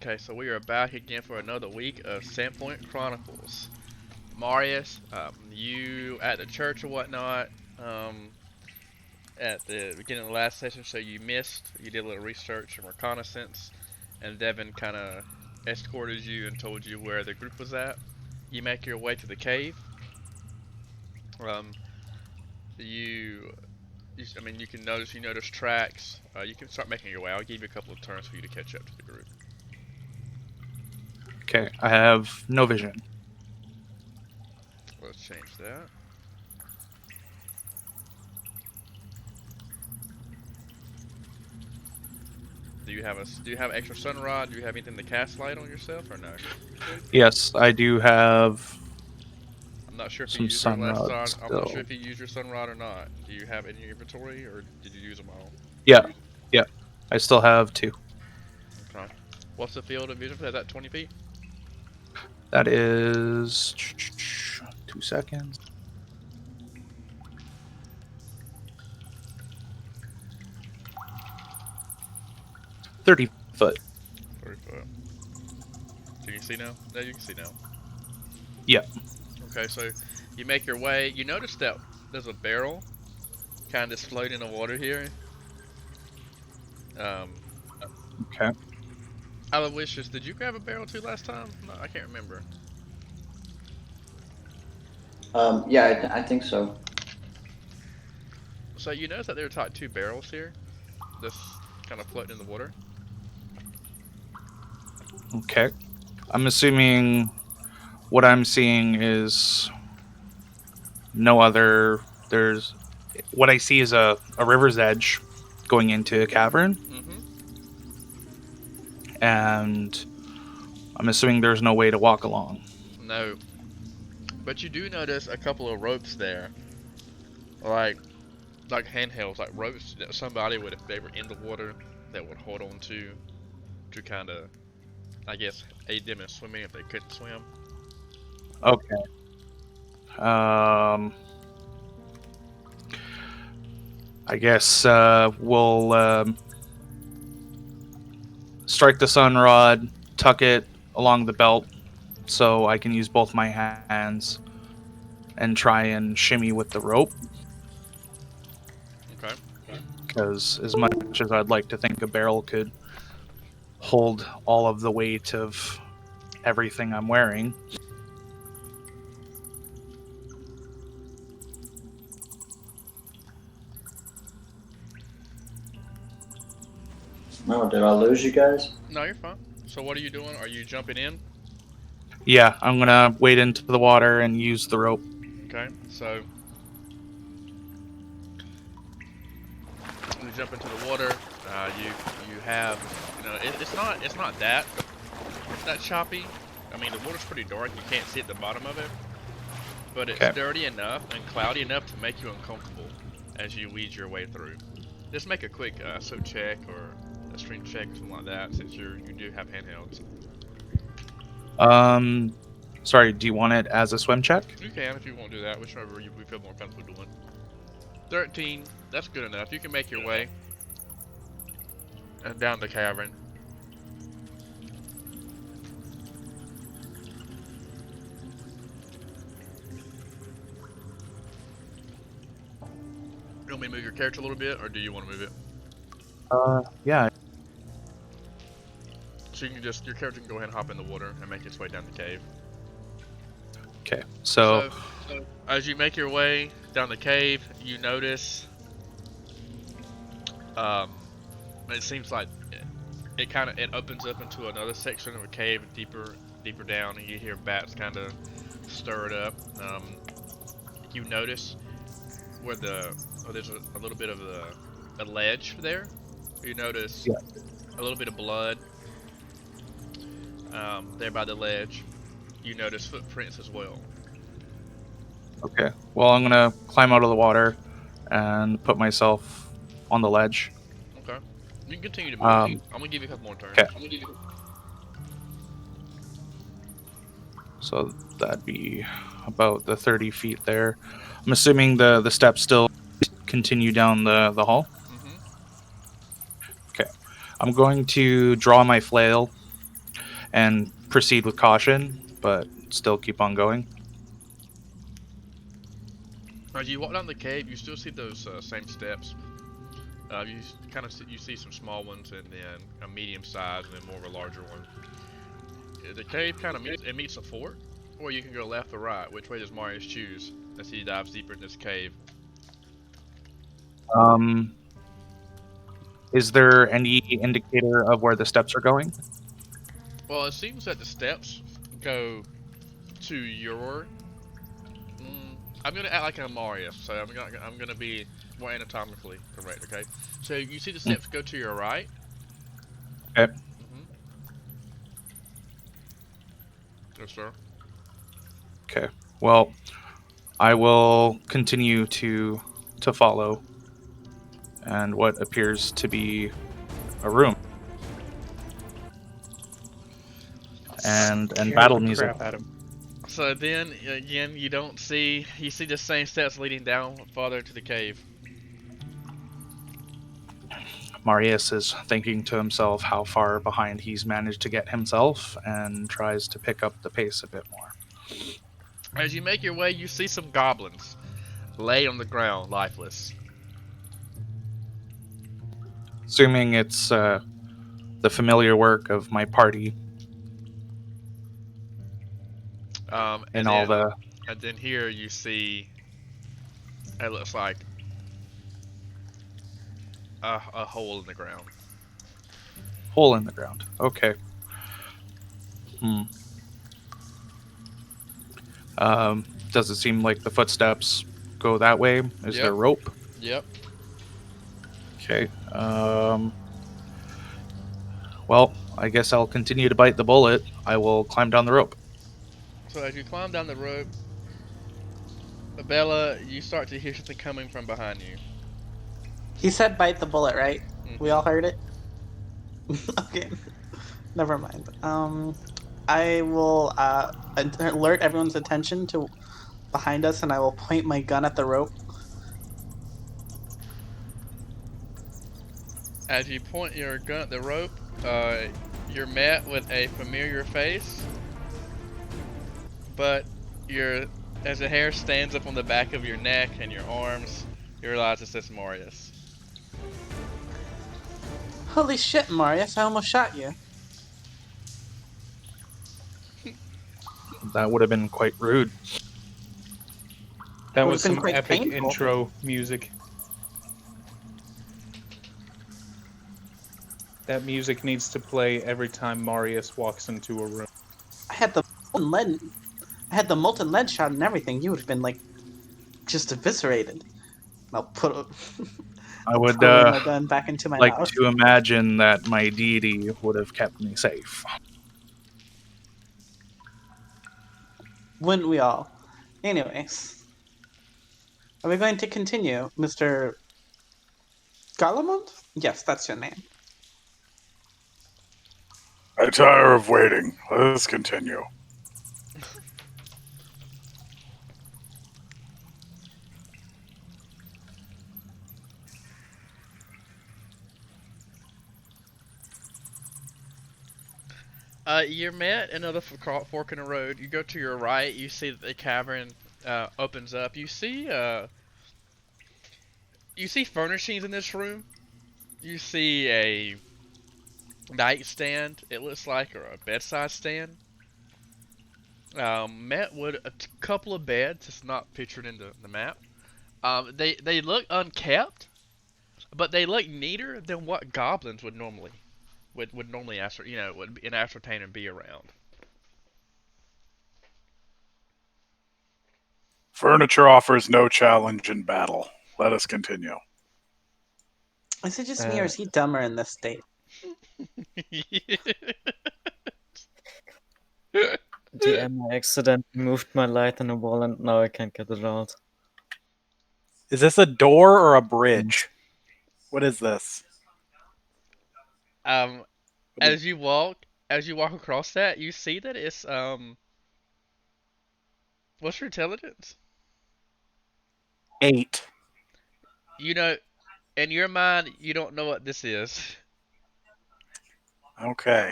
Okay, so we are back again for another week of Sandpoint Chronicles. Marius, you at the church or whatnot, um, at the beginning of the last session, so you missed. You did a little research and reconnaissance, and Devin kind of escorted you and told you where the group was at. You make your way to the cave. Um, you, I mean, you notice tracks. You can start making your way. I'll give you a couple of turns for you to catch up to the group. Okay, I have no vision. Let's change that. Do you have extra sun rod? Do you have anything to cast light on yourself or no? Yes, I do have I'm not sure if you some used your sun last rods sun. I'm not sure still. if you used your sun rod or not. Do you have it in your inventory or did you use them all? Yeah, yeah, I still have two. Okay. What's the field of vision for that? Is that 20 feet? That is 2 seconds. 30 foot. 30 foot. Can you see now? No, you can see now. Yeah. Okay, so you make your way. You notice that there's a barrel kind of floating in the water here. Um, Okay. out of wishes, did you grab a barrel too last time? No, I can't remember. Yeah, I think so. So you notice that there are two barrels here, just kind of floating in the water. Okay. I'm assuming what I'm seeing is no other. There's what I see is a river's edge going into a cavern, Mm-hmm. and I'm assuming there's no way to walk along. No, but you do notice a couple of ropes there, like handhelds, like ropes that somebody would, if they were in the water, that would hold on to kind of, I guess, aid them in swimming if they couldn't swim. Okay. I guess we'll strike the sun rod, tuck it along the belt so I can use both my hands and try and shimmy with the rope. Okay. Because as much as I'd like to think a barrel could hold all of the weight of everything I'm wearing. No, did I lose you guys? No, you're fine. So what are you doing? Are you jumping in? Yeah, I'm gonna wade into the water and use the rope. Okay. So you jump into the water. You have, it's not that choppy. I mean, the water's pretty dark. You can't see at the bottom of it, but it's Okay. dirty enough and cloudy enough to make you uncomfortable as you weed your way through. Just make a quick swim check or a stream check or something like that, since you do have handhelds. Sorry, do you want it as a swim check? You can if you want to do that, whichever you feel more comfortable doing. 13, that's good enough. You can make your way down the cavern. You want me to move your character a little bit, or do you want to move it? Yeah. So you can your character can go ahead and hop in the water and make its way down the cave. Okay. So So as you make your way down the cave, you notice, um, it seems like it opens up into another section of a cave deeper down, and you hear bats kind of stir it up. You notice where there's a little bit of a ledge there. You notice Yeah. a little bit of blood there by the ledge. You notice footprints as well. okay. Well, I'm gonna climb out of the water and put myself on the ledge. Okay. You can continue to move. I'm gonna give you a couple more turns. Okay. So that'd be about the 30 feet there. I'm assuming the steps still continue down the hall. Mm-hmm. Okay. I'm going to draw my flail and proceed with caution, but still keep on going. As you walk down the cave, you still see those same steps. You kind of you see some small ones and then a medium size and then more of a larger one. The cave kind of meets a fort, or you can go left or right. Which way does Marius choose as he dives deeper in this cave? Um, is there any indicator of where the steps are going? Well, it seems that the steps go to your. I'm gonna act like I'm Marius, so I'm gonna be more anatomically correct. Okay, so you see the Mm, steps go to your right. okay. Mm-hmm. Yes, sir. Okay. Well, I will continue to follow, and what appears to be a room and Scared battle the music. crap out of him. So then again, you see the same steps leading down farther into the cave. Marius is thinking to himself how far behind he's managed to get himself and tries to pick up the pace a bit more. As you make your way, you see some goblins lay on the ground, lifeless. Assuming it's the familiar work of my party Um, and and all then the and then here you see it looks like a hole in the ground. hole in the ground. Okay. Hmm. Does it seem like the footsteps go that way? Is there Yep. rope? Yep. Okay. Well, I guess I'll continue to bite the bullet. I will climb down the rope. So as you climb down the rope, Bella, you start to hear something coming from behind you. He said bite the bullet, right? We Mm-hmm. all heard it? Okay. Never mind. I will alert everyone's attention to behind us and I will point my gun at the rope. As you point your gun at the rope, you're met with a familiar face, but you're as the hair stands up on the back of your neck and your arms, you realize it's this Marius. Holy shit, Marius, I almost shot you. That would have been quite rude. That Would was have been some quite epic painful. intro music. That music needs to play every time Marius walks into a room. I had the molten lead I had the molten lead shot and everything. You would have been like just eviscerated. I'll put I I'll would throw my gun back into my like mouth. to imagine that my deity would have kept me safe. Wouldn't we all? Anyways. Are we going to continue, Mr. Garlemont? Yes, that's your name. I tire of waiting. Let's continue. You're met another fork in the road. You go to your right. You see that the cavern opens up. You see furnishings in this room. You see a nightstand. It looks like, or a bedside stand. Met with a couple of beds. It's not pictured in the map. They look unkept, but they look neater than what goblins would normally would an ascertain and be around. Furniture offers no challenge in battle. Let us continue. Is it just me or is he dumber in this state? DM, I accidentally moved my light on the wall and now I can't get it out. Is this a door or a bridge? What is this? um, as you walk across that, you see that it's what's your intelligence? 8. You know, in your mind, you don't know what this is. Okay.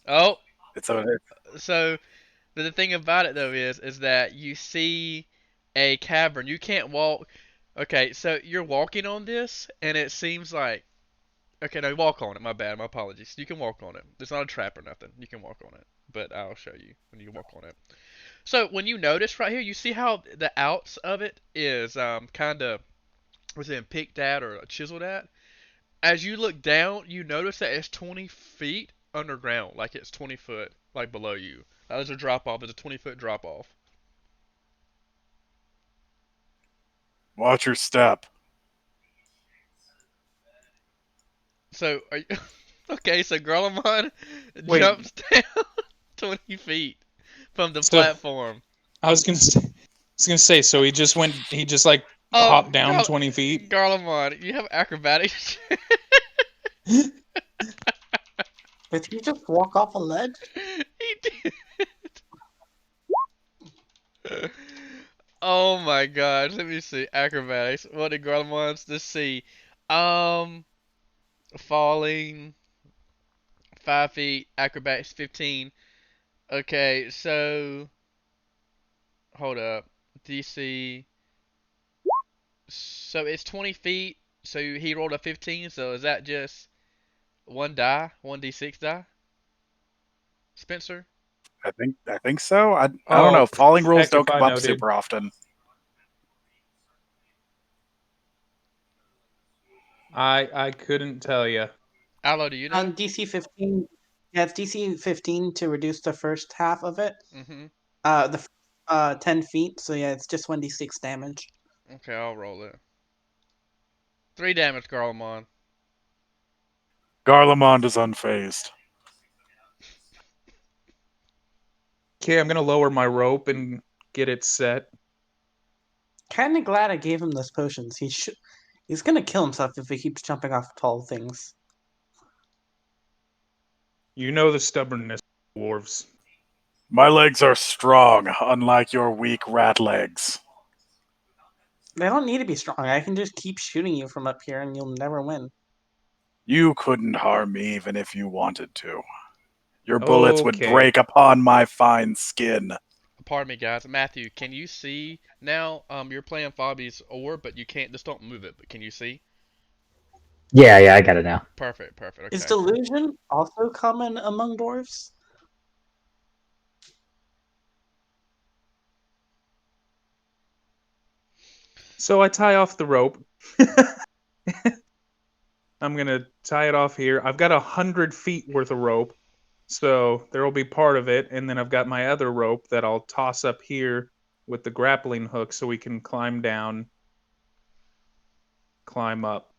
Oh, It's a So the thing about it though is that you see a cavern. You can't walk. Okay, so you're walking on this, and it seems like okay. No, walk on it. My bad. My apologies. You can walk on it. It's not a trap or nothing. You can walk on it, but I'll show you when you walk on it. So when you notice right here, you see how the outs of it is kind of was it picked at or chiseled at. As you look down, you notice that it's 20 feet underground, like it's 20 foot like below you. There's a drop off. There's a 20-foot drop off. watch your step. So are you okay? So Garlemon Wait. jumps down 20 feet from the So- platform. I was gonna say, so he just like hopped down 20 feet. Garlemon, you have acrobatics. Did he just walk off a ledge? He did. Oh my gosh, let me see. Acrobatics. What did Garlemon? Let's see. Um, falling 5 feet. Acrobatics 15. Okay, so hold up. DC. So it's 20 feet. So he rolled a 15. So is that just one die? 1d6 die? Spencer? I think so. I don't Oh, know. Falling rules heck don't if come I up know, dude. super often. I couldn't tell you. Allo, do you know? On DC 15, yeah, it's DC 15 to reduce the first half of it. Mm-hmm. The 10 feet, so yeah, it's just 1d6 damage. Okay, I'll roll it. 3 damage, Garlemon. Garlemond is unfazed. Okay, I'm gonna lower my rope and get it set. Kinda glad I gave him those potions. He's gonna kill himself if he keeps jumping off tall things. You know the stubbornness of dwarves. My legs are strong, unlike your weak rat legs. They don't need to be strong. I can just keep shooting you from up here and you'll never win. You couldn't harm me even if you wanted to. Your bullets would Okay. break upon my fine skin. Pardon me, guys. Matthew, can you see now? You're playing Fabi's orb, but you can't. Just don't move it. But can you see? Yeah, I got it now. Perfect. Perfect. Is Okay. delusion also common among dwarves? So I tie off the rope. I'm gonna tie it off here. I've got 100 feet worth of rope, so there will be part of it, and then I've got my other rope that I'll toss up here with the grappling hook, so we can climb down, climb up.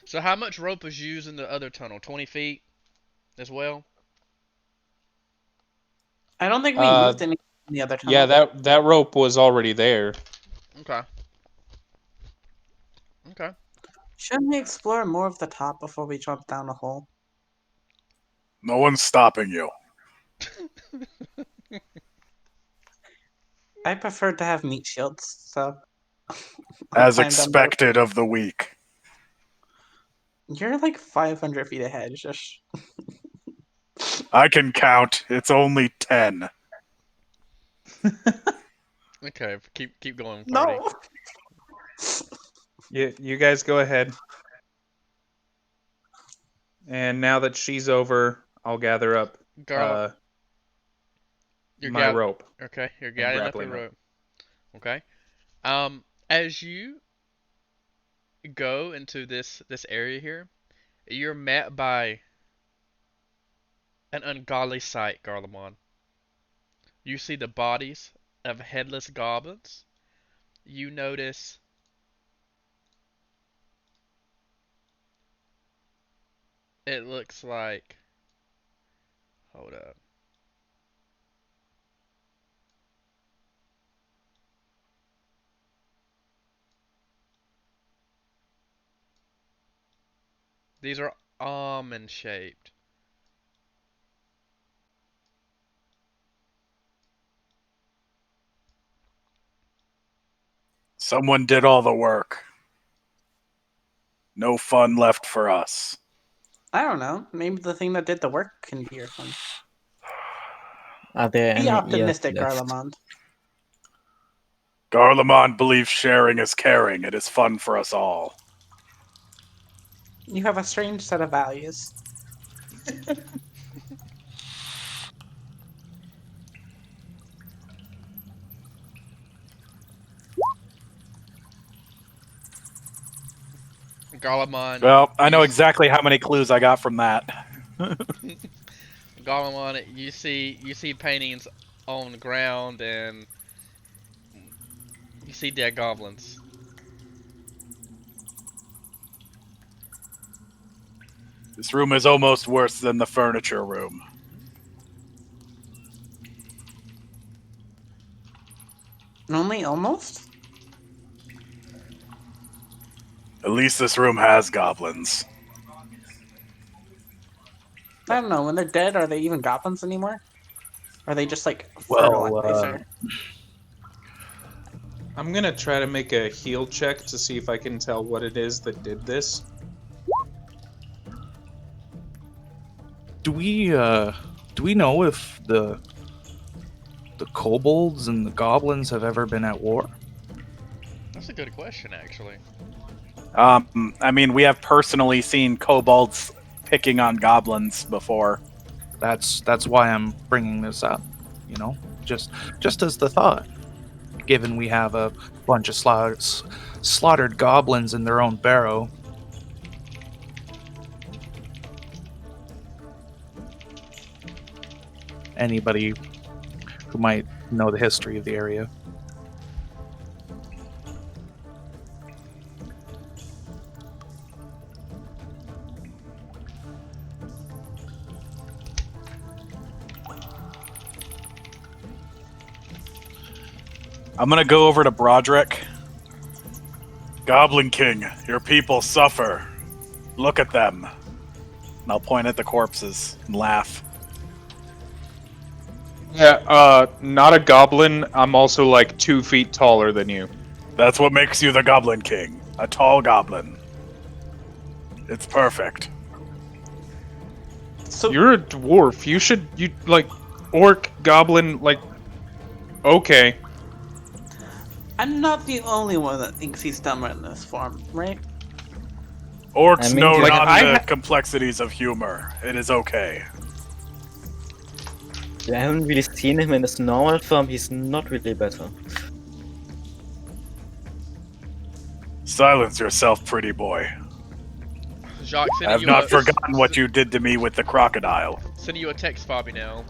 So how much rope was used in the other tunnel? 20 feet as well. I don't think we Uh, moved any in the other tunnel. Yeah, that rope was already there. Okay. Okay. Shouldn't we explore more of the top before we jump down a hole? No one's stopping you. I prefer to have meat shields, so. As climb down the- expected of the weak. You're like 500 feet ahead. Just I can count. It's only 10. Okay. Keep going, party. no. You guys go ahead. And now that she's over, I'll gather up Garland, my rope. Okay, you're gathering up your grappling rope. Okay. As you go into this area here, you're met by an ungodly sight, Garlemon. You see the bodies of headless goblins. You notice it looks like hold up. These are almond shaped. Someone did all the work. No fun left for us. I don't know. Maybe the thing that did the work can be your fun. Are there Be any ears optimistic, left? Garlemond. Garlemond believes sharing is caring. It is fun for us all. You have a strange set of values. Garlemon. Well, I know exactly how many clues I got from that. Garlemon, you see paintings on the ground and you see dead goblins. This room is almost worse than the furniture room. Only almost? At least this room has goblins. I don't know. When they're dead, are they even goblins anymore? Are they just like Well, fertilizer? I'm gonna try to make a heal check to see if I can tell what it is that did this. Do we know if the kobolds and the goblins have ever been at war? That's a good question, actually. I mean, we have personally seen kobolds picking on goblins before. That's why I'm bringing this up. You know, just as the thought. Given we have a bunch of slaughtered goblins in their own barrow. Anybody who might know the history of the area. I'm gonna go over to Broderick. Goblin King, your people suffer. Look at them. And I'll point at the corpses and laugh. Yeah, not a goblin. I'm also like 2 feet taller than you. That's what makes you the Goblin King. A tall goblin. It's perfect. So You're a dwarf. You like orc, goblin, like okay. I'm not the only one that thinks he's dumber in this form, right? Orcs I mean, know like, not the complexities of humor. It is okay. I haven't really seen him in his normal form. He's not really better. Silence yourself, pretty boy. Jacques, I have not forgotten what you did to me with the crocodile. Sending you a text, Bobby, now.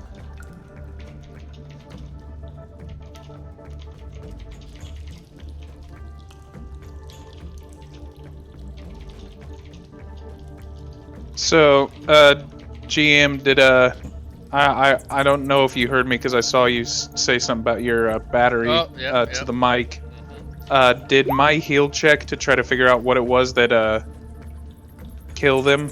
So, GM, did I don't know if you heard me because I saw you say something about your battery to the mic. Did my heal check to try to figure out what it was that killed them?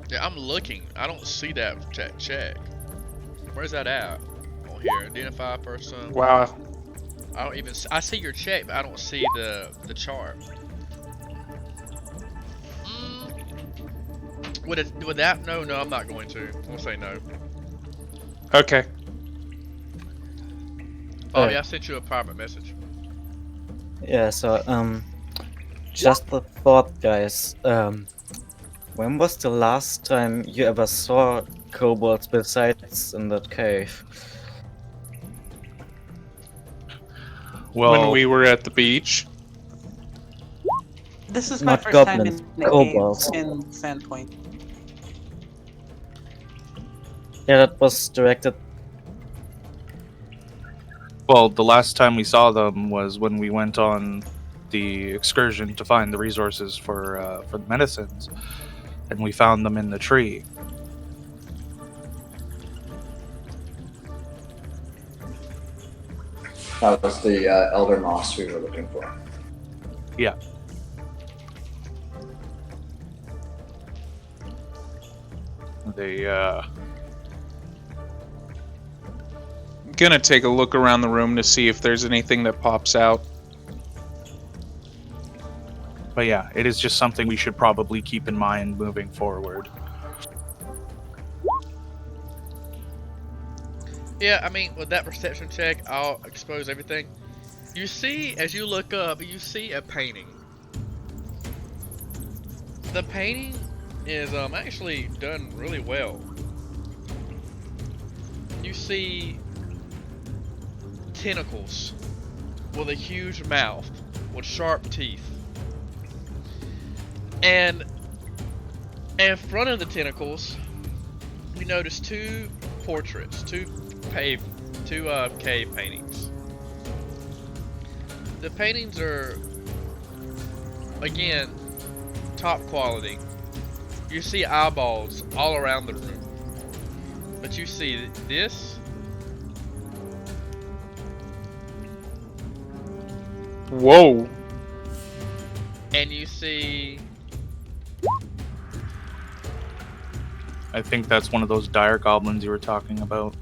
Yeah, I'm looking. I don't see that check. Where's that at? Oh, here. Identify person. Wow. I don't even. I see your check, but I don't see the chart. Would that? No, I'm not going to. I'm gonna say no. Okay. Bobby, I sent you a private message. Yeah, so, just a thought, guys. When was the last time you ever saw kobolds besides in that cave? Well, When we were at the beach. This is my Not first time goblins, in the kobolds. cave in Sandpoint. Yeah, that was directed. well, the last time we saw them was when we went on the excursion to find the resources for the medicines, and we found them in the tree. That was the elder moss we were looking for. Yeah. They gonna take a look around the room to see if there's anything that pops out. But yeah, it is just something we should probably keep in mind moving forward. Yeah, I mean, with that perception check, I'll expose everything. You see, as you look up, you see a painting. The painting is actually done really well. You see tentacles with a huge mouth with sharp teeth. And in front of the tentacles, you notice two portraits, two cave paintings. The paintings are, again, top quality. You see eyeballs all around the room. But you see this. Whoa. And you see... I think that's one of those dire goblins you were talking about.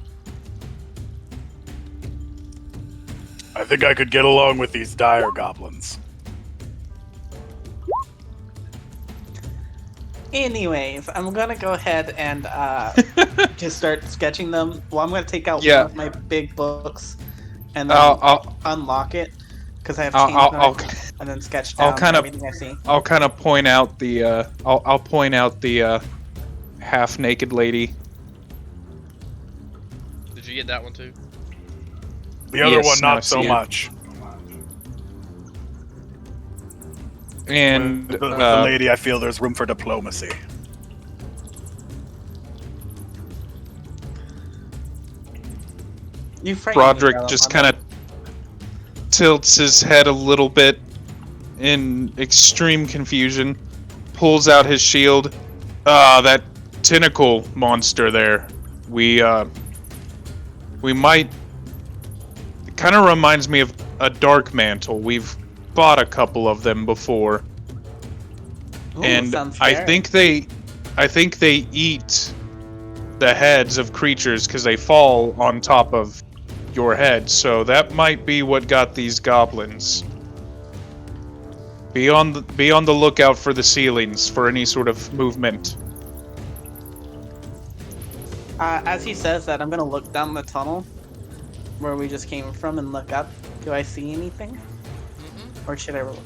I think I could get along with these dire goblins. Anyways, I'm gonna go ahead and just start sketching them. Well, I'm gonna take out Yeah. one of my big books and then I'll unlock it because I have I'll- change and then sketch I'll down kind of- everything I see. I'll kind of point out the I'll point out the half-naked lady. Did you get that one too? The other Yes, one, now I not so see it. much. And With the lady, I feel there's room for diplomacy. You frightened me, Broderick Bella. just kind of tilts his head a little bit in extreme confusion, pulls out his shield. That tentacle monster there. We might... It kind of reminds me of a dark mantle. We've bought a couple of them before. Ooh, And sounds I scary. think they eat the heads of creatures because they fall on top of your head. So that might be what got these goblins. Be on the lookout for the ceilings for any sort of movement. As he says that, I'm gonna look down the tunnel where we just came from and look up. Do I see anything? Or should I roll?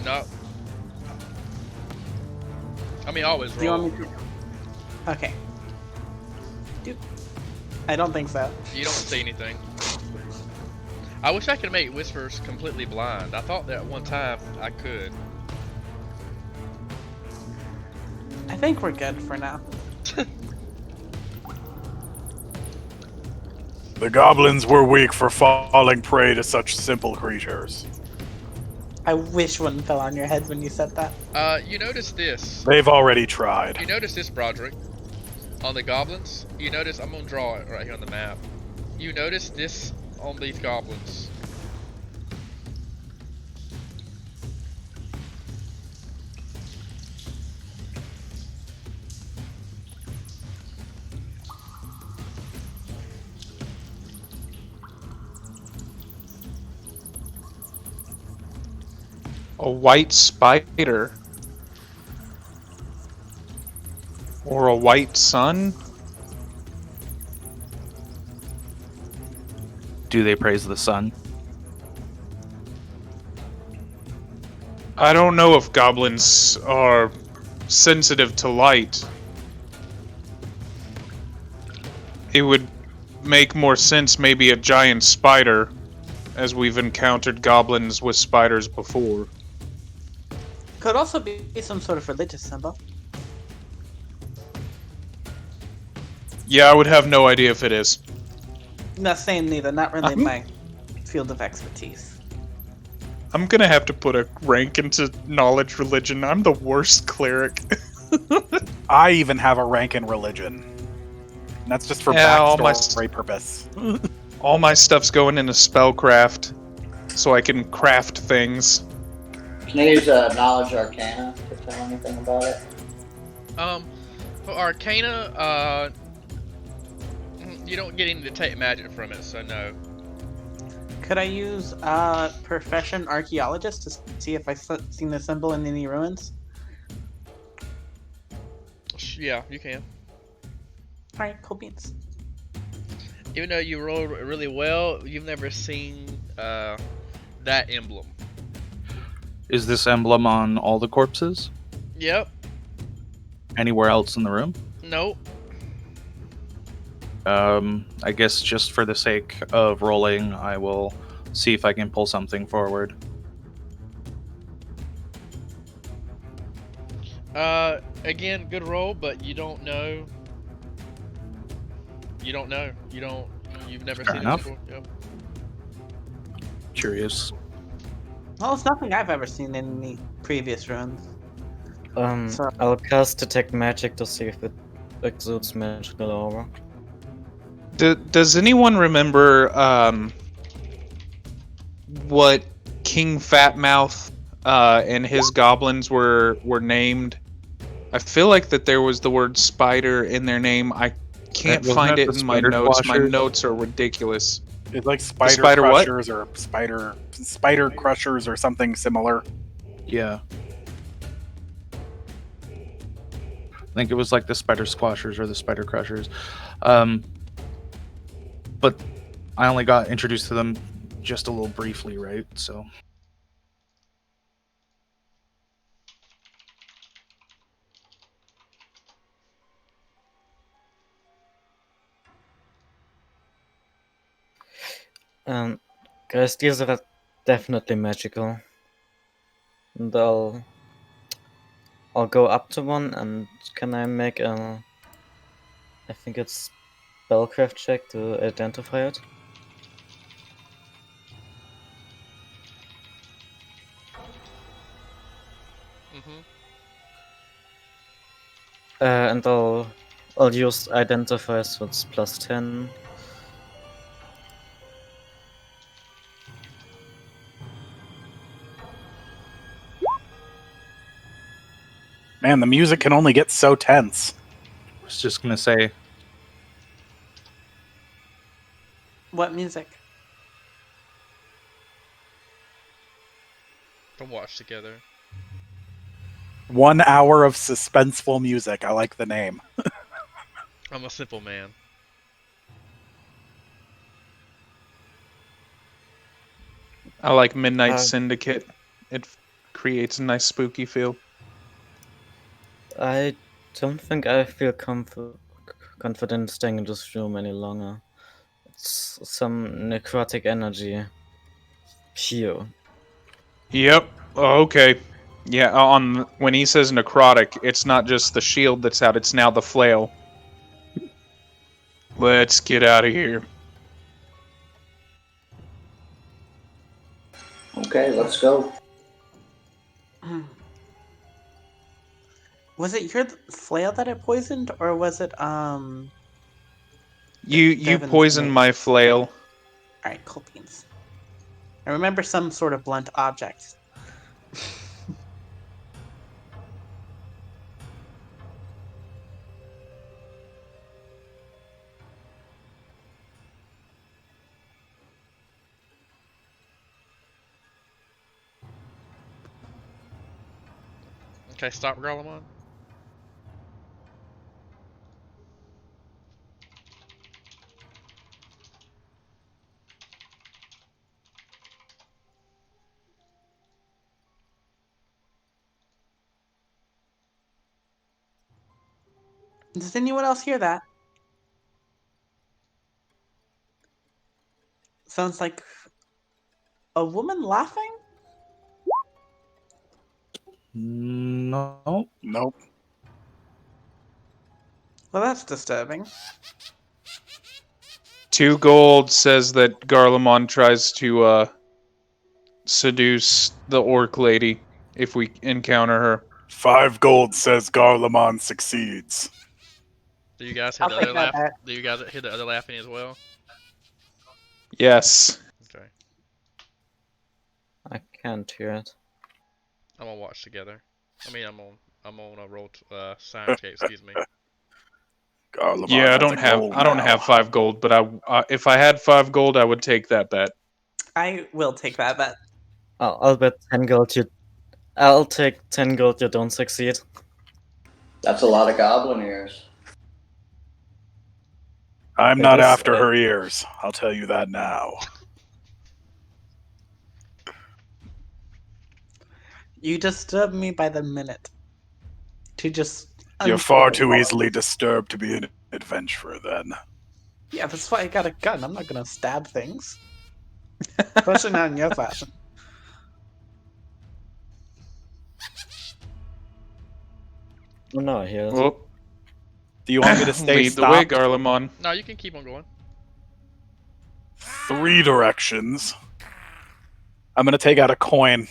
No. I mean, always Do you roll. want me to? Okay. I don't think so. You don't see anything. I wish I could make Whispers completely blind. I thought that one time I could. I think we're good for now. The goblins were weak for falling prey to such simple creatures. I wish one fell on your head when you said that. You notice this. They've already tried. You notice this, Broderick. On the goblins, you notice, I'm gonna draw it right here on the map. You notice this on these goblins. A white spider. Or a white sun? Do they praise the sun? I don't know if goblins are sensitive to light. It would make more sense maybe a giant spider, as we've encountered goblins with spiders before. Could also be some sort of religious symbol. Yeah, I would have no idea if it is. Not saying neither. Not really my field of expertise. I'm gonna have to put a rank into knowledge religion. I'm the worst cleric. I even have a rank in religion. And that's just for Yeah, all backstory purpose. All my stuff's going into spellcraft, so I can craft things. Can I use knowledge arcana to tell anything about it? For Arcana, You don't get any detect magic from it, so no. Could I use profession archaeologist to see if I've seen the symbol in any ruins? Yeah, you can. Alright, cool beans. Even though you rolled really well, you've never seen that emblem. Is this emblem on all the corpses? Yep. Anywhere else in the room? Nope. I guess just for the sake of rolling, I will see if I can pull something forward. Again, good roll, but you don't know. You don't know. You've never Fair seen enough. it before. Yep. Curious. Well, it's nothing I've ever seen in the previous ruins. So- I'll cast Detect Magic to see if it exudes magical aura. Does anyone remember what King Fatmouth and his goblins were named? I feel like that there was the word spider in their name. I can't Wasn't find that it the in my spider notes. My squashers? notes are ridiculous. It's like spider, spider what? crushers or spider crushers or something similar. Yeah. I think it was like the spider squashers or the spider crushers. But I only got introduced to them just a little briefly, right? So Guys, these are definitely magical. And I'll go up to one, and can I make a... I think it's spellcraft check to identify it? Mhm. And I'll use identify, so it's plus 10. Man, the music can only get so tense. I was just gonna say, What music? Don't watch together. 1 hour of suspenseful music. I like the name. I'm a simple man. I like Midnight Uh, Syndicate. It creates a nice spooky feel. I don't think I feel confident staying in this room any longer. It's some necrotic energy. Pure. Yep. Oh, okay. Yeah. On when he says necrotic, it's not just the shield that's out; it's now the flail. Let's get out of here. Okay, let's go. Was it your flail that I poisoned, or was it You Devin's poisoned mace? my flail. Alright, cool beans. I remember some sort of blunt object. Okay, stop Garlemon. Does anyone else hear that? Sounds like a woman laughing? no. Nope. Well, that's disturbing. 2 gold says that Garlemon tries to seduce the orc lady if we encounter her. 5 gold says Garlemon succeeds. Do you guys hear I'll the take other that laugh? back. Do you guys hear the other laughing as well? Yes. Okay. I can't hear it. I'm gonna watch together. I mean, I'm on a roll science check. Excuse me. Garlemald Yeah, I has don't a have gold I don't now. have 5 gold, but if I had 5 gold, I would take that bet. I will take that bet. I'll bet 10 gold you. I'll take 10 gold you don't succeed. That's a lot of goblin ears. I'm It not is, after her ears. I'll tell you that now. You disturb me by the minute. To just. You're far uncover too all easily of this. disturbed to be an adventurer, then. Yeah, that's why I got a gun. I'm not gonna stab things. Especially not in your fashion. Oh no, he is. Well, Do you want me to stay lead the way, stopped? Garlemon. No, you can keep on going. 3 directions. I'm going to take out a coin.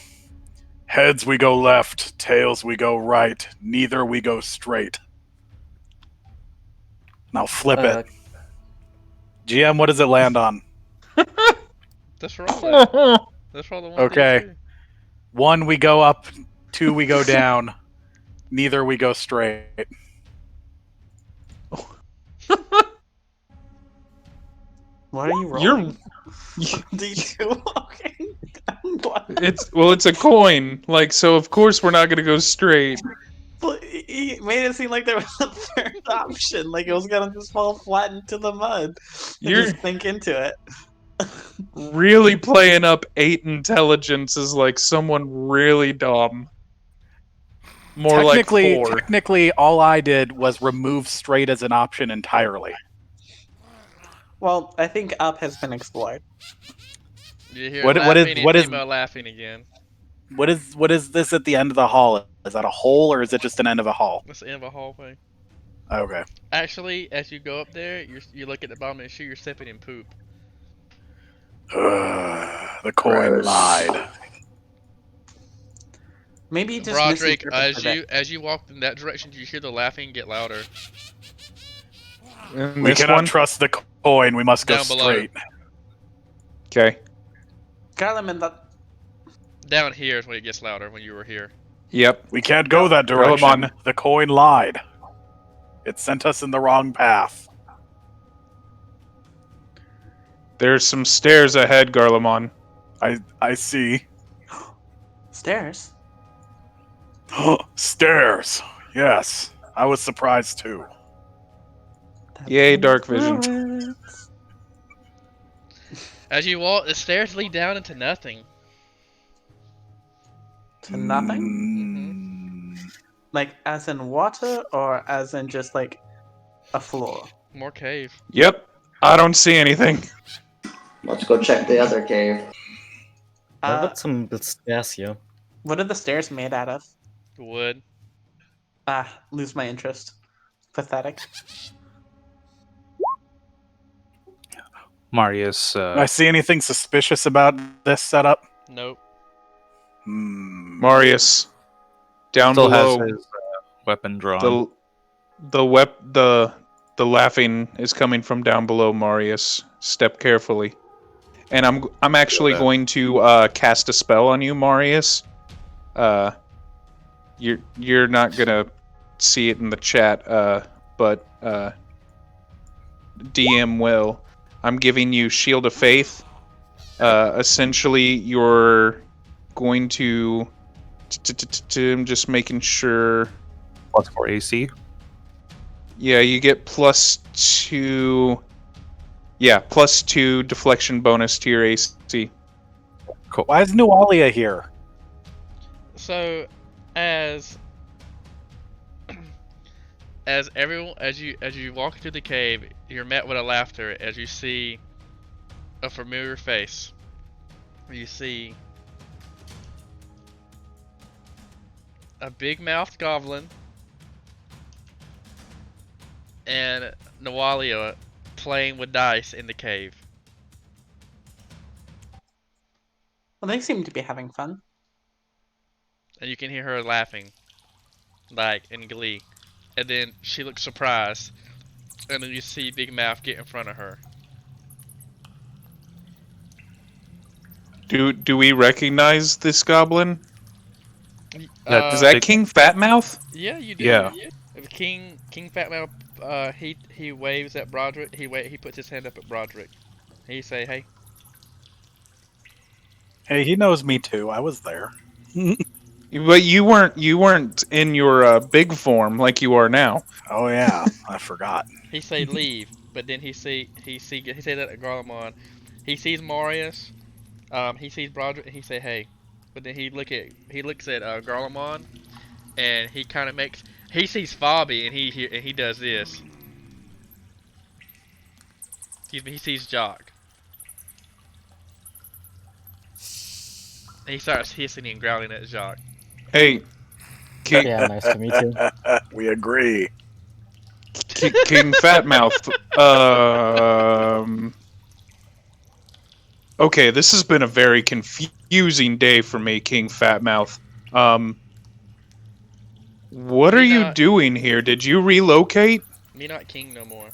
Heads we go left, tails we go right, neither we go straight. Now flip it. GM, what does it land on? Just roll it. Just roll the one. Okay. 2. 1 we go up, 2 we go down, neither we go straight. What are you rolling? D2? Okay. It's a coin. Like, so of course we're not gonna go straight. But he made it seem like there was a third option. Like it was gonna just fall flat into the mud. And You're just sink into it. really playing up 8 intelligence is like someone really dumb. More like 4. Technically, all I did was remove straight as an option entirely. Well, I think up has been explored. You hear What laughing is and female laughing again. what is this at the end of the hall? Is that a hole or is it just an end of a hall? That's the end of a hallway. Okay. Actually, as you go up there, you look at the bottom and see you're stepping in poop. The coin Gross. lied. Maybe just Broderick, misinterpreted it. as you walk in that direction, you hear the laughing get louder. We cannot trust the coin. We must go Down below. straight. Okay. Garlemon, that Down here is when it gets louder. When you were here. Yep. We can't go that Throw 'em direction. on. The coin lied. It sent us in the wrong path. There's some stairs ahead, Garlemon. I see. stairs. Stairs. Yes. I was surprised too. Yay, dark vision. As you walk, the stairs lead down into nothing. To nothing? Mm. Like as in water or as in just like a floor? More cave. Yep. I don't see anything. Let's go check the other cave. I've got some stairs here. What are the stairs made out of? Wood. Lose my interest. Pathetic. Marius. I see anything suspicious about this setup? Nope. Marius. Down still below. has his weapon drawn. The laughing is coming from down below, Marius. Step carefully. And I'm actually going to cast a spell on you, Marius. You're not gonna see it in the chat, but DM will. I'm giving you Shield of Faith. Essentially, you're going to. I'm just making sure. +4 AC. Yeah, you get +2. Yeah, +2 deflection bonus to your AC. Cool. Why is Nualia here? So, as you walk into the cave, you're met with a laughter as you see a familiar face. You see a big-mouthed goblin and Nualia playing with dice in the cave. Well, they seem to be having fun. And you can hear her laughing, like in glee. And then she looks surprised. And then you see Big Mouth get in front of her. Do we recognize this goblin? That's Is that big- King Fatmouth? Yeah, you do. Yeah. King Fatmouth he waves at Broderick. He puts his hand up at Broderick. He say, "Hey." Hey, he knows me too. I was there. But you weren't in your big form like you are now. Oh yeah, I forgot. He say leave, but then he say that at Garlemon. He sees Marius. He sees Broderick. And he say, "Hey," but then he looks at Garlemon, and he kind of he sees Fabi, and he does this. Excuse me. He sees Jock. And he starts hissing and growling at Jock. Hey, King, Yeah, nice to meet you. We agree. King Fatmouth. Okay, this has been a very confusing day for me, King Fatmouth. What are you doing here? Did you relocate? Me not king no more.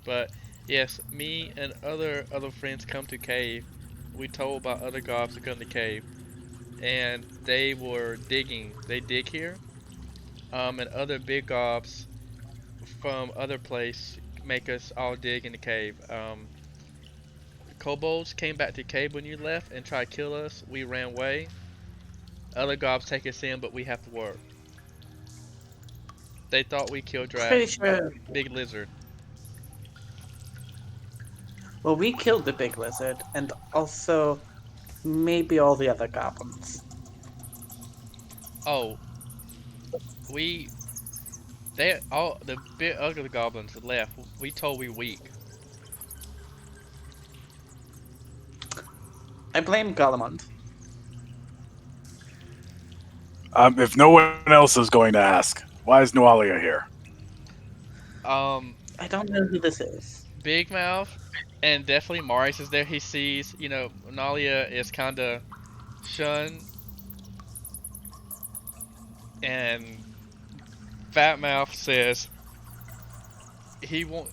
But yes, me and other friends come to cave. We told about other gobs to come to cave, and they were digging. They dig here, and other big gobs from other place make us all dig in the cave. Kobolds came back to cave when you left and tried to kill us. We ran away. Other gobs take us in, but we have to work. They thought we killed Pretty sure. big lizard. Well, we killed the big lizard, and also maybe all the other goblins. Oh, all the big ugly goblins left. We told we weak. I blame Golemond. If no one else is going to ask, why is Nualia here? I don't know who this is. Big Mouth, and definitely Marius is there. He sees, Nualia is kind of shunned, and Fat Mouth says he won't.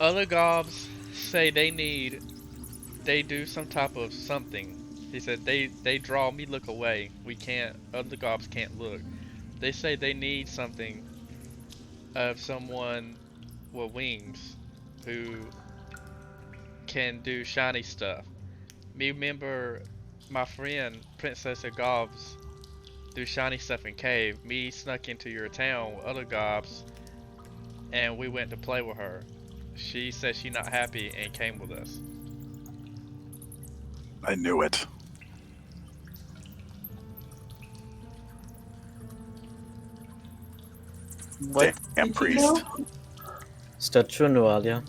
Other gobs say they do some type of something. He said they draw me look away. We can't. Other gobs can't look. They say they need something of someone with wings who can do shiny stuff. Me remember my friend Princess of Gobs do shiny stuff in cave. Me snuck into your town with other gobs, and we went to play with her. She said she's not happy and came with us. I knew it. What? Damn priest. Is that true, Nualia?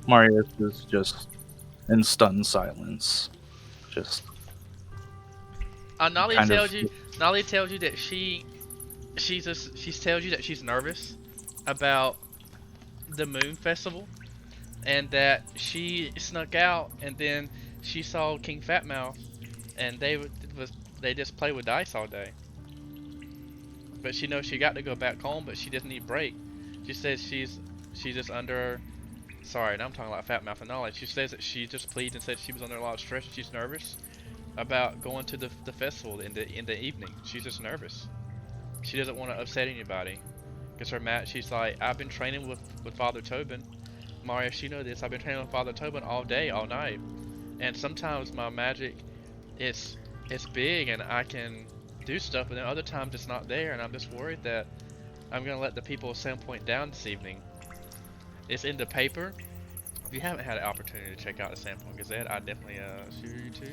Marius is just in stunned silence. Just Nali kind tells of- you. Nali tells you that she tells you that she's nervous about the Moon Festival, and that she snuck out, and then she saw King Fatmouth, and they just play with dice all day. But she knows she got to go back home, but she doesn't need a break. She says she's just under. Sorry, now I'm talking about Fatmouth and Nali. She says that she just pleaded and said she was under a lot of stress and she's nervous about going to the festival in the evening. She's just nervous. She doesn't want to upset anybody. Because her mat, she's like, I've been training with Father Tobin. Marius, you know this. I've been training with Father Tobin all day, all night. And sometimes my magic, it's big and I can do stuff, but then other times it's not there, and I'm just worried that I'm gonna let the people of Sandpoint down this evening. It's in the paper. If you haven't had an opportunity to check out the Sandpoint Gazette, I definitely assure you to.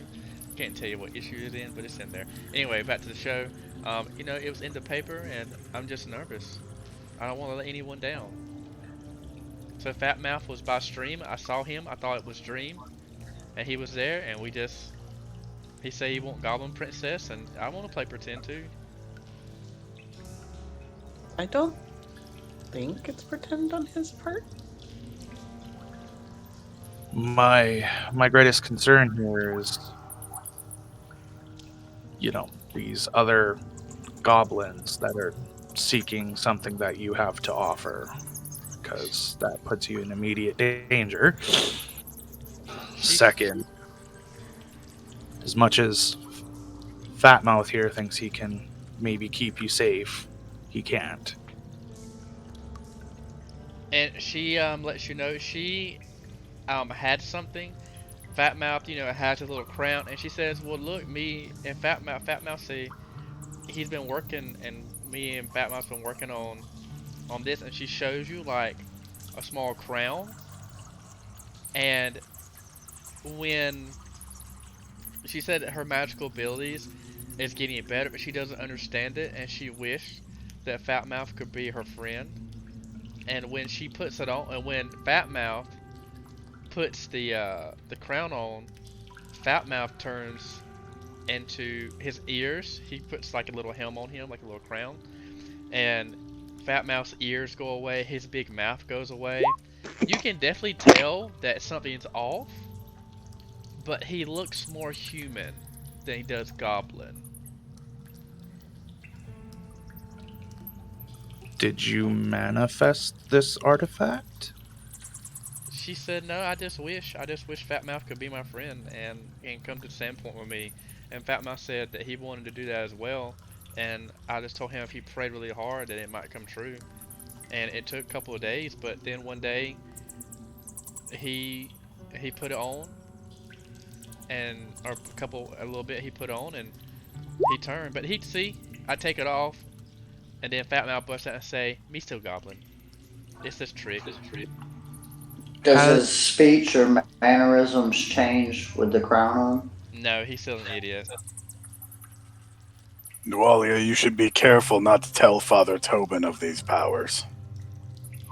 Can't tell you what issue it's in, but it's in there. Anyway, back to the show. It was in the paper, and I'm just nervous. I don't want to let anyone down. So Fat Mouth was by stream. I saw him. I thought it was Dream, and he was there, and he said he want Goblin Princess, and I want to play pretend too. I don't think it's pretend on his part. My greatest concern here is, these other goblins that are seeking something that you have to offer, because that puts you in immediate danger. Second, as much as Fatmouth here thinks he can maybe keep you safe, he can't. And she lets you know she had something. Fat Mouth, has his little crown, and she says, "Well, look, me and Fat Mouth say he's been working, and me and Fat Mouth's been working on this." And she shows you like a small crown, and when she said that her magical abilities is getting better, but she doesn't understand it, and she wished that Fat Mouth could be her friend. And when she puts it on, and when Fat Mouth puts the crown on, Fat Mouth turns into his ears. He puts like a little helm on him, like a little crown, and Fat Mouth's ears go away. His big mouth goes away. You can definitely tell that something's off, but he looks more human than he does goblin. Did you manifest this artifact? She said, "No, I just wish Fat Mouth could be my friend and come to Sandpoint with me." And Fat Mouth said that he wanted to do that as well. And I just told him if he prayed really hard that it might come true. And it took a couple of days, but then one day he he put it on, and or a little bit he put on, and he turned. But he'd see, I take it off, and then Fat Mouth busts out and say, "Me still goblin. It's this trick." Does Has his speech or mannerisms change with the crown on? No, he's still an idiot. Nualia, you should be careful not to tell Father Tobin of these powers.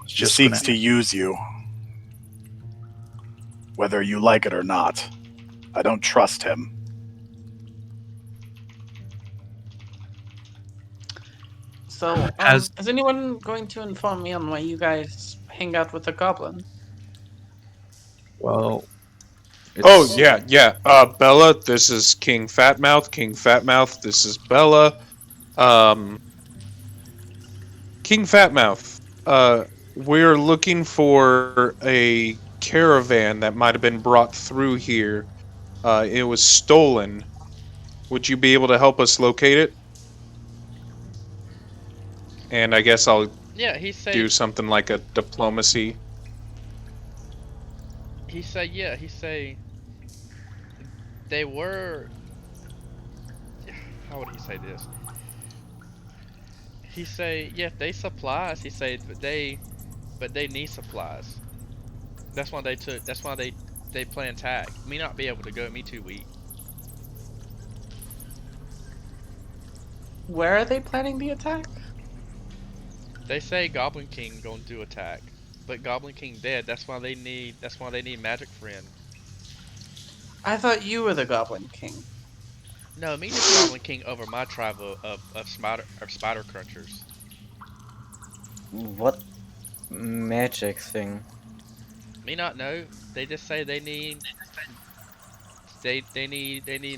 He just seeks gonna to use you, whether you like it or not. I don't trust him. So, has is anyone going to inform me on why you guys hang out with the goblin? well. Oh It's yeah, yeah. Bella, this is King Fatmouth. King Fatmouth, this is Bella. Um, King Fatmouth. We're looking for a caravan that might have been brought through here. It was stolen. Would you be able to help us locate it? And I guess I'll Yeah, do something like a diplomacy. yeah, he say they were, how would he say this? He say, yeah, they supplies. He say, but they need supplies. That's why they plan tag. Me not be able to go. Me too weak. Where are they planning the attack? They say Goblin King gonna do attack, but Goblin King dead. That's why they need Magic Friend. I thought you were the goblin king. No, me just Goblin King over my tribe of spider crunchers. What magic thing? Me not know. They just say they need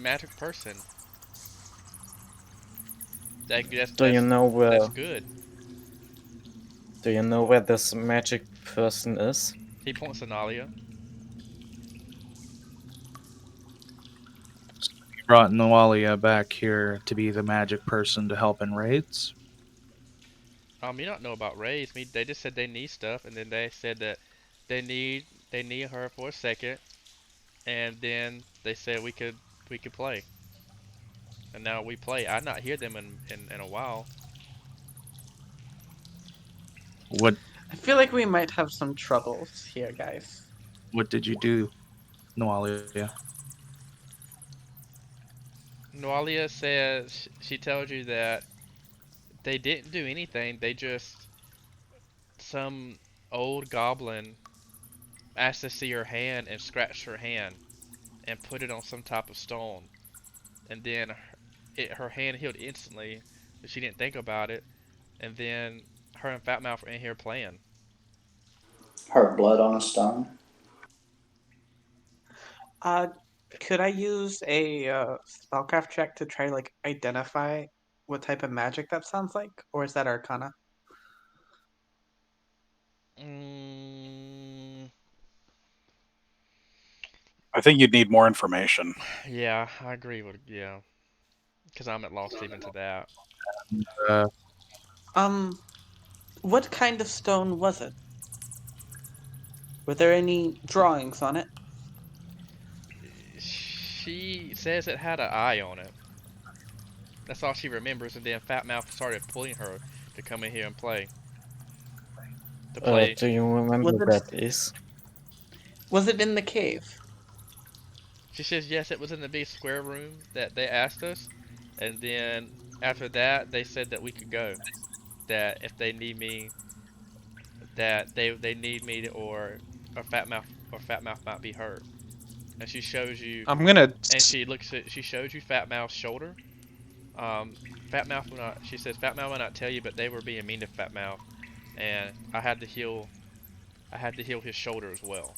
magic person. Do you know That's where? good. Do you know where this magic person is? He points to Nualia. brought Nualia back here to be the magic person to help in raids. You don't know about raids. They just said they need stuff, and then they said that they need her for a second, and then they said we could play, and now we play. I not hear them in a while. What I feel like we might have some troubles here, guys. what did you do, Nualia? Nualia says she tells you that they didn't do anything. They just some old goblin asked to see her hand and scratched her hand and put it on some type of stone, and then her hand healed instantly, but she didn't think about it. And then her and Fat Mouth were in here playing. Her blood on a stone. Uh, could I use a spellcraft check to try like identify what type of magic that sounds like, or is that Arcana? Mm, I think you'd need more information. yeah, I agree with yeah, because I'm at loss even to that. Uh, Um, what kind of stone was it? Were there any drawings on it? She says it had an eye on it. That's all she remembers, and then Fat Mouth started pulling her to come in here and play. To play. Do you remember Was it, that is? was it in the cave? She says yes, it was in the big square room that they asked us, and then after that they said that we could go. That if they need me, that they need me, or Fat Mouth might be hurt. And she shows you, I'm gonna. and she shows you Fat Mouth's shoulder. Fat Mouth will not. She says Fat Mouth will not tell you, but they were being mean to Fat Mouth, and I had to heal his shoulder as well.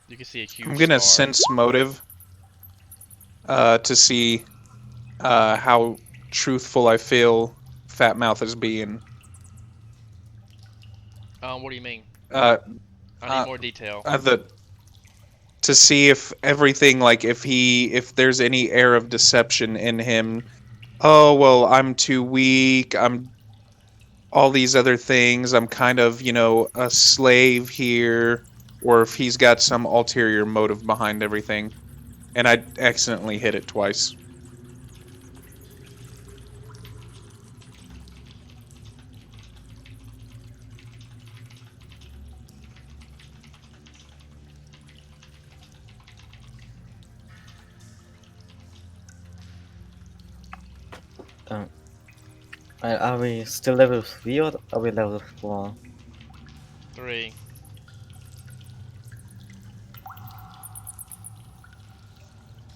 You can see a huge. I'm gonna scar. sense motive. To see, how truthful I feel Fat Mouth is being. What do you mean? I I need more detail. To see if everything, like if there's any air of deception in him. Oh well, I'm too weak. I'm all these other things. I'm kind of, a slave here, or if he's got some ulterior motive behind everything. And I accidentally hit it twice. Are we still level 3 or are we level 4? 3.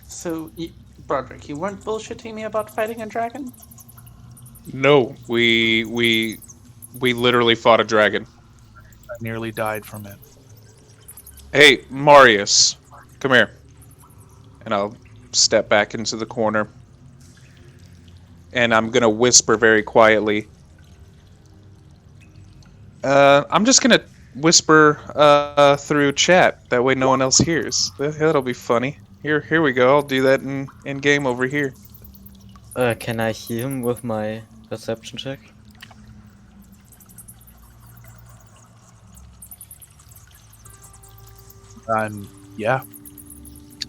So, Broderick, you weren't bullshitting me about fighting a dragon? No, we literally fought a dragon. I nearly died from it. Hey, Marius, come here. And I'll step back into the corner. And I'm gonna whisper very quietly. I'm just gonna whisper through chat. That way no one else hears. That'll be funny. Here we go. I'll do that in game over here. Can I hear him with my perception check? Yeah.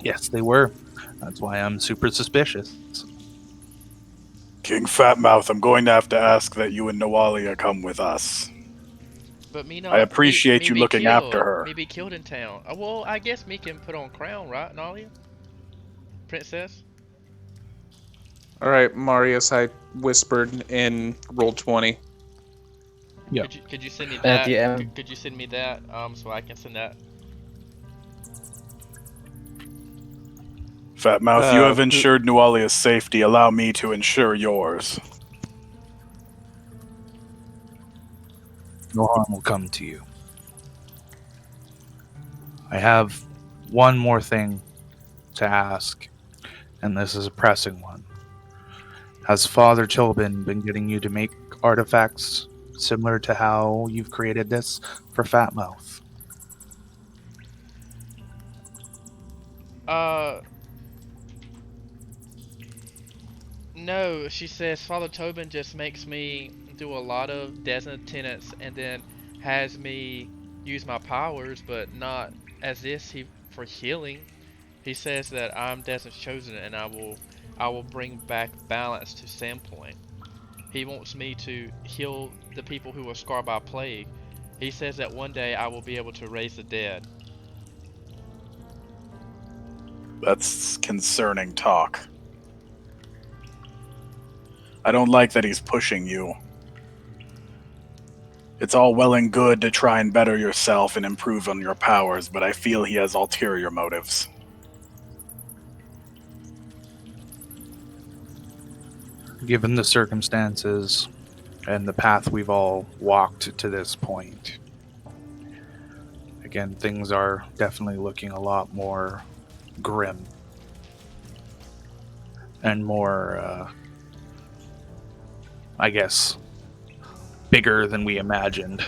Yes, they were. That's why I'm super suspicious. King Fatmouth, I'm going to have to ask that you and Nualia come with us. But me not. I appreciate me you be looking killed. after her. Me be killed in town. Well, I guess me can put on crown, right, Nualia? Princess? Alright, Marius, I whispered in Roll20. Yeah. Could you send me that? DM. Could you send me that? So I can send that. Fatmouth, you have ensured Nualia's safety. Allow me to ensure yours. No harm will come to you. I have one more thing to ask, and this is a pressing one. Has Father Tobin been getting you to make artifacts similar to how you've created this for Fatmouth? No, she says Father Tobin just makes me do a lot of desert tenants and then has me use my powers, but not as this for healing. He says that I'm Desmond's chosen and I will bring back balance to Sandpoint. He wants me to heal the people who are scarred by plague. He says that one day I will be able to raise the dead. That's concerning talk. I don't like that he's pushing you. It's all well and good to try and better yourself and improve on your powers, but I feel he has ulterior motives. Given the circumstances and the path we've all walked to this point, again, things are definitely looking a lot more grim and more, I guess, bigger than we imagined.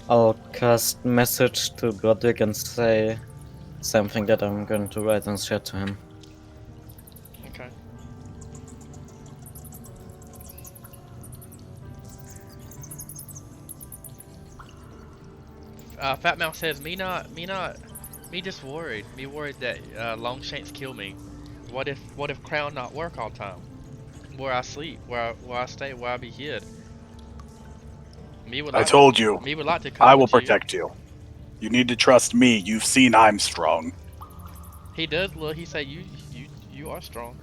I'll cast message to Godric and say something that I'm going to write and share to him. Okay. Fat Mouth says, me just worried. Me worried that Longshanks kill me. What if Crown not work all time? Where I sleep, where I stay, where I be hid. I told you. Me would like to come I will with you. protect you. You need to trust me. You've seen I'm strong. He does look. He say you are strong.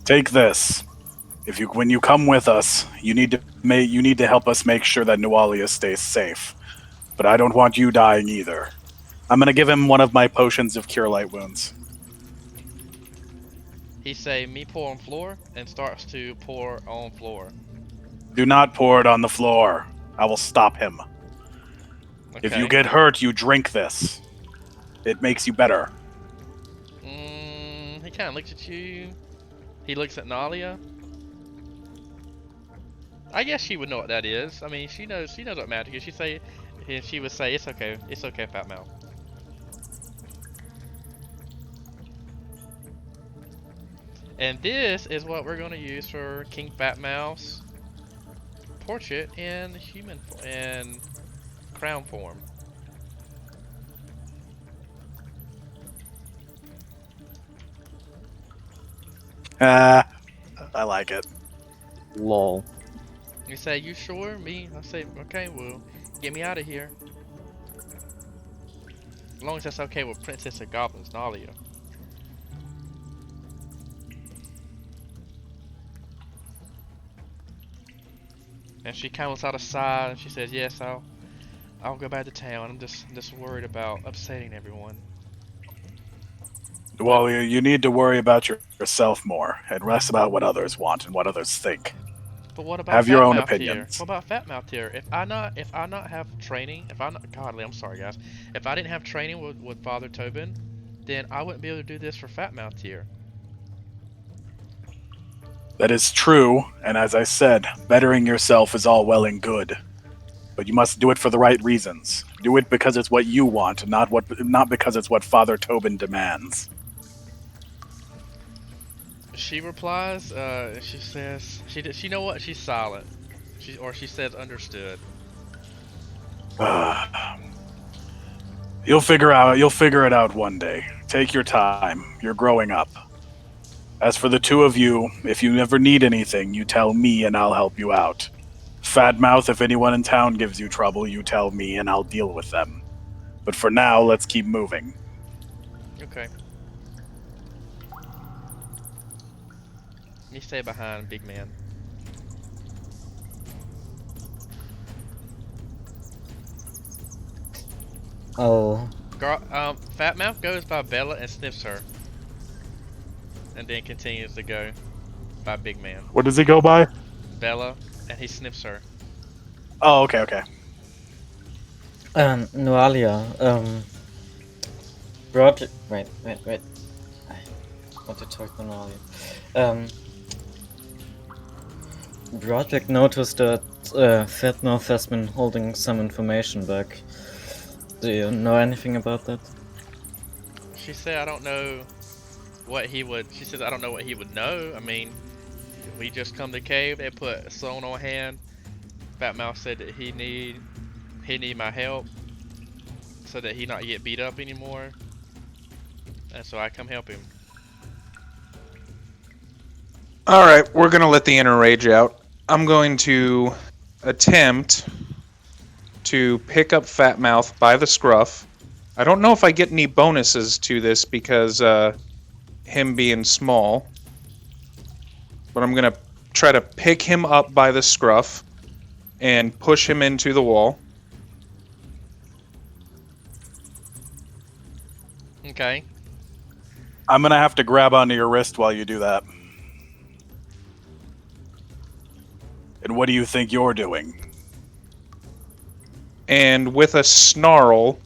Take this. When you come with us, you need to help us make sure that Nualia stays safe. But I don't want you dying either. I'm gonna give him one of my potions of cure light wounds. He say me pour on floor and starts to pour on floor. Do not pour it on the floor. I will stop him. Okay. If you get hurt, you drink this. It makes you better. He kind of looks at you. He looks at Nualia. I guess she would know what that is. I mean, she knows what magic is. She would say, it's okay, Fat Mouth. And this is what we're gonna use for King Fat Mouth's portrait in crown form. I like it. Lol. You say, you sure? Me? I say, okay, well, get me out of here. As long as that's okay with Princess of Goblins, Nualia. And she comes out of side and she says, yes, I'll go back to town. I'm just worried about upsetting everyone. Well, you need to worry about yourself more, and less about what others want and what others think. But what about have your own Fat Mouth opinions? Here? What about Fat Mouth here? If I not have training, godly, I'm sorry guys. If I didn't have training with Father Tobin, then I wouldn't be able to do this for Fat Mouth here. That is true, and as I said, bettering yourself is all well and good. But you must do it for the right reasons. Do it because it's what you want, not because it's what Father Tobin demands. She replies, she says, she know what? She's silent. She says understood. You'll figure it out one day. Take your time. You're growing up. As for the two of you, if you ever need anything, you tell me and I'll help you out. Fatmouth, if anyone in town gives you trouble, you tell me and I'll deal with them. But for now, let's keep moving. Okay. You stay behind, big man. Oh. Fatmouth goes by Bella and sniffs her. And then continues to go by big man. What does he go by? Bella, and he sniffs her. Oh, okay. Nualia, wait. I want to talk to Nualia. Broderick noticed that Fatmouth has been holding some information back. Do you know anything about that? She said, I don't know what he would. She says, I don't know what he would know. I mean, we just come to the cave. They put Sloan on hand. Fatmouth said that he need my help so that he not get beat up anymore. And so I come help him. Alright, we're gonna let the inner rage out. I'm going to attempt to pick up Fatmouth by the scruff. I don't know if I get any bonuses to this because him being small. But I'm gonna try to pick him up by the scruff and push him into the wall. Okay. I'm gonna have to grab onto your wrist while you do that. And what do you think you're doing? And with a snarl,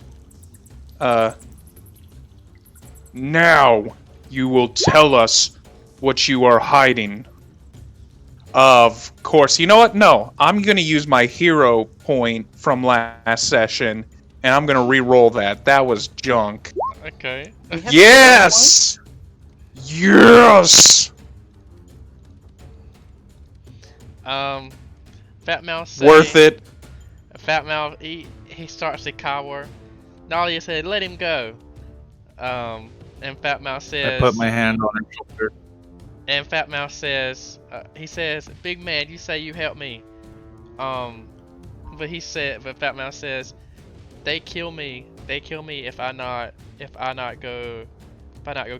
now you will tell us what you are hiding. Of course. You know what? No. I'm going to use my hero point from last session, and I'm going to re-roll that. That was junk. Okay. Yes! Yes! Fatmouth Worth it. Fatmouth, he starts to cower. Nualia said, "Let him go." And Fat Mouth I put says, my hand on her shoulder. and Fat Mouth says, he says, "Big man, you say you help me." But Fat Mouth says, they kill me if I not go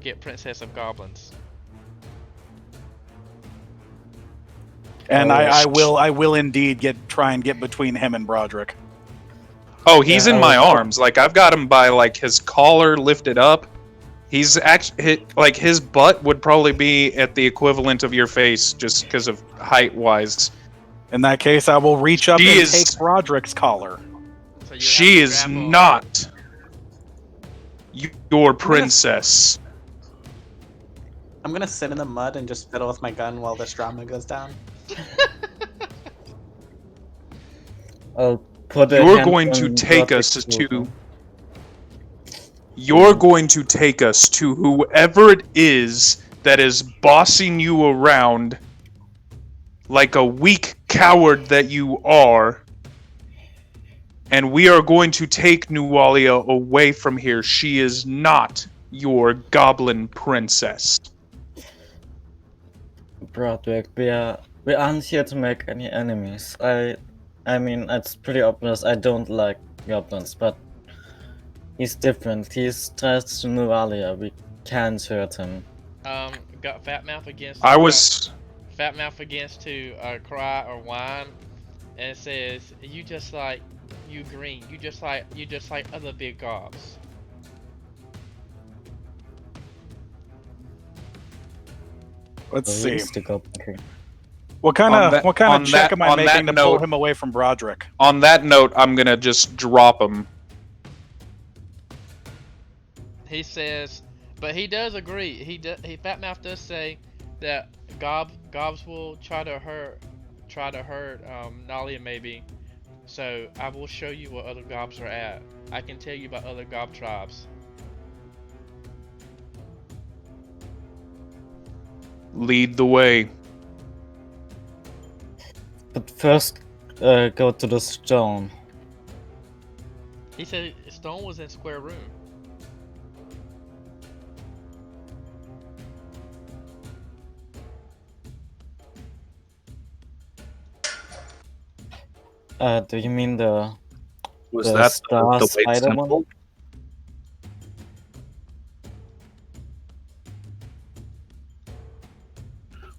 get Princess of Goblins. And Oh, I will indeed try and get between him and Broderick. Oh, he's Yeah, in I my was- arms. Like I've got him by like his collar lifted up. He's actually like his butt would probably be at the equivalent of your face just because of height wise. In that case, I will reach up She and is- take Broderick's collar. So She is not your princess. I'm gonna sit in the mud and just fiddle with my gun while this drama goes down. I'll put a You're hand going to on take Broderick's us shoulder. to. You're going to take us to whoever it is that is bossing you around like a weak coward that you are. And we are going to take Nualia away from here. She is not your goblin princess. Broderick, we aren't here to make any enemies. I mean, it's pretty obvious I don't like goblins, but he's different. He's attached to Nualia. We can't hurt him. Got Fat Mouth against. I was. Fat Mouth against to cry or whine, and it says, "You just like you green. You just like other big gobs." Let's So see. he's the goblin king. What kind On of that- check am I on that making to pull note- him away from Broderick? On that note, I'm gonna just drop him. He says, but he does agree. Fat Mouth does say that gobs will try to hurt Nualia maybe. So I will show you what other gobs are at. I can tell you about other gob tribes. Lead the way. But first, go to the stone. He said Stone was in square room. Do you mean the Was The that star the white spider one? symbol?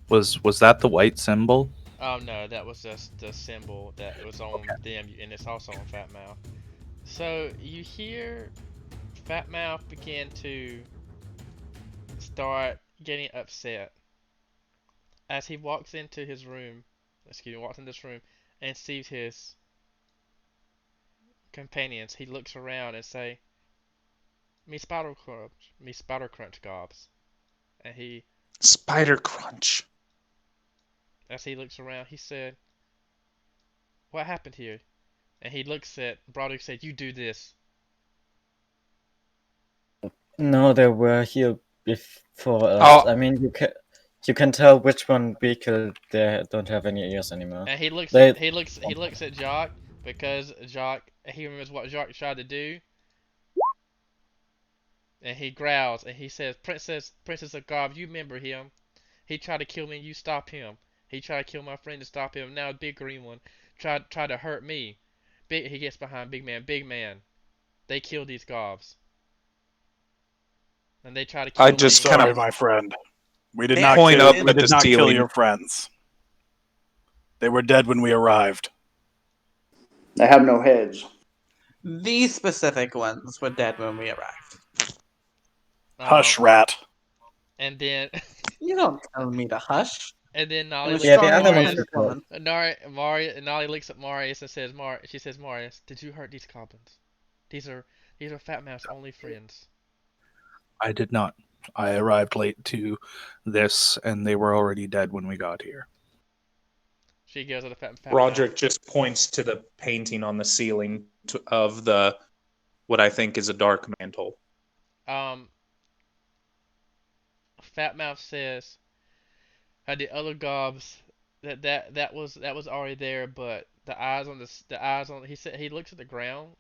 Was that the white symbol? Oh no, that was just the symbol that was on them, and it's also on Fat Mouth. So you hear Fat Mouth begin to start getting upset as he walks into his room. Walks in this room and sees his companions. He looks around and say, "Me spider crunch gobs," and Spider Crunch. as he looks around, he said, "What happened here?" And he looks at Broderick. Said, "You do this." No, they were here before us. Oh. I mean, you can tell which one we killed. They don't have any ears anymore. And he looks They- at Jock because Jock, he remembers what Jock tried to do. And he growls and he says, Princess of Gob, you remember him. He tried to kill me and you stopped him. He tried to kill my friend to stop him. Now a big green one tried to hurt me. He gets behind Big Man. They killed these gobs. And they try to kill I just me. kind Sorry, of my friend. We did They not point kill, up we at did the not kill ceiling. your friends. They were dead when we arrived. They have no heads. These specific ones were dead when we arrived. Hush, rat. And then You don't tell me to hush. Nolly looks Yeah, at the other ones Marius. are dead. Nolly looks at Marius and says, she says, Marius, did you hurt these goblins? These are Fat Mouth's only friends. I did not. I arrived late to this, and they were already dead when we got here. She goes to the Fat Broderick just points to the painting on the ceiling of the what I think is a dark mantle. Mouth. Fat Mouth says, the other gobs that was already there, but the eyes on he said he looks at the ground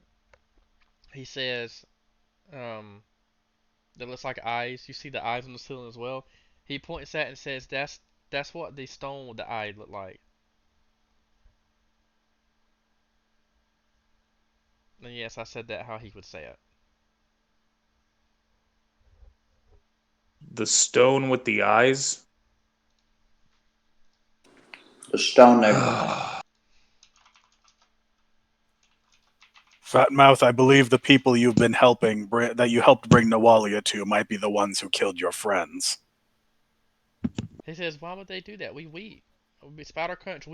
He says, that looks like eyes. You see the eyes on the ceiling as well. He points at it and says, that's what the stone with the eye look like. And yes, I said that how he would say it. The stone with the eyes. The stone that Fatmouth, I believe the people you've been helping, that you helped bring Nualia to, might be the ones who killed your friends. He says, why would they do that? We weak. Spider Crunch,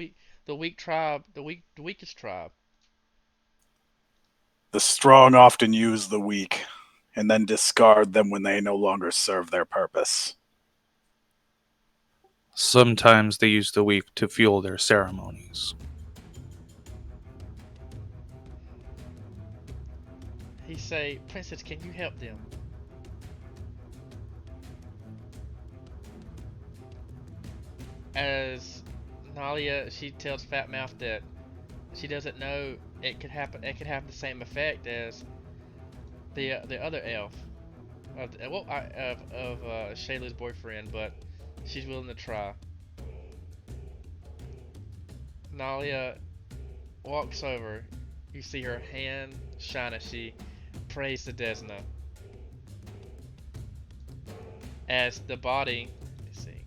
the weak tribe, the weakest tribe. The strong often use the weak, and then discard them when they no longer serve their purpose. Sometimes they use the weak to fuel their ceremonies. He say, Princess, can you help them? As Nualia, she tells Fatmouth that she doesn't know it could happen. It could have the same effect as the other elf of Shayla's boyfriend, but she's willing to try. Nualia walks over. You see her hand shine as she prays to Desna. As the body, let's see,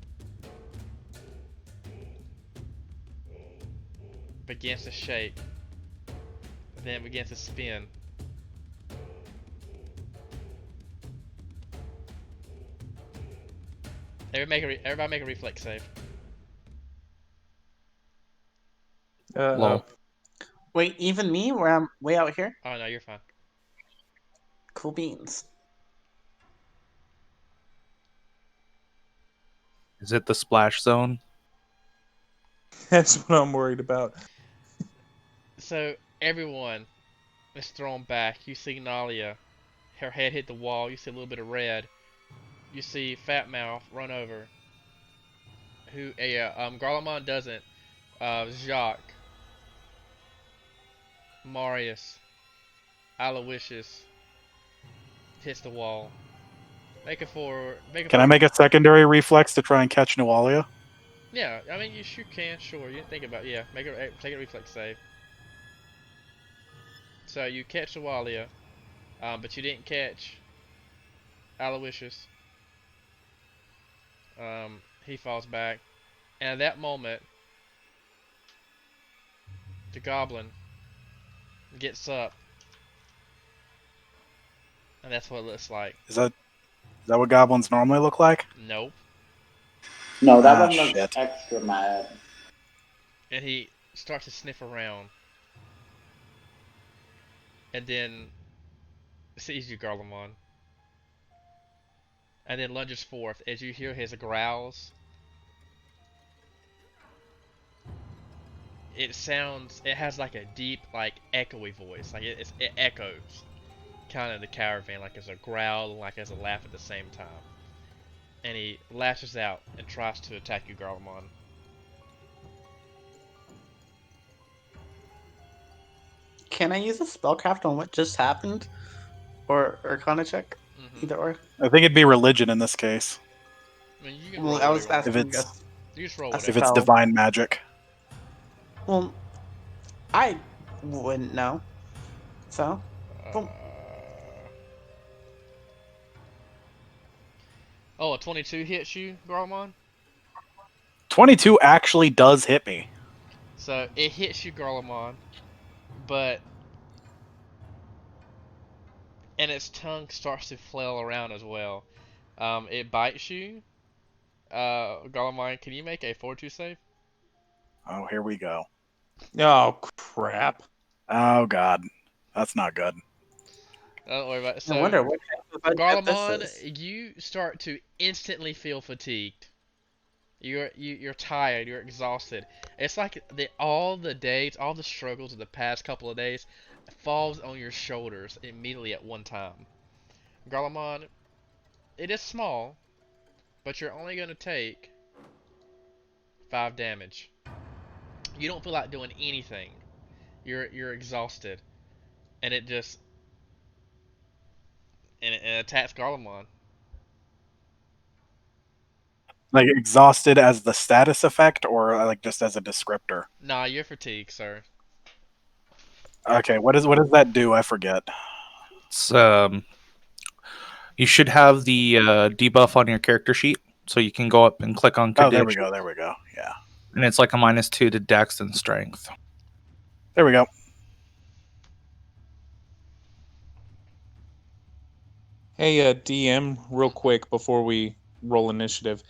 begins to shake, then begins to spin. Everybody make a reflex save. Lol. Wait, even me, where I'm way out here? Oh no, you're fine. Cool beans. Is it the splash zone? That's what I'm worried about. So everyone is thrown back. You see Nualia, her head hit the wall. You see a little bit of red. You see Fatmouth run over. Garlemald doesn't. Jacques, Marius, Aloysius hits the wall. Can I make a secondary reflex to try and catch Nualia? Yeah, I mean you can. Sure, you didn't think about. Yeah, take a reflex save. So you catch Nualia, but you didn't catch Aloysius. He falls back, and at that moment, the goblin gets up, and that's what it looks like. Is that what goblins normally look like? Nope. No, that one looks shit. extra mad. And he starts to sniff around, and then sees you, Garlemald, and then lunges forth as you hear his growls. It has like a deep, like echoey voice, like it echoes, kind of the caravan, like as a growl and like as a laugh at the same time. And he lashes out and tries to attack you, Garlemald. Can I use a spellcraft on what just happened? Or Arcana check? Either or. I think it'd be religion in this case. I mean, you can Well, roll I was whatever you want. asking You just roll That's whatever. If it's spell. divine magic. Well, I wouldn't know. So, boom. Oh, a 22 hits you, Garlemald? 22 actually does hit me. So it hits you, Garlemald, but and its tongue starts to flail around as well. It bites you. Garlemald, can you make a fortitude save? Oh, here we go. Oh crap! Oh god, that's not good. Don't worry about it. I So, wonder what kind of event this Garlemald, is. you start to instantly feel fatigued. You're tired. You're exhausted. It's like all the days, all the struggles of the past couple of days, falls on your shoulders immediately at one time. Garlemald, it is small, but you're only gonna take 5 damage. You don't feel like doing anything. You're exhausted, and it just and attacks Garlemon. Like exhausted as the status effect, or like just as a descriptor? Nah, you're fatigued, sir. Okay, what does that do? I forget. It's you should have the debuff on your character sheet, so you can go up and click on Oh, condition. there we go. Yeah, And it's like a -2 to Dex and Strength. there we go. Hey, DM, real quick before we roll initiative,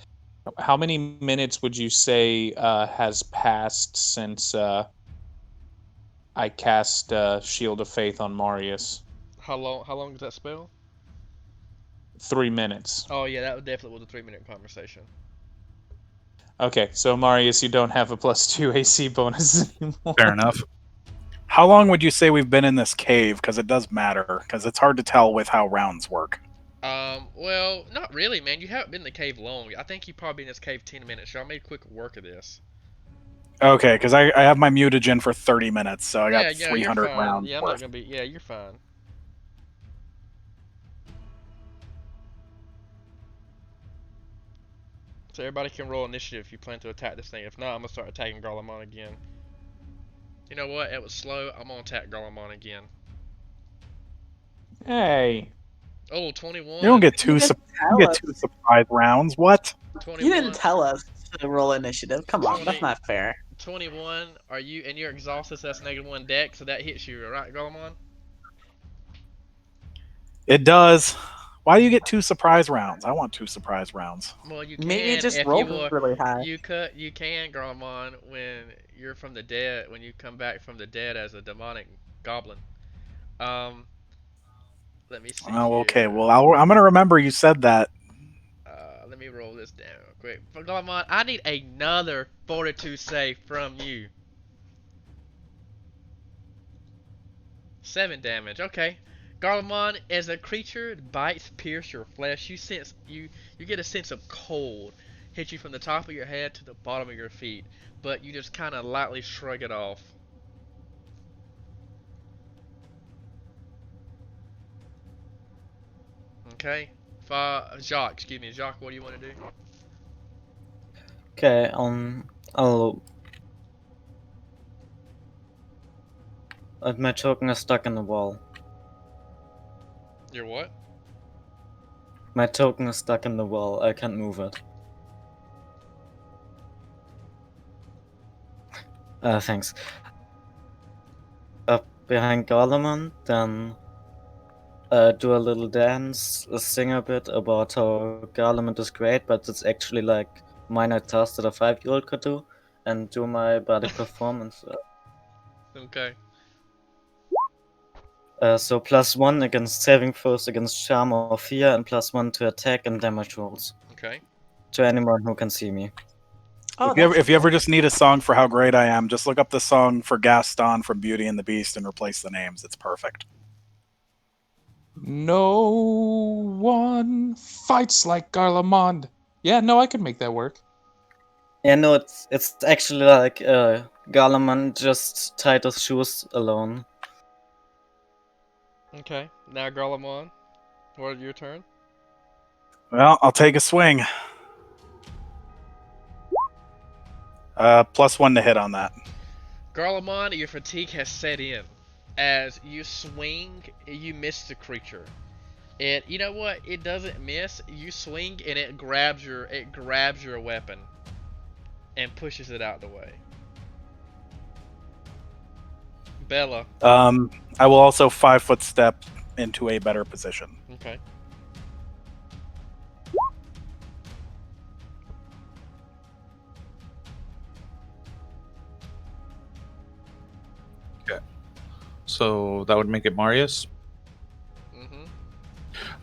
how many minutes would you say has passed since I cast Shield of Faith on Marius? How long does that spell? 3 minutes. Oh yeah, that definitely was a 3-minute conversation. Okay, so Marius, you don't have a +2 AC bonus anymore. Fair enough. How long would you say we've been in this cave? Because it does matter, because it's hard to tell with how rounds work. Well, not really, man. You haven't been in the cave long. I think you've probably been in this cave 10 minutes. Y'all made quick work of this. Okay, because I have my mutagen for 30 minutes, so I got Yeah, 300 you're fine. rounds Yeah, I'm worth. not gonna be. Yeah, you're fine. So everybody can roll initiative if you plan to attack this thing. If not, I'm gonna start attacking Garlemon again. You know what? It was slow. I'm gonna attack Garlemon again. Hey. Oh, 21. You don't get You didn't tell us. 2 surprise rounds. What? 21. You didn't tell us to roll initiative. Come on, that's not fair. 21. Are you? And you're exhausted, so that's -1 dex, so that hits you, right, Garlemon? It does. Why do you get 2 surprise rounds? I want 2 surprise rounds. Well, you can. Maybe it just if rolled you were, really high. You can, Garlemon, when you're from the dead, when you come back from the dead as a demonic goblin. Let me see. Oh, okay. here. Well, I'm gonna remember you said that. Let me roll this down real quick. For Garlemon, I need another fortitude save from you. 7 damage. Okay. Garlemon, as a creature bites, pierce your flesh, you get a sense of cold hit you from the top of your head to the bottom of your feet, but you just kind of lightly shrug it off. Okay. Jacques, what do you want to do? Okay, I'll... my token is stuck in the wall. Your what? My token is stuck in the wall. I can't move it. Thanks. Up behind Garlemon, then do a little dance, sing a bit about how Garlemon is great, but it's actually like minor task that a 5-year-old could do, and do my body performance. Okay. So +1 against saving throws, against charm or fear, and +1 to attack and damage rolls. Okay. To anyone who can see me. Oh, if you ever just need a song for how great I am, just look up the song for Gaston from Beauty and the Beast and replace the names. It's perfect. No one fights like Garlemond. Yeah, no, I can make that work. Yeah, no, it's actually like Garlemond just tied his shoes alone. Okay. Now Garlemon, what your turn? Well, I'll take a swing. +1 to hit on that. Garlemon, your fatigue has set in. As you swing, you miss the creature. You know what? It doesn't miss. You swing and it grabs your weapon and pushes it out the way. Bella. I will also 5-foot step into a better position. Okay. So that would make it Marius.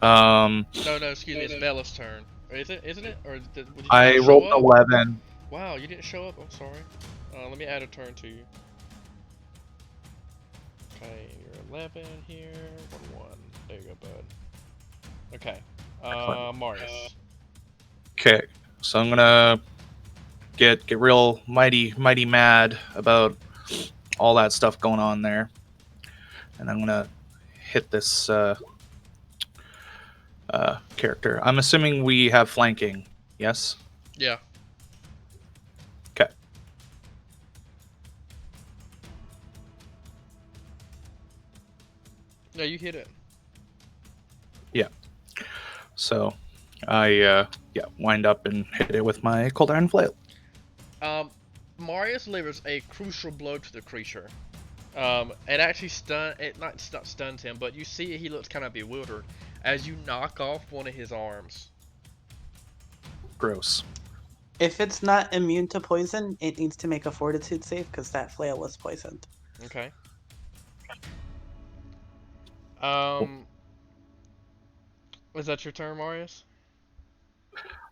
No, excuse me. It's Bella's turn. Or isn't it? Or would you I not rolled show up? 11. Wow, you didn't show up. I'm sorry. Let me add a turn to you. Okay, you're 11 here. 1. There you go, bud. Okay. Marius. Okay, so I'm gonna get real mighty mad about all that stuff going on there, and I'm gonna hit this character. I'm assuming we have flanking. Yes. Yeah. Okay. No, you hit it. Yeah. So I wind up and hit it with my cold iron flail. Marius delivers a crucial blow to the creature. It actually not stuns him, but you see he looks kind of bewildered as you knock off one of his arms. Gross. If it's not immune to poison, it needs to make a fortitude save because that flail was poisoned. Okay. Is that your turn, Marius?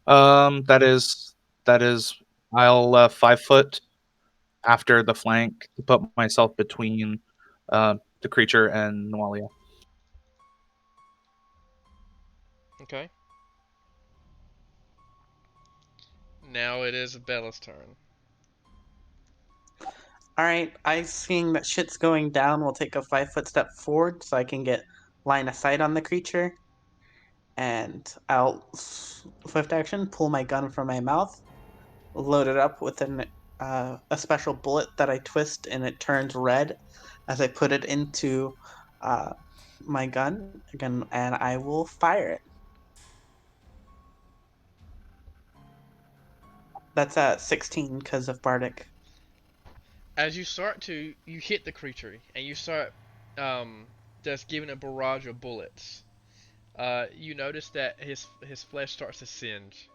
That is. I'll 5 foot after the flank to put myself between the creature and Nualia. Okay. Now it is Bella's turn. Alright, I seeing that shit's going down will take a 5-foot step forward so I can get line of sight on the creature. And I'll swift action, pull my gun from my mouth, load it up with a special bullet that I twist and it turns red as I put it into my gun again, and I will fire it. That's at 16 because of Bardic. As you hit the creature and you start just giving a barrage of bullets. You notice that his flesh starts to singe.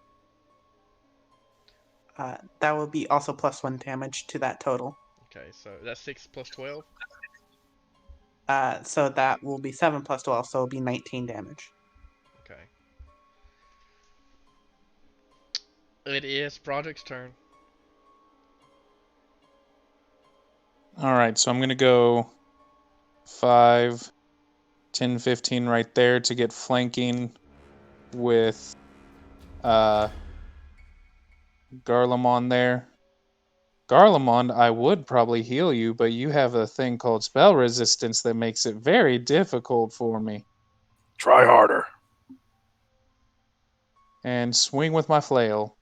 That will be also +1 damage to that total. Okay, so that's 6 plus 12. So that will be 7 plus 12, so it'll be 19 damage. Okay. It is Broderick's turn. Alright, so I'm going to go 5, 10, 15 right there to get flanking with Garlemond there. Garlemond, I would probably heal you, but you have a thing called spell resistance that makes it very difficult for me. Try harder. And swing with my flail.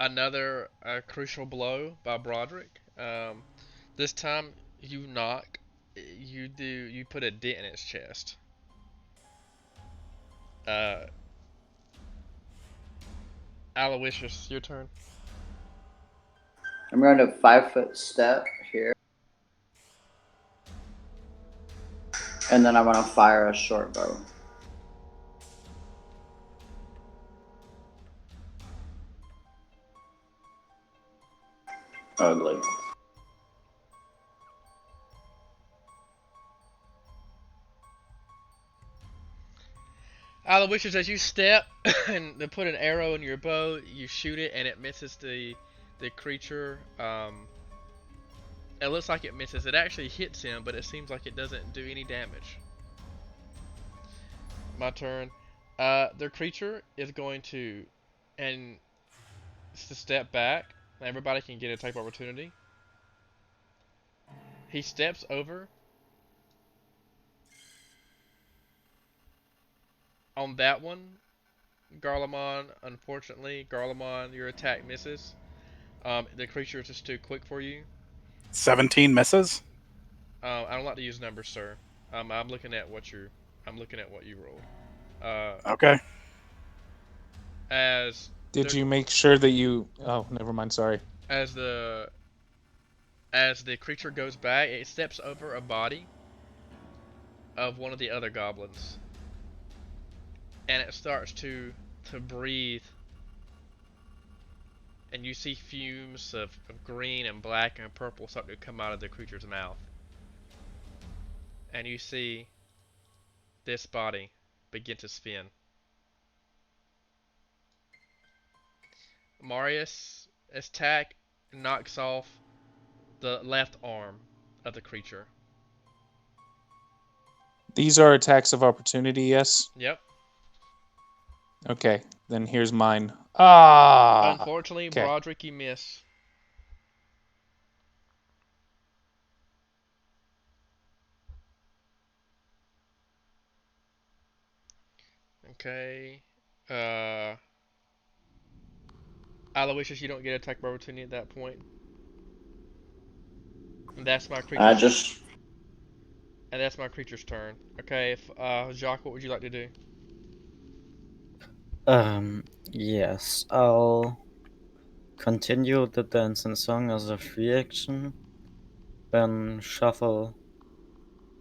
Another crucial blow by Broderick. This time you put a dent in its chest. Aloysius, your turn. I'm going to 5-foot step here. And then I'm going to fire a short bow. Ugly. Aloysius, as you step and to put an arrow in your bow, you shoot it and it misses the creature. It looks like it misses. It actually hits him, but it seems like it doesn't do any damage. My turn. The creature is going to step back. Everybody can get a type opportunity. He steps over on that one. Garlemond, unfortunately, your attack misses. The creature is just too quick for you. 17 misses? I don't like to use numbers, sir. I'm looking at what you rolled. Okay. Did you make sure that you... Oh, never mind, sorry. As the creature goes back, it steps over a body of one of the other goblins. And it starts to breathe. And you see fumes of green and black and purple start to come out of the creature's mouth. And you see this body begin to spin. Marius' attack knocks off the left arm of the creature. These are attacks of opportunity, yes? Yep. Okay, then here's mine. Ah! Unfortunately, okay. Broderick, you miss. Okay. Uh, Aloysius, you don't get attack by opportunity at that point. And that's my creature's. Just And that's my creature's turn. Okay. If Jacques, what would you like to do? Yes, I'll continue the dancing song as a free action, then shuffle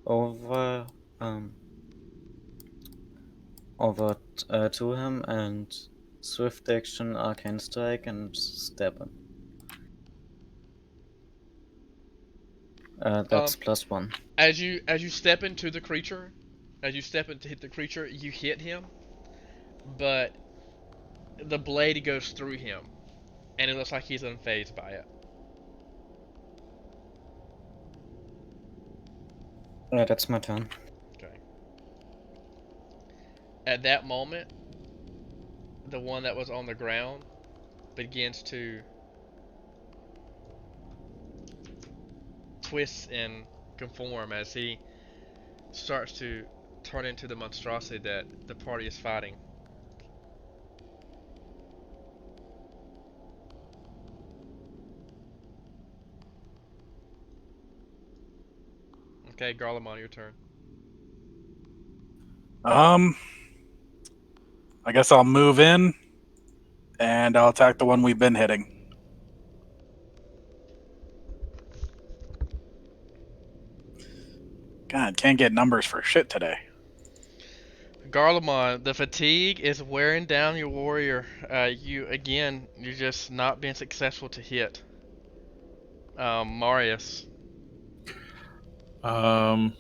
over, um, over to him and swift action arcane strike and stab him. That's +1. As you step into the creature, as you step in to hit the creature, you hit him, but the blade goes through him, and it looks like he's unfazed by it. That's my turn. Okay. At that moment, the one that was on the ground begins to twist and conform as he starts to turn into the monstrosity that the party is fighting. Okay, Garlemon, your turn. I guess I'll move in and I'll attack the one we've been hitting. God, can't get numbers for shit today. Garlemon, the fatigue is wearing down your warrior. You're just not being successful to hit. Marius. I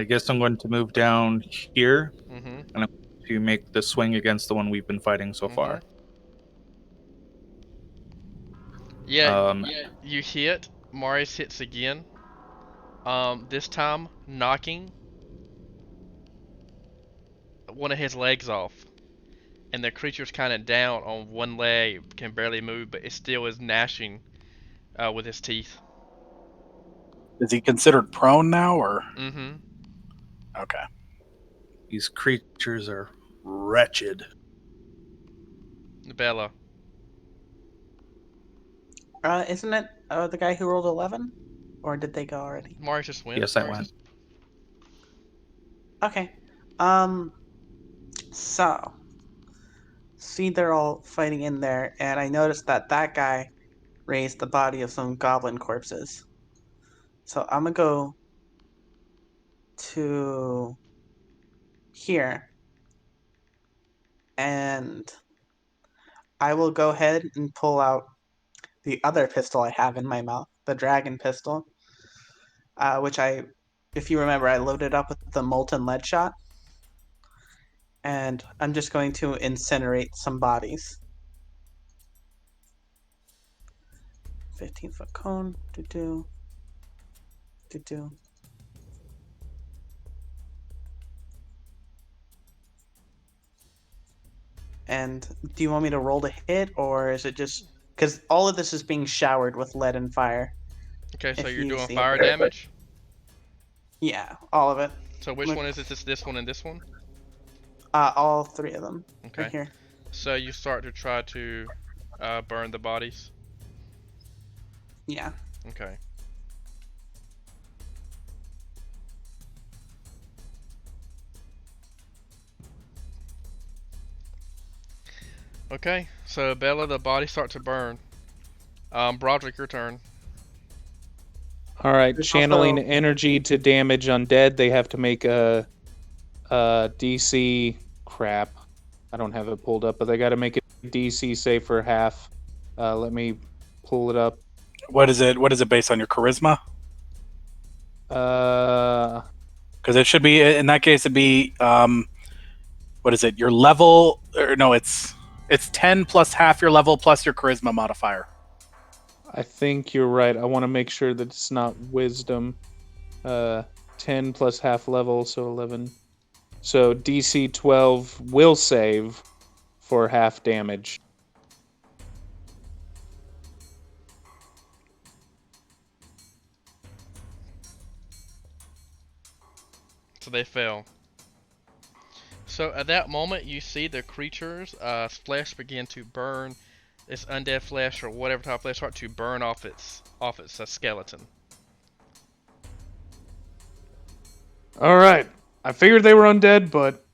guess I'm going to move down here, Mm-hmm. and I'm going to make the swing against the one we've been fighting so far. Yeah, you hit. Marius hits again. This time knocking one of his legs off, and the creature's kind of down on one leg, can barely move, but it still is gnashing with his teeth. Is he considered prone now, or? Mm-hmm. Okay. These creatures are wretched. Bella. Isn't it the guy who rolled 11? Or did they go already? Marius just went. Yes, I went. Okay. So see, they're all fighting in there, and I noticed that that guy raised the body of some goblin corpses. So I'm gonna go to here, and I will go ahead and pull out the other pistol I have in my mouth, the dragon pistol, which if you remember, I loaded up with the molten lead shot, and I'm just going to incinerate some bodies. 15-foot cone. Do. And do you want me to roll to hit, or is it just because all of this is being showered with lead and fire? Okay, so If you're you doing see fire it. damage. Yeah, all of it. So which Look. one is it? This one and this one? All three of them. Okay. Right here. So you start to try to burn the bodies. Yeah. Okay. Okay, so Bella, the bodies start to burn. Broderick, your turn. All right, There's channeling also- energy to damage undead. They have to make a DC crap. I don't have it pulled up, but they got to make a DC save for half. Let me pull it up. What is it? What is it based on your charisma? Because it should be in that case. It'd be what is it? Your level? Or no, it's 10 plus half your level plus your charisma modifier. I think you're right. I want to make sure that it's not wisdom. 10 plus half level, so 11. So DC 12 will save for half damage. So they fail. So at that moment, you see the creature's flesh begin to burn. Its undead flesh or whatever type of flesh start to burn off its skeleton. All right. I figured they were undead, but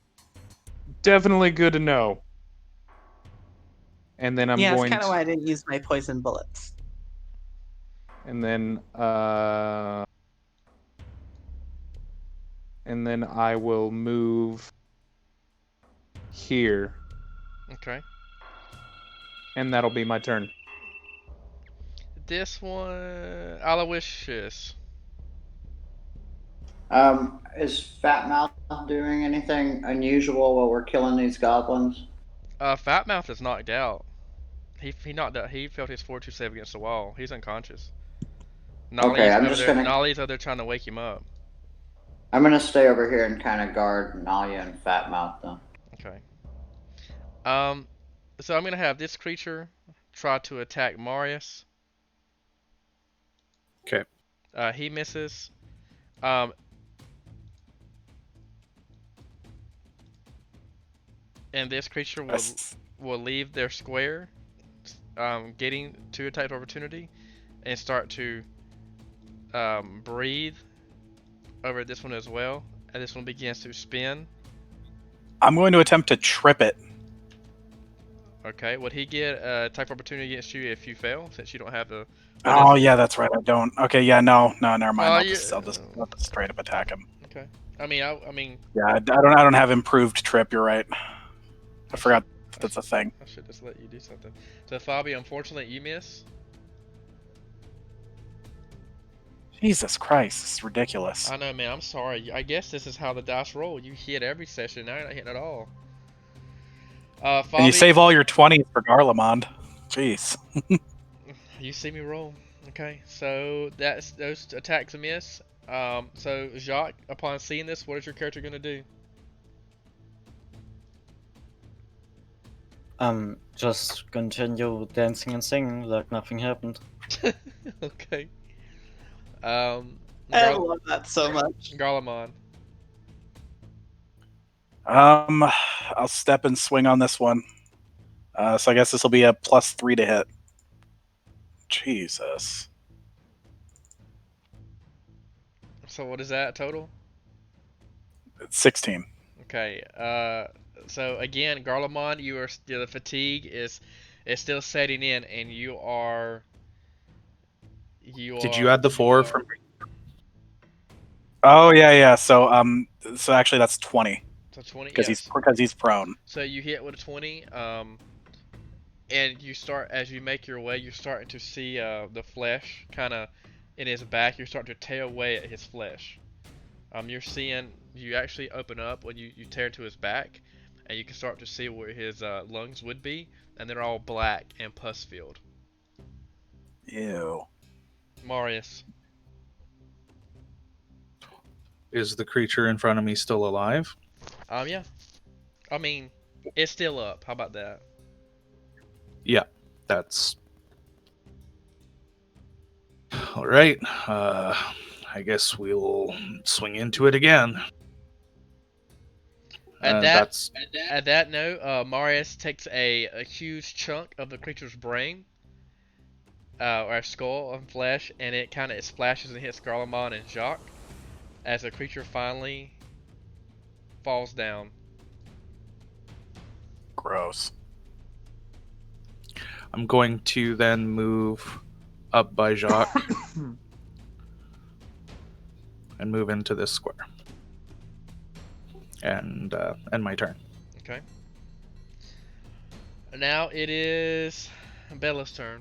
definitely good to know. And then I'm yeah, that's going kind of to, why I didn't use my poison bullets. and then I will move here, Okay. and that'll be my turn. This one, Aloysius. Is Fat Mouth doing anything unusual while we're killing these goblins? Fatmouth is knocked out. He knocked out. He felt his fortitude save against the wall. He's unconscious. Okay, Nolly's I'm over just there. gonna Nolly's over there trying to wake him up. I'm gonna stay over here and kind of guard Nalia and Fat Mouth then. Okay. So I'm gonna have this creature try to attack Marius. Okay. He misses. And this creature will leave their square, getting to attack opportunity, and start to breathe over this one as well. And this one begins to spin. I'm going to attempt to trip it. Okay, would he get a type opportunity against you if you fail, since you don't have the? Oh yeah, that's right. I don't. Okay, yeah, no, never mind. I'll yeah. just straight up attack him. Okay. I mean. Yeah, I don't have improved trip. You're right. I forgot that's a thing. I should just let you do something. So Fabi, unfortunately, you miss. Jesus Christ, this is ridiculous. I know, man. I'm sorry. I guess this is how the dice roll. You hit every session. Now you're not hitting at all. Fabi, And you save all your 20s for Garlemond. Jeez. You see me roll. Okay, so those attacks a miss. So Jacques, upon seeing this, what is your character gonna do? Just continue dancing and singing like nothing happened. Okay. I love that so much. Garlemond. I'll step and swing on this one. So I guess this will be a +3 to hit. Jesus. So what is that total? It's 16. Okay. So again, Garlemond, the fatigue is still setting in, and you are. Did you add the 4 from? Oh yeah. So actually that's 20. So 20. Because he's prone. So you hit with a 20. And you start, as you make your way, you're starting to see the flesh kind of in his back. You're starting to tear away at his flesh. You're seeing, you actually open up when you tear into his back, and you can start to see where his lungs would be, and they're all black and pus filled. Ew. Marius. Is the creature in front of me still alive? Yeah. I mean, it's still up. How about that? Yeah, that's all right. I guess we'll swing into it again. At that note, Marius takes a huge chunk of the creature's brain, or skull and flesh, and it kind of splashes and hits Garlemond and Jacques as the creature finally falls down. Gross. I'm going to then move up by Jacques and move into this square. And my turn. Okay. Now it is Bella's turn.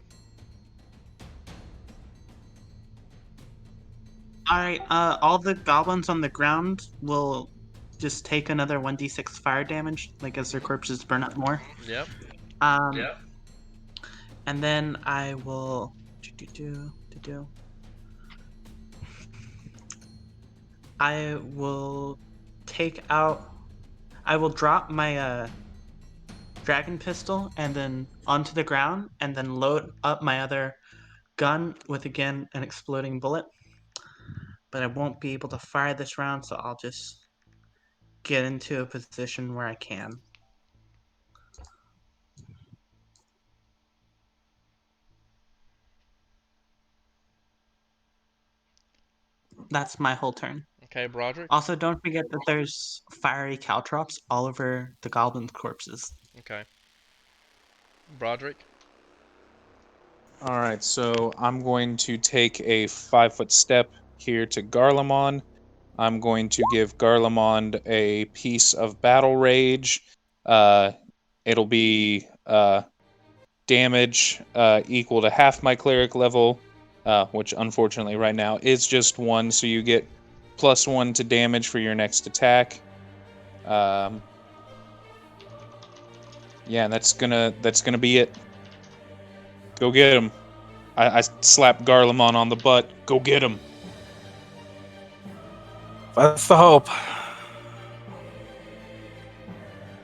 Alright, all the goblins on the ground will just take another 1d6 fire damage, like as their corpses burn up more. Yep. Yep. And then I will I will drop my dragon pistol and then onto the ground, and then load up my other gun with again an exploding bullet. But I won't be able to fire this round, so I'll just get into a position where I can. That's my whole turn. Okay, Broderick. Also, don't forget that there's fiery caltrops all over the goblin corpses. Okay. Broderick. All right, so I'm going to take a 5-foot step here to Garlemond. I'm going to give Garlemond a piece of battle rage. It'll be damage equal to half my cleric level, which unfortunately right now is just 1, so you get +1 to damage for your next attack. Yeah, that's gonna be it. Go get him. I slap Garlemon on the butt. Go get him. That's the hope.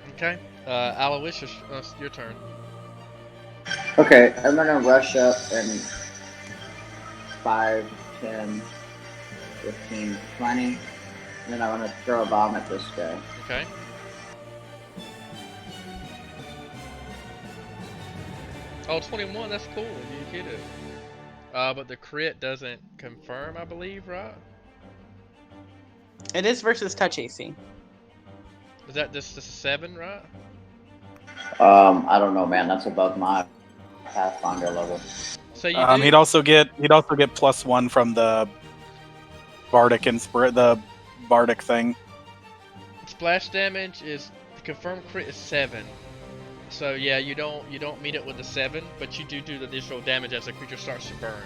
Okay. Aloysius, your turn. Okay, I'm gonna rush up and 5, 10, 15, 20. And then I want to throw a bomb at this guy. Okay. Oh, 21, that's cool. You get it. But the crit doesn't confirm, I believe, right? It is versus touch AC. Is that just a 7, right? I don't know, man. That's above my Pathfinder level. So you do. He'd also get +1 from the bardic the bardic thing. Splash damage is the confirmed crit is 7. So yeah, you don't meet it with a 7, but you do the additional damage as the creature starts to burn.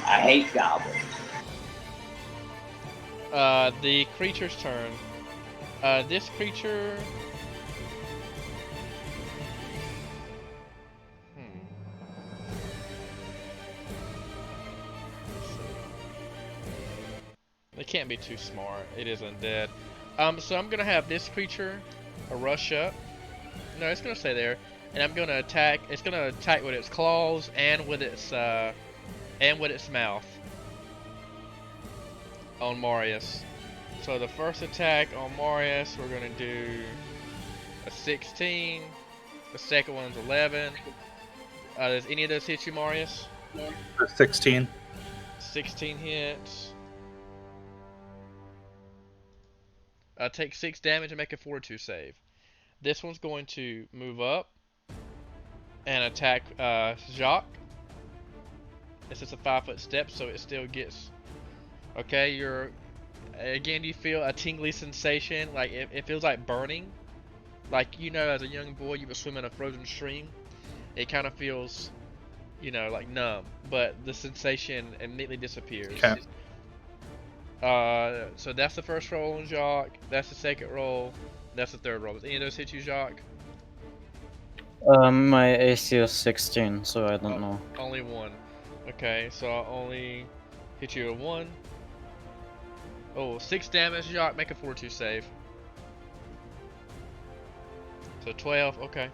I hate goblins. The creature's turn. This creature. It can't be too smart. It is undead. So I'm gonna have this creature a rush up. No, it's gonna stay there, and I'm gonna attack. It's gonna attack with its claws and with its mouth on Marius. So the first attack on Marius, we're gonna do a 16. The second one's 11. Does any of those hit you, Marius? 16. 16 hits. Take 6 damage and make a fortitude save. This one's going to move up and attack Jacques. This is a 5-foot step, so it still gets. Okay, again, you feel a tingly sensation, like it feels like burning. Like, as a young boy, you would swim in a frozen stream. It kind of feels, like numb, but the sensation immediately disappears. Okay. So that's the first roll on Jacques. That's the second roll. That's the third roll. Does any of those hit you, Jacques? My AC is 16, so I don't know. Only 1. Okay, so I'll only hit you with 1. Oh, 6 damage, Jacques. Make a fortitude save. So 12. Okay.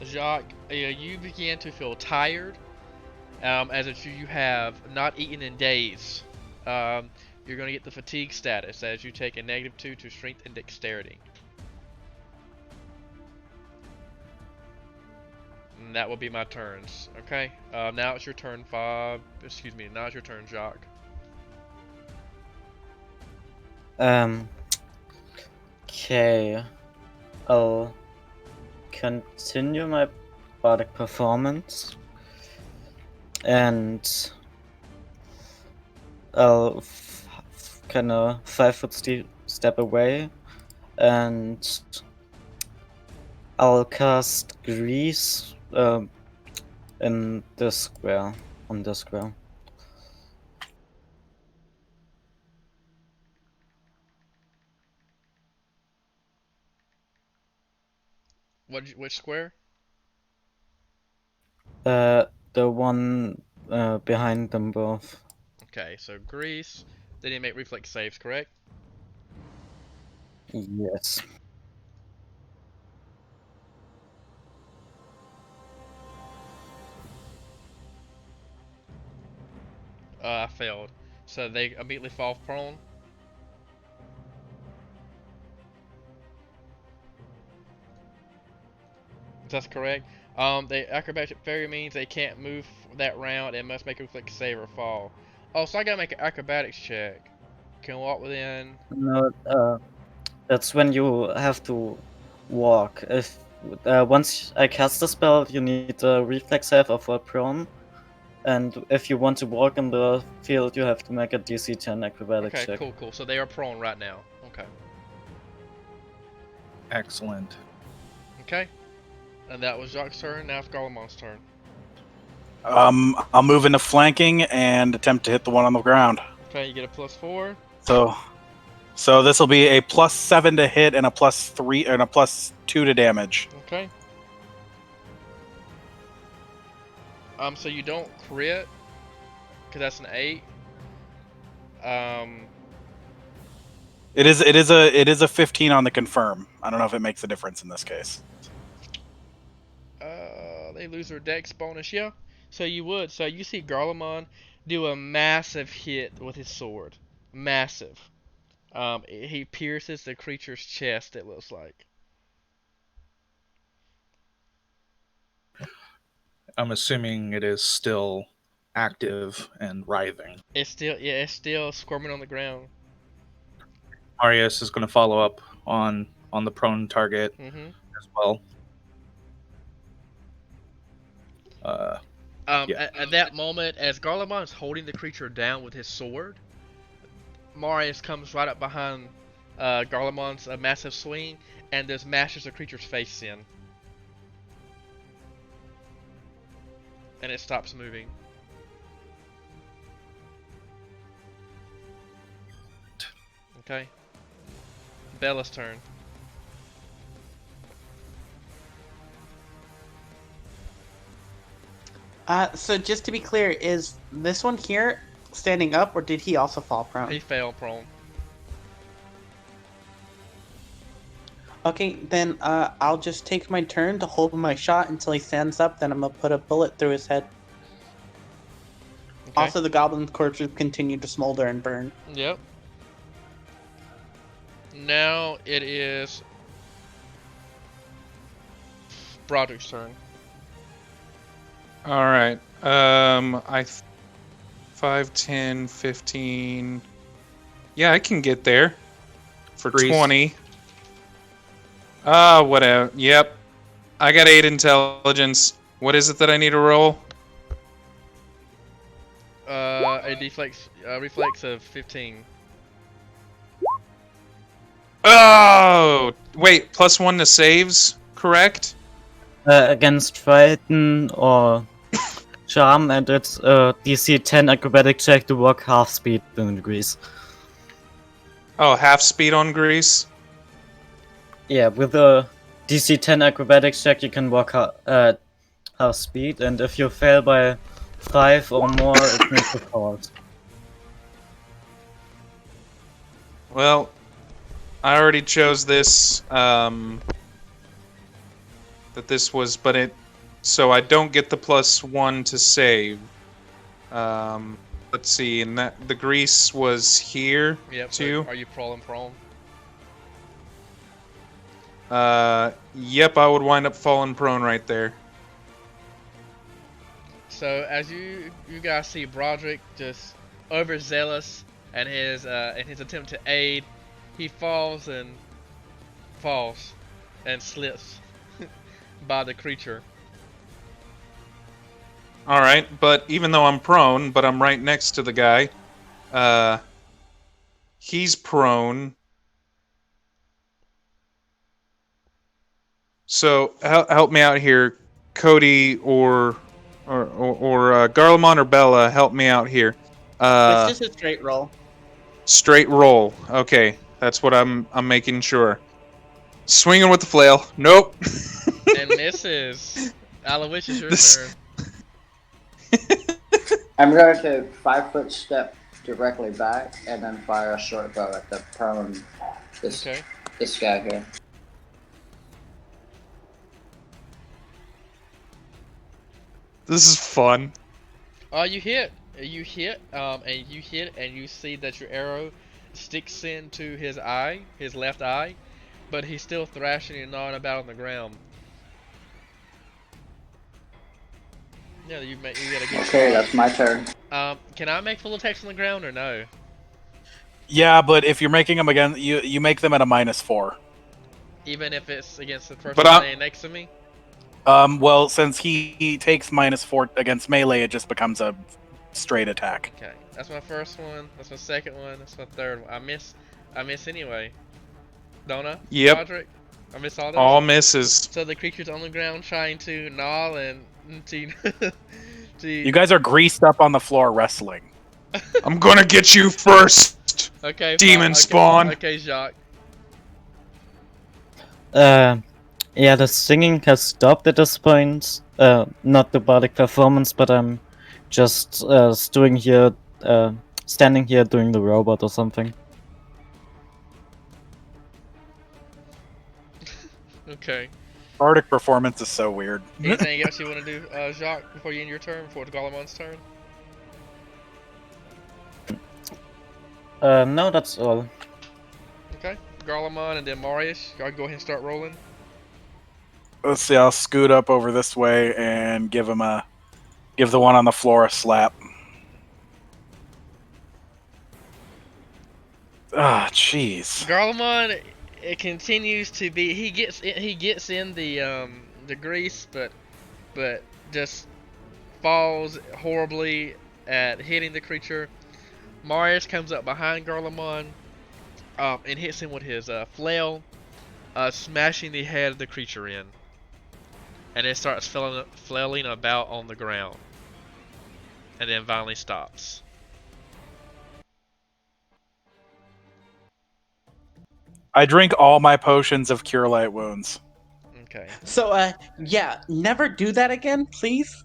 Jacques, you begin to feel tired, as if you have not eaten in days. You're going to get the fatigue status as you take a -2 to strength and dexterity. And that will be my turns. Okay. Now it's your turn, Now it's your turn, Jacques. Okay. I'll continue my bardic performance. And I'll kind of 5-foot step away, and I'll cast Grease in this square, on this square. Which square? The one behind them both. Okay, so Grease. They didn't make reflex saves, correct? Yes. I failed. So they immediately fall prone. That's correct. The acrobatic failure means they can't move that round and must make a reflex save or fall. Oh, so I gotta make an acrobatics check. Can walk within. No, that's when you have to walk. If once I cast the spell, you need a reflex save of a prone, and if you want to walk in the field, you have to make a DC 10 acrobatics Okay, check. cool. So they are prone right now. Okay. Excellent. Okay. And that was Jacques' turn. Now it's Garlemon's turn. I'll move into flanking and attempt to hit the one on the ground. Okay, you get a +4. So this will be a +7 to hit and a +3 and a +2 to damage. Okay. So you don't crit, cause that's an 8. It is a 15 on the confirm. I don't know if it makes a difference in this case. They lose their dex bonus, yeah. So you would. So you see Garlemon do a massive hit with his sword. Massive. He pierces the creature's chest, it looks like. I'm assuming it is still active and writhing. It's still squirming on the ground. Marius is going to follow up on the prone target as well. At that moment, as Garlemon is holding the creature down with his sword, Marius comes right up behind Garlemon's massive swing and just mashes the creature's face in. And it stops moving. Okay. Bella's turn. So just to be clear, is this one here standing up, or did he also fall prone? He fell prone. Okay, then I'll just take my turn to hold my shot until he stands up, then I'm gonna put a bullet through his head. Okay. Also, the goblin corpses continue to smolder and burn. Yep. Now it is Broderick's turn. All right. 5, 10, 15. Yeah, I can get there for Grease. 20. Whatever. Yep. I got 8 intelligence. What is it that I need to roll? A reflex of 15. Oh, wait. +1 to saves, correct? Against Frighten or Charm, and it's a DC 10 acrobatic check to walk half speed in Grease. Oh, half speed on Grease? Yeah, with a DC 10 acrobatics check, you can walk half speed, and if you fail by 5 or more, it makes a fault. Well, I already chose this, that this was, but it, so I don't get the +1 to save. Let's see, and that, the Grease was here, Yep. too? So are you prone? Yep, I would wind up falling prone right there. So as you guys see Broderick just overzealous and his attempt to aid, he falls and slips by the creature. Alright, but even though I'm prone, but I'm right next to the guy, he's prone. So help me out here, Cody or Garlemon or Bella, help me out here. It's just a straight roll. Straight roll. Okay, that's what I'm making sure. Swinging with the flail. Nope. And misses. Aloysius, it's your turn. I'm going to 5-foot step directly back and then fire a short bow at the prone. This guy here. This is fun. You hit. you hit, and you see that your arrow sticks into his eye, his left eye, but he's still thrashing and gnawing about on the ground. Yeah, you gotta get. Okay, that's my turn. Can I make full attacks on the ground or no? Yeah, but if you're making them again, you make them at a -4. Even if it's against the person But I- standing next to me. Well, since he takes -4 against melee, it just becomes a straight attack. Okay, that's my first one. That's my second one. That's my third one. I miss anyway. Don't I? Yep. Roderick? I miss all those. All misses. So the creature's on the ground trying to gnaw and to. You guys are greased up on the floor wrestling. I'm gonna get you first. Okay. Demon okay, spawn. Okay, Jacques. Yeah, the singing has stopped at this point. Not the bardic performance, but I'm just standing here doing the robot or something. Okay. Bardic performance is so weird. Anything else you want to do, Jacques, before you end your turn, before the Golemon's turn? No, that's all. Okay. Garlemon and then Marius. Y'all go ahead and start rolling. Let's see. I'll scoot up over this way and give the one on the floor a slap. Ah, jeez. Garlemon, it continues to be. He gets in the grease, but just falls horribly at hitting the creature. Marius comes up behind Garlemon, and hits him with his flail, smashing the head of the creature in. And it starts flailing about on the ground, and then finally stops. I drink all my potions of cure light wounds. Okay. So, yeah, never do that again, please.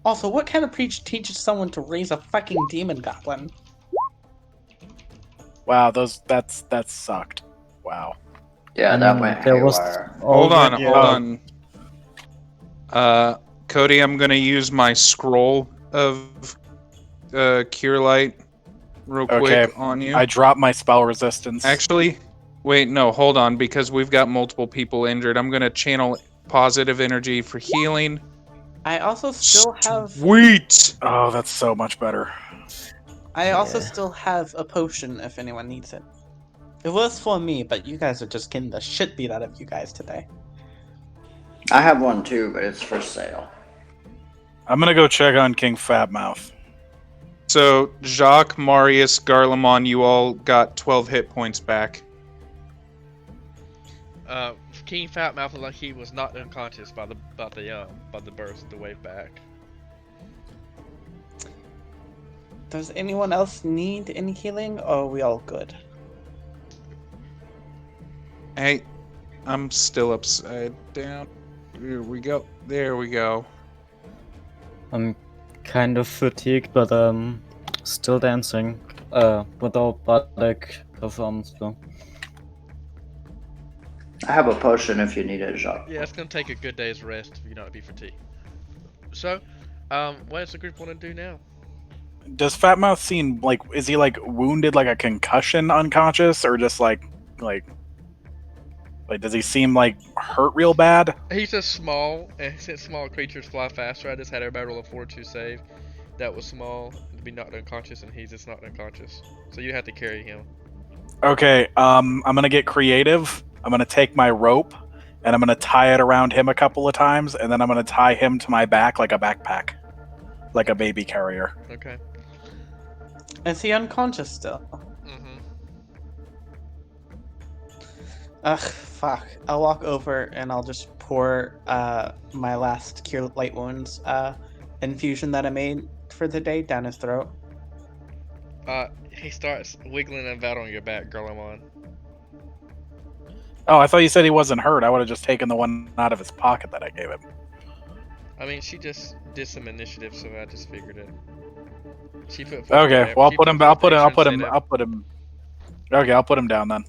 Also, what kind of preach teaches someone to raise a fucking demon goblin? Wow, that sucked. Wow. Yeah, that went there was haywire. Hold on, already- hold on. Cody, I'm gonna use my scroll of cure light real quick on you. I dropped my spell resistance. Actually, wait, no, hold on, because we've got multiple people injured. I'm gonna channel positive energy for healing. I also still have. Sweet. Oh, that's so much better. I also still have a potion if anyone needs it. It was for me, but you guys are just getting the shit beat out of you guys today. I have one too, but it's for sale. I'm gonna go check on King Fatmouth. So, Jacques, Marius, Garlemon, you all got 12 hit points back. King Fatmouth looked like he was knocked unconscious by the burst of the wave back. Does anyone else need any healing, or are we all good? Hey, I'm still upside down. Here we go. There we go. I'm kind of fatigued, but still dancing. Without bardic performance though. I have a potion if you need it, Jacques. Yeah, it's gonna take a good day's rest if you not be fatigued. So, what does the group want to do now? Does Fatmouth seem like, is he like wounded, like a concussion, unconscious, or just like does he seem like hurt real bad? He's just small, and since small creatures fly faster, I just had everybody roll a fortitude save. That was small to be knocked unconscious, and he's just knocked unconscious. So you have to carry him. Okay, I'm gonna get creative. I'm gonna take my rope and I'm gonna tie it around him a couple of times, and then I'm gonna tie him to my back like a backpack, like a baby carrier. Okay. Is he unconscious still? Mm-hmm. Ugh, fuck. I'll walk over and I'll just pour my last cure light wounds infusion that I made for the day down his throat. He starts wiggling about on your back, Garlemon. Oh, I thought you said he wasn't hurt. I would have just taken the one out of his pocket that I gave him. I mean, she just did some initiative, so I just figured it. She put. Okay, well I'll put him. Okay, I'll put him down then.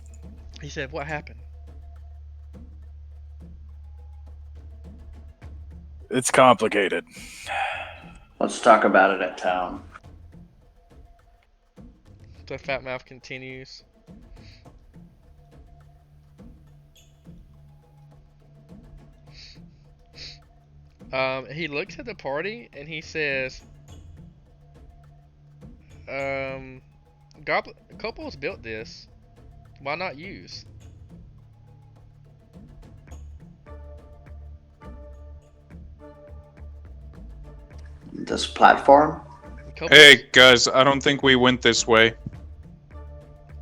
He said, "What happened?" It's complicated. Let's talk about it at town. The fat mouth continues. He looks at the party and he says, Couples built this. Why not use? This platform? Couples, Hey guys, I don't think we went this way.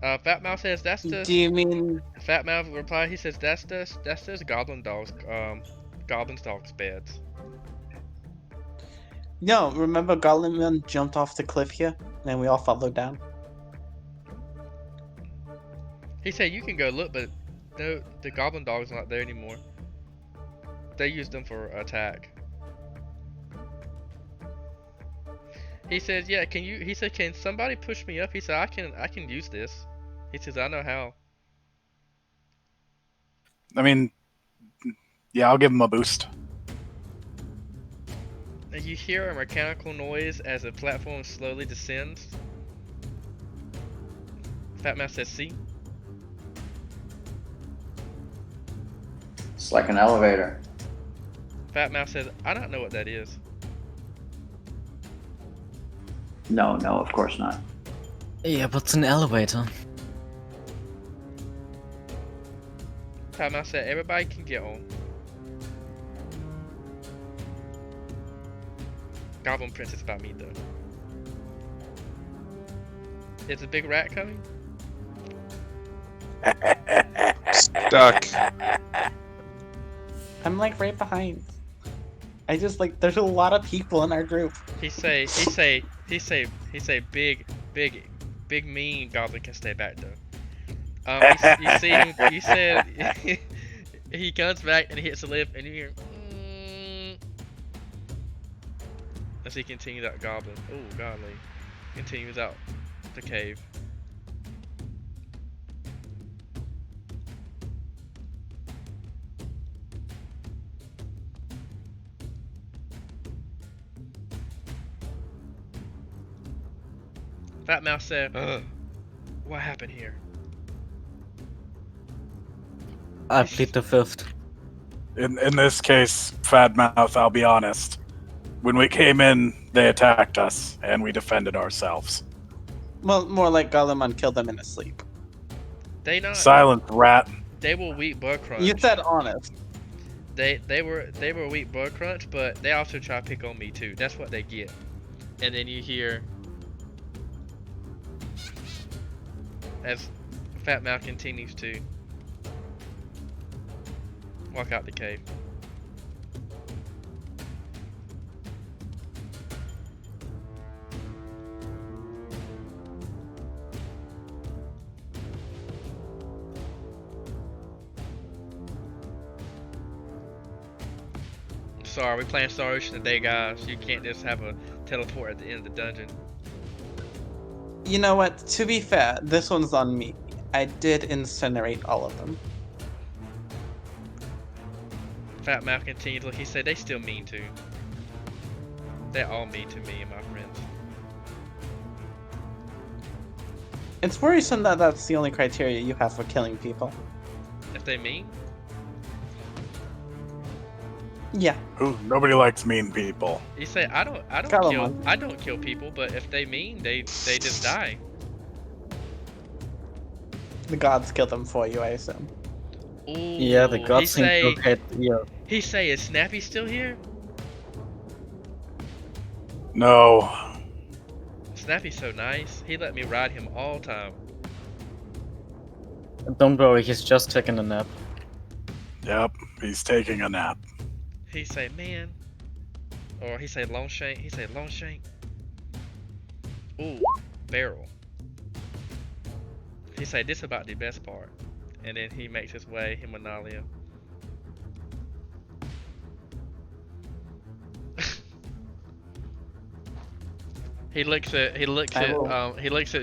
Fat Mouth says that's the. Do you mean? Fat Mouth replied. He says that's this goblin dog's beds. No, remember Goblin Man jumped off the cliff here, and we all followed down. He said you can go look, but no, the goblin dog's not there anymore. They used them for attack. He says, yeah, can you? He said, can somebody push me up? He said, I can use this. He says, I know how. I mean, yeah, I'll give him a boost. And you hear a mechanical noise as the platform slowly descends. Fat Mouth says, see? It's like an elevator. Fat Mouth says, I don't know what that is. No, of course not. Yeah, but it's an elevator. Fat Mouth said, everybody can get on. Goblin Prince is about me though. Is a big rat coming? Stuck. I'm like right behind. I just like there's a lot of people in our group. He say big mean goblin can stay back though. You see him, you said he comes back and he hits the lip and you hear as he continues out goblin. Oh godly. Continues out the cave. Fat Mouth said, what happened here? I plead the fifth. In this case, Fat Mouth, I'll be honest. When we came in, they attacked us, and we defended ourselves. Well, more like Golemon killed them in his sleep. They not Silent rat. They will wheat bug crunch. You said honest. They were wheat bug crunch, but they also try to pick on me too. That's what they get. And then you hear as Fat Mouth continues to walk out the cave. Sorry, we're playing Star Ocean today, guys. You can't just have a teleport at the end of the dungeon. You know what? To be fair, this one's on me. I did incinerate all of them. Fat Mouth continues. Look, he said they still mean to. They're all mean to me and my friends. It's worrisome that that's the only criteria you have for killing people. If they mean? Yeah. Ooh, nobody likes mean people. You say I don't kill people, but if they mean, they just die. The gods kill them for you, I assume. Ooh, Yeah, the gods seem to look at you. He say, is Snappy still here? No. Snappy's so nice. He let me ride him all time. Don't worry, he's just taking a nap. Yep, he's taking a nap. He say, man. Or he say, Longshank. He say, Longshank. Ooh, barrel. He say, this about the best part. And then he makes his way, him and Nualia. He looks at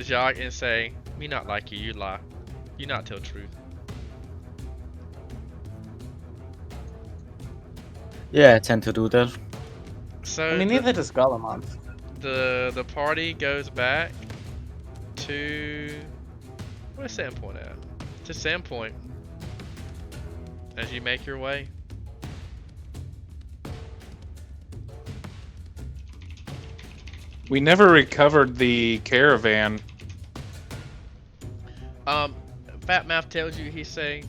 Jacques and say, me not like you, you lie. You not tell truth. Yeah, I tend to do that. So I mean, neither does Golemon. the party goes back to where's Sandpoint at? To Sandpoint. As you make your way. We never recovered the caravan. Fat Mouth tells you he said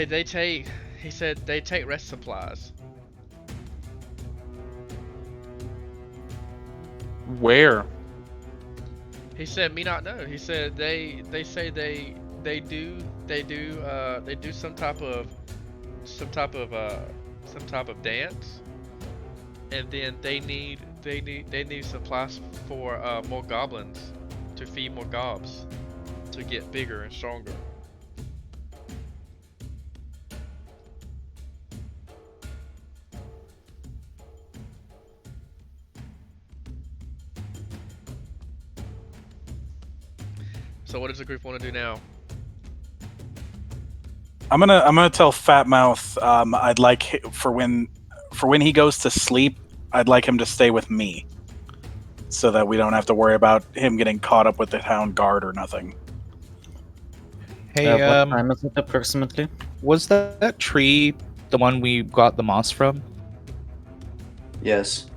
they take rest supplies. Where? He said me not know. He said they say they do some type of dance, and then they need supplies for more goblins to feed more gobs to get bigger and stronger. So what does the group want to do now? I'm gonna tell Fat Mouth. I'd like for when he goes to sleep, I'd like him to stay with me, so that we don't have to worry about him getting caught up with the town guard or nothing. Hey, what time is it approximately? Was that tree the one we got the moss from? Yes.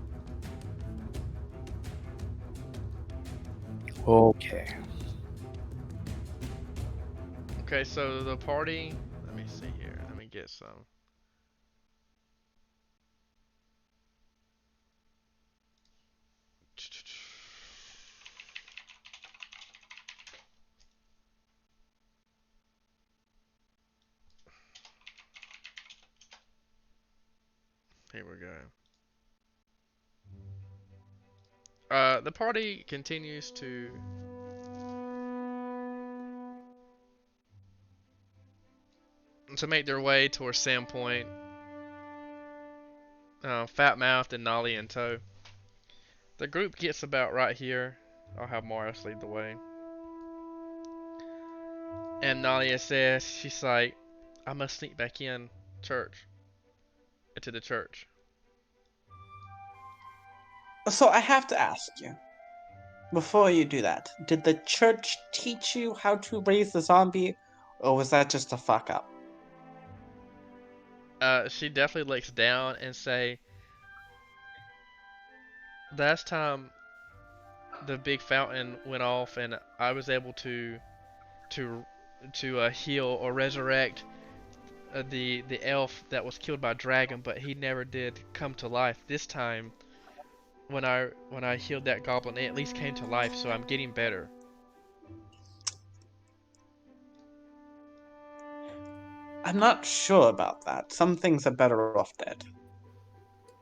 Okay. Okay, so the party. Let me see here. Let me get some. Here we go. The party continues to make their way towards Sandpoint. Fat Mouthed and Nolly in tow. The group gets about right here. I'll have Marius lead the way. And Nalia says, she's like, I must sneak back into the church. So I have to ask you, before you do that, did the church teach you how to raise the zombie, or was that just a fuck up? She definitely looks down and say, last time the big fountain went off and I was able to heal or resurrect the elf that was killed by a dragon, but he never did come to life. This time, when I healed that goblin, it at least came to life, so I'm getting better. I'm not sure about that. Some things are better off dead.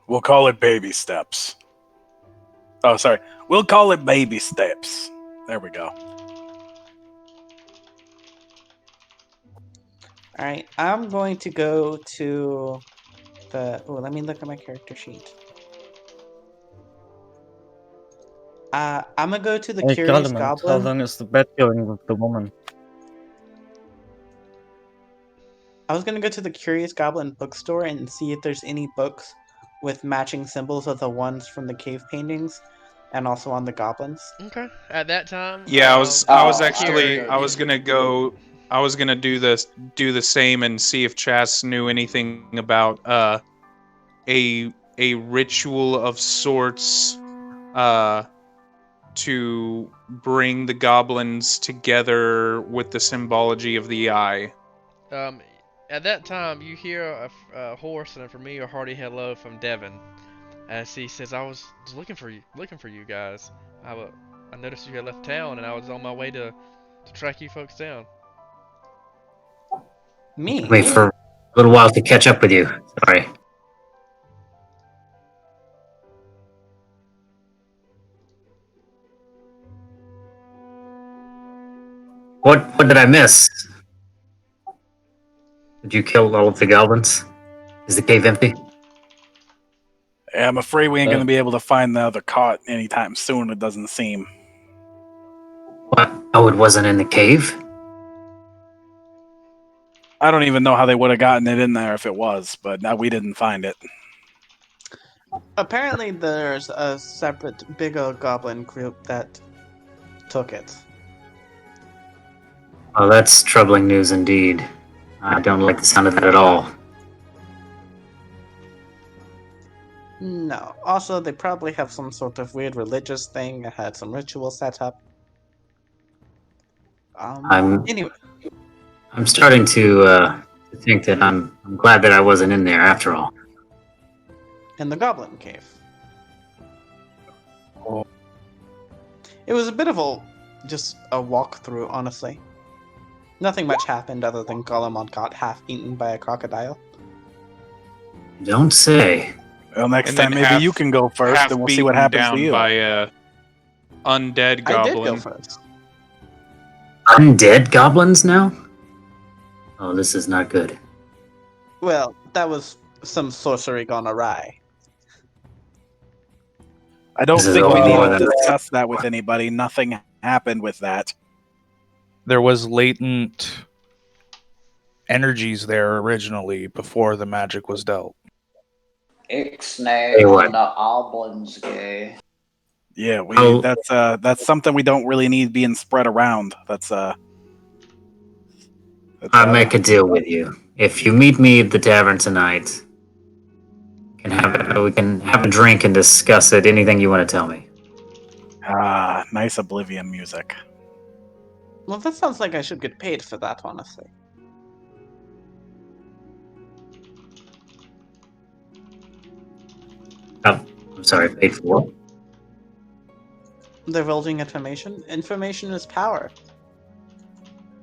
We'll call it baby steps. Oh, sorry. We'll call it baby steps. There we go. Alright, I'm going to go to the... Oh, let me look at my character sheet. I'm gonna go to the Hey, Curious Golemon, Goblin. how long is the bet going with the woman? I was gonna go to the Curious Goblin bookstore and see if there's any books with matching symbols of the ones from the cave paintings, and also on the goblins. Okay. At that time, Yeah, I was gonna do the same and see if Chas knew anything about a ritual of sorts to bring the goblins together with the symbology of the eye. At that time, you hear a hoarse and a familiar hearty hello from Devin, as he says, "I was looking for you guys. I noticed you had left town, and I was on my way to track you folks down." Me? Wait for a little while to catch up with you. Sorry. What did I miss? Did you kill all of the goblins? Is the cave empty? Yeah, I'm afraid we ain't going to be able to find the other cot anytime soon, it doesn't seem. What? Oh, it wasn't in the cave? I don't even know how they would have gotten it in there if it was, but we didn't find it. Apparently, there's a separate, bigger goblin group that took it. Well, that's troubling news indeed. I don't like the sound of that at all. No. Also, they probably have some sort of weird religious thing that had some ritual set up. Anyway. I'm starting to think that I'm glad that I wasn't in there after all. In the goblin cave. Oh. It was a bit of just a walkthrough, honestly. Nothing much happened other than Golemon got half eaten by a crocodile. Don't say. Well, next And time then maybe you can go first, and we'll see what beaten happens to down you. by a undead goblin. I did go first. Undead goblins now? Oh, this is not good. Well, that was some sorcery gone awry. I don't This is think we all need more to than- discuss that with anybody. Nothing happened with that. There was latent energies there originally before the magic was dealt. Ixnay on the Alblins gay. Yeah, that's something we don't really need being spread around. I'll make a deal with you. If you meet me at the tavern tonight, we can have a drink and discuss it. Anything you want to tell me. Nice Oblivion music. Well, that sounds like I should get paid for that, honestly. Oh, I'm sorry, paid for what? Divulging information? Information is power.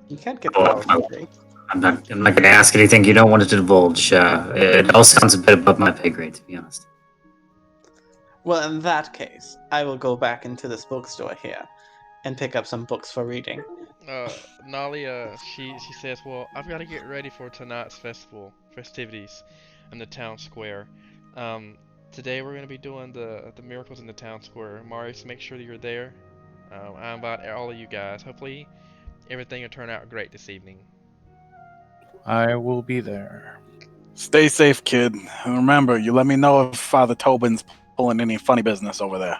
You can't get Oh, power for free. I'm not going to ask anything you don't want to divulge. It all sounds a bit above my pay grade, to be honest. Well, in that case, I will go back into this bookstore here and pick up some books for reading. Nualia, she says, well, I've got to get ready for tonight's festivities in the town square. Today we're going to be doing the miracles in the town square. Marius, make sure that you're there. I invite all of you guys. Hopefully everything will turn out great this evening. I will be there. Stay safe, kid. And remember, you let me know if Father Tobin's pulling any funny business over there.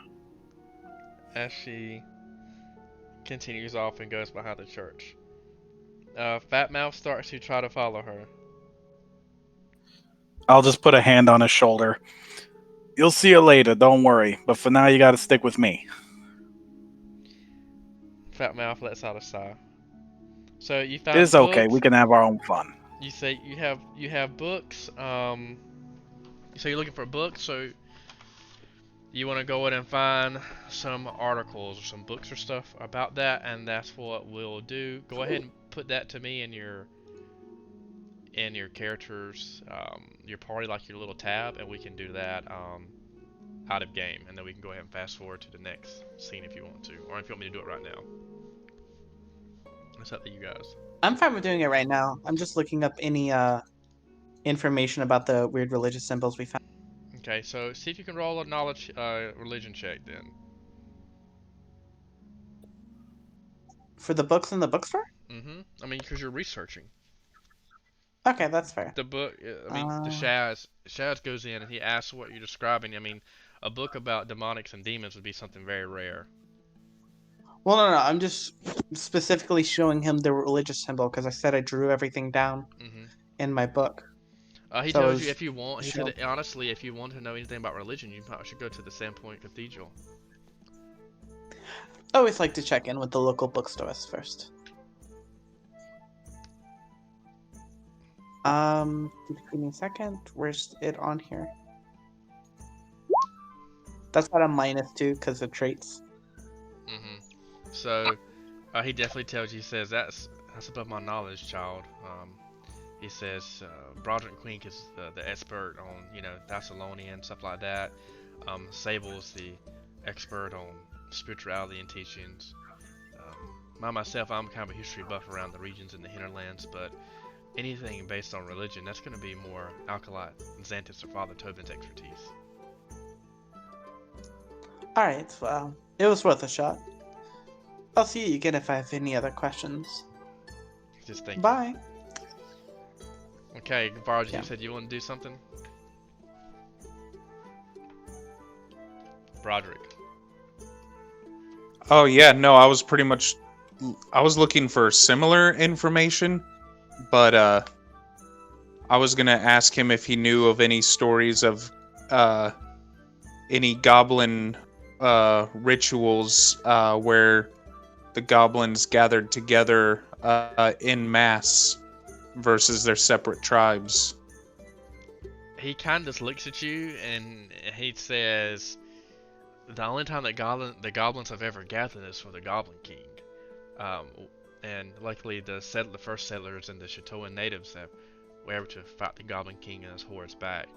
As she continues off and goes behind the church. Fatmouth starts to try to follow her. I'll just put a hand on his shoulder. You'll see her later, don't worry. But for now, you gotta stick with me. Fatmouth lets out a sigh. So you found It's books. okay, we can have our own fun. You say you have books. So you're looking for books. So you want to go in and find some articles or some books or stuff about that, and that's what we'll do. Go ahead and put that to me in your characters, your party, like your little tab, and we can do that out of game, and then we can go ahead and fast forward to the next scene if you want to, or if you want me to do it right now. It's up to you guys. I'm fine with doing it right now. I'm just looking up any information about the weird religious symbols we found. Okay, so see if you can roll a knowledge religion check then. For the books in the bookstore? Mm-hmm. I mean, because you're researching. Okay, that's fair. The book, I mean, the Shaz goes in and he asks what you're describing. I mean, a book about demonics and demons would be something very rare. Well, no, I'm just specifically showing him the religious symbol because I said I drew everything down in my book. He tells you if you want. He said, honestly, if you want to know anything about religion, you probably should go to the Sandpoint Cathedral. I always like to check in with the local bookstores first. Give me a second. Where's it on here? That's got a -2 because of traits. So, he definitely tells you. He says that's above my knowledge, child. He says Broderick Quink is the expert on Thessalonian stuff like that. Sable's the expert on spirituality and teachings. Myself, I'm kind of a history buff around the regions in the hinterlands, but anything based on religion, that's going to be more Alkalite, Xanthus, or Father Tobin's expertise. Alright, well, it was worth a shot. I'll see you again if I have any other questions. Just thank you. Bye. Okay, Barge, Yeah. you said you want to do something? Broderick. Oh yeah, no, I was looking for similar information, but I was gonna ask him if he knew of any stories of any goblin rituals where the goblins gathered together in mass versus their separate tribes. He kind of just looks at you and he says, "The only time that the goblins have ever gathered is for the Goblin King, um, and luckily the first settlers and the Chatoan natives were able to fight the Goblin King and his horse back."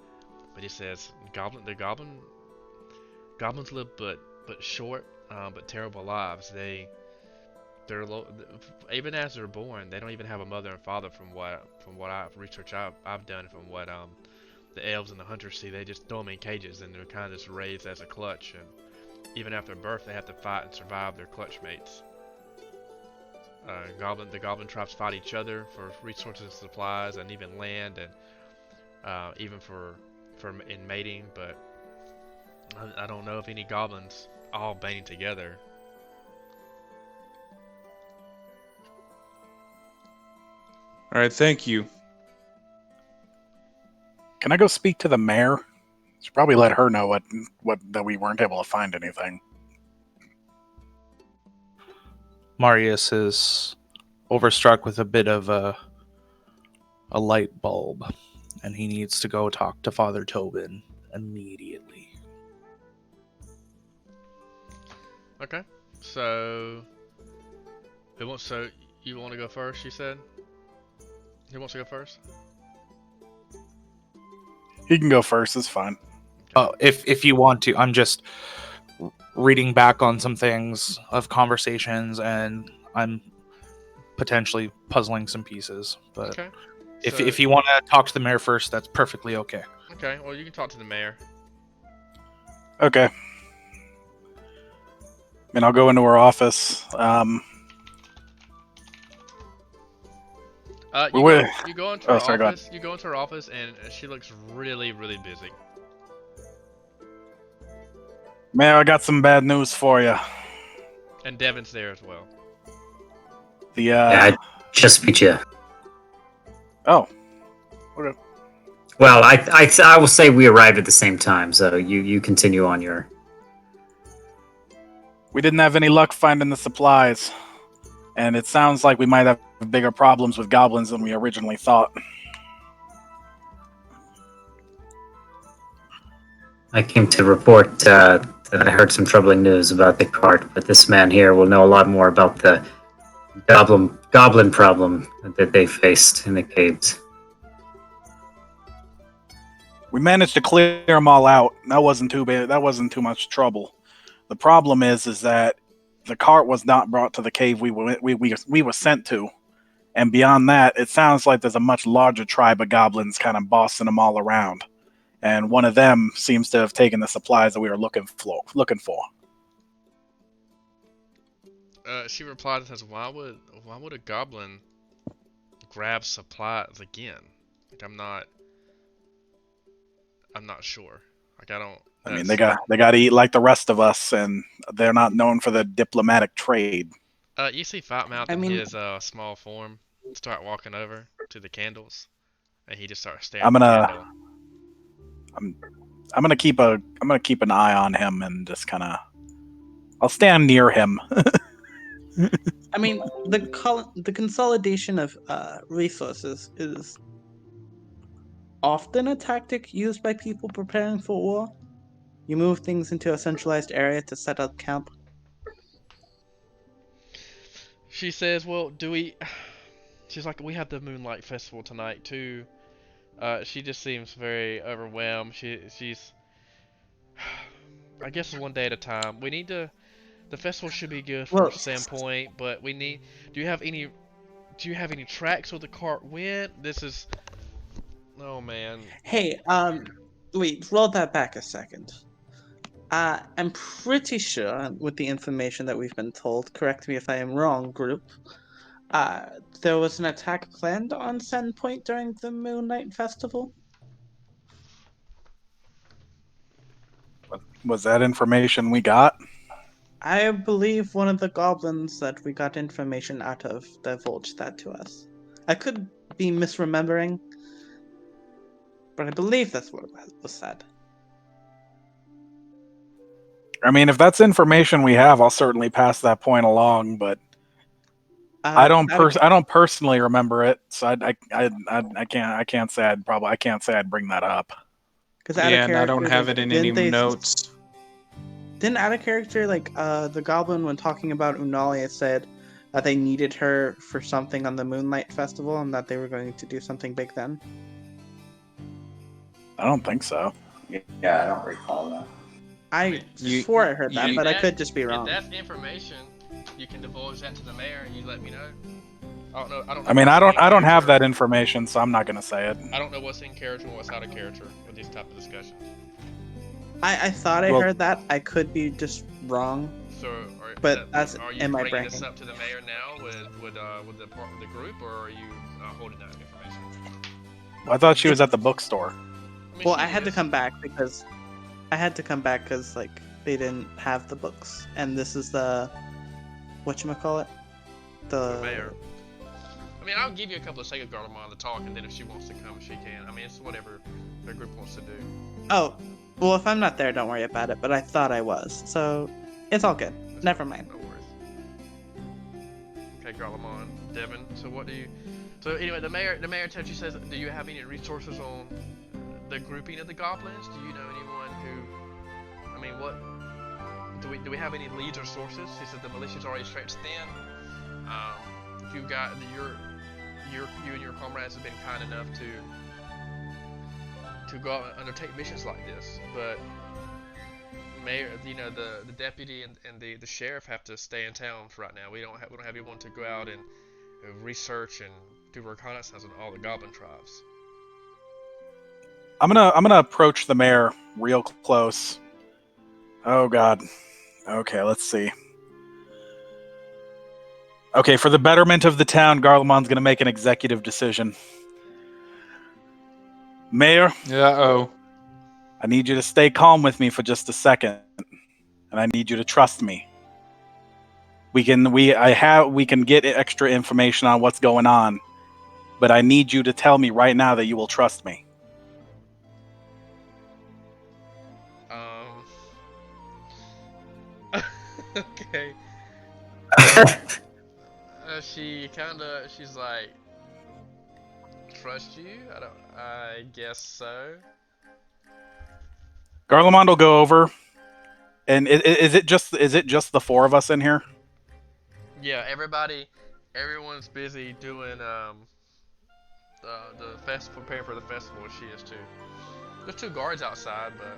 But he says, goblins live but short, but terrible lives. Even as they're born, they don't even have a mother and father. From what I've done, from what the elves and the hunters see, they just throw them in cages and they're kind of just raised as a clutch. And even after birth, they have to fight and survive their clutch mates. The goblin tribes fight each other for resources and supplies, and even land, and even for in mating. But I don't know of any goblins all banding together. All right, thank you. Can I go speak to the mayor? Should probably let her know what that we weren't able to find anything. Marius is overstruck with a bit of a light bulb, and he needs to go talk to Father Tobin immediately. Okay, so you want to go first? You said. Who wants to go first? He can go first. It's fine. Oh, if you want to, I'm just reading back on some things of conversations, and I'm potentially puzzling some pieces. But okay. if you want to talk to the mayor first, that's perfectly okay. Okay, well you can talk to the mayor. Okay. I mean, I'll go into her office. You go into her sorry, office. You go into her office, and she looks really, really busy. Mayor, I got some bad news for you. And Devin's there as well. Yeah, I just beat you. Oh. Okay. Well, I will say we arrived at the same time, so you continue on your. We didn't have any luck finding the supplies, and it sounds like we might have bigger problems with goblins than we originally thought. I came to report that I heard some troubling news about the cart, but this man here will know a lot more about the goblin problem that they faced in the caves. We managed to clear them all out. That wasn't too bad. That wasn't too much trouble. The problem is that the cart was not brought to the cave we were sent to, and beyond that, it sounds like there's a much larger tribe of goblins kind of bossing them all around, and one of them seems to have taken the supplies that we were looking for. She replied and says, "Why would a goblin grab supplies again? Like I'm not sure. Like I don't." I mean, they got to eat like the rest of us, and they're not known for the diplomatic trade. You see Fightmouth in his small form start walking over to the candles, and he just starts staring at the candle. I'm gonna keep an eye on him and just kind of. I'll stand near him. I mean, the consolidation of resources is often a tactic used by people preparing for war. You move things into a centralized area to set up camp. She says, "Well, do we?" She's like, "We have the Moonlight Festival tonight too." She just seems very overwhelmed. She's. I guess one day at a time. We need to. The festival should be good for Sandpoint, but we need. Do you have any tracks where the cart went? This is. Oh man. Hey, wait, roll that back a second. I'm pretty sure, with the information that we've been told, correct me if I am wrong, group, There was an attack planned on Sandpoint during the Moonlight Festival. Was that information we got? I believe one of the goblins that we got information out of divulged that to us. I could be misremembering, but I believe that's what was said. I mean, if that's information we have, I'll certainly pass that point along. But I don't personally remember it, so I can't say I'd bring that up. Because Yeah, and I don't have it in any notes. Didn't out of character, like, the goblin, when talking about Unalia, said that they needed her for something on the Moonlight Festival and that they were going to do something big then? I don't think so. Yeah, I don't recall that. I swore I heard that, but I could just be wrong. If that's information, you can divulge that to the mayor and you let me know. I don't know. I mean, I don't have that information, so I'm not gonna say it. I don't know what's in character and what's out of character with these type of discussions. I thought I heard that. I could be just wrong. So, are you bringing brain. this up to the mayor now with the group, or are you holding that information? Well, I thought she was at the bookstore. Well, I had to come back because like they didn't have the books, and this is the whatchamacallit? The mayor. I mean, I'll give you a couple of seconds, Garlemon, to talk, and then if she wants to come, she can. I mean, it's whatever the group wants to do. Oh, well, if I'm not there, don't worry about it. But I thought I was, so it's all good. Never mind. No worries. Okay, Garlemon, Devin. So what do you? So anyway, the mayor tells you, says, do you have any resources on the grouping of the goblins? Do you know anyone who? I mean, what? Do we have any leads or sources? He said the militia's already stretched thin. You've got you and your comrades have been kind enough to go out and undertake missions like this, but mayor, the deputy and the sheriff have to stay in town for right now. We don't have anyone to go out and research and do reconnaissance on all the goblin tribes. I'm gonna approach the mayor real close. Oh God. Okay, let's see. Okay, for the betterment of the town, Garlemon's gonna make an executive decision. Mayor. Uh-oh. I need you to stay calm with me for just a second, and I need you to trust me. We can get extra information on what's going on, but I need you to tell me right now that you will trust me. Okay. She's like, trust you? I guess so. Garlemond will go over, and is it just the four of us in here? Yeah, everyone's busy doing the festival, preparing for the festival. She is too. There's 2 guards outside, but.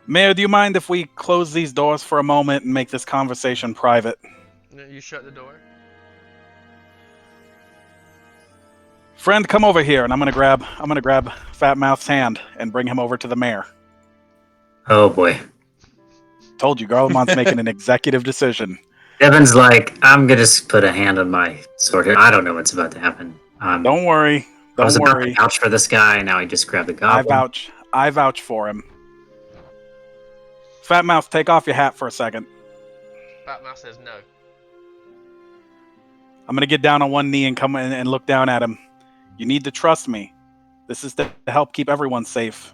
Mayor, do you mind if we close these doors for a moment and make this conversation private? You shut the door. Friend, come over here, and I'm gonna grab Fat Mouth's hand and bring him over to the mayor. Oh boy. Told you, Garlemond's making an executive decision. Devin's like, I'm gonna just put a hand on my sword here. I don't know what's about to happen. Don't worry. I was about to vouch for this guy, and now he just grabbed the goblin. I vouch for him. Fat Mouth, take off your hat for a second. Fat Mouth says no. I'm gonna get down on one knee and come in and look down at him. You need to trust me. This is to help keep everyone safe,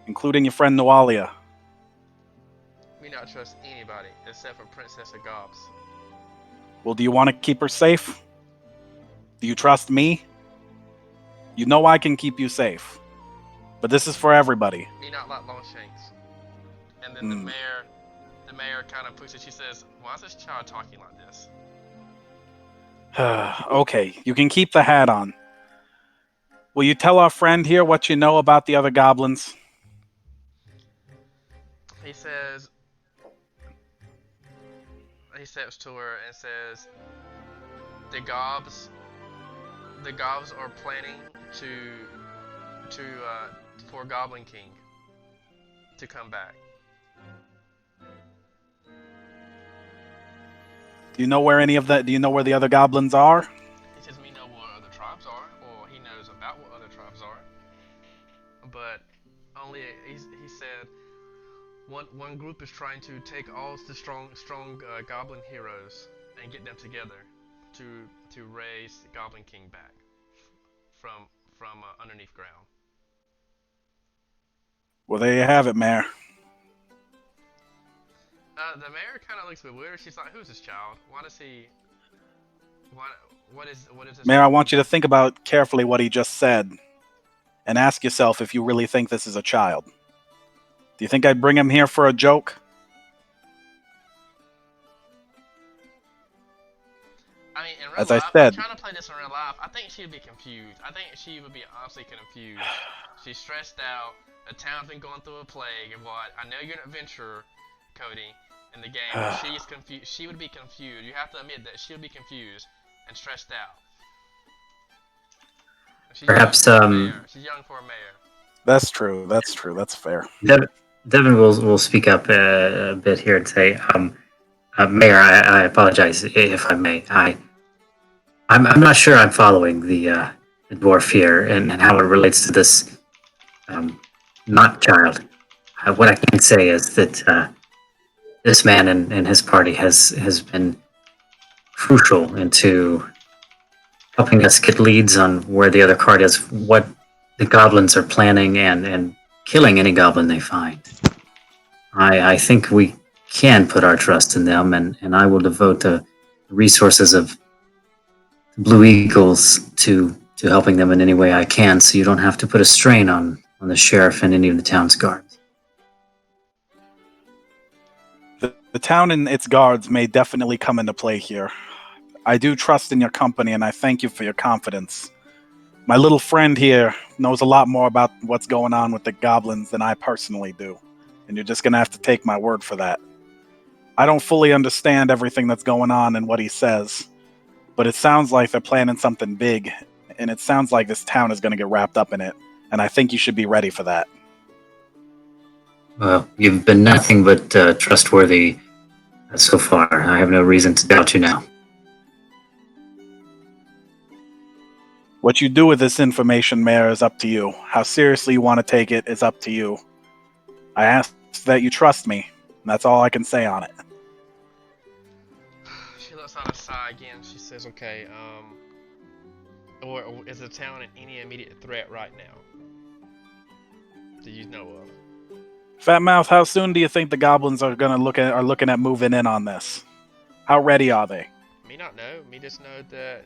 including your friend Nualia. We not trust anybody except for Princess of Gobs. Well, do you want to keep her safe? Do you trust me? You know I can keep you safe. But this is for everybody. Me not like Longshanks. And then the mayor kind of pushes. She says, "Why is this child talking like this?" Okay, you can keep the hat on. Will you tell our friend here what you know about the other goblins? He steps to her and says, the gobs are planning for Goblin King to come back. Do you know where Do you know where the other goblins are? He says we know what other tribes are, or he knows about what other tribes are. But only he said one group is trying to take all the strong goblin heroes and get them together to raise the Goblin King back from underneath ground. Well, there you have it, Mayor. The mayor kind of looks a bit weird. She's like, "Who's this child? Why does he? What is this?" Mayor, I want you to think about carefully what he just said, and ask yourself if you really think this is a child. Do you think I'd bring him here for a joke? I mean, in real As life, I said, I'm trying to play this in real life. I think she'd be confused. I think she would be honestly confused. She's stressed out. The town's been going through a plague and what. I know you're an adventurer, Cody, in the game. But she's confused. She would be confused. You have to admit that she would be confused and stressed out. She's Perhaps she's young for a mayor. That's true. That's true. That's fair. Devin will speak up a bit here and say, Mayor, I apologize if I may. I'm not sure I'm following the dwarf here and how it relates to this not child. What I can say is that this man and his party has been crucial into helping us get leads on where the other card is, what the goblins are planning, and killing any goblin they find. I think we can put our trust in them, and I will devote the resources of Blue Eagles to helping them in any way I can, so you don't have to put a strain on the sheriff and any of the town's guards. The town and its guards may definitely come into play here. I do trust in your company, and I thank you for your confidence. My little friend here knows a lot more about what's going on with the goblins than I personally do, and you're just going to have to take my word for that. I don't fully understand everything that's going on and what he says, but it sounds like they're planning something big, and it sounds like this town is going to get wrapped up in it, and I think you should be ready for that. Well, you've been nothing but trustworthy so far. I have no reason to doubt you now. What you do with this information, Mayor, is up to you. How seriously you want to take it is up to you. I ask that you trust me, and that's all I can say on it. She lets out a sigh again. She says, "Okay, or is the town in any immediate threat right now? Do you know of?" Fatmouth, how soon do you think the goblins are looking at moving in on this? How ready are they? Me not know. Me just know that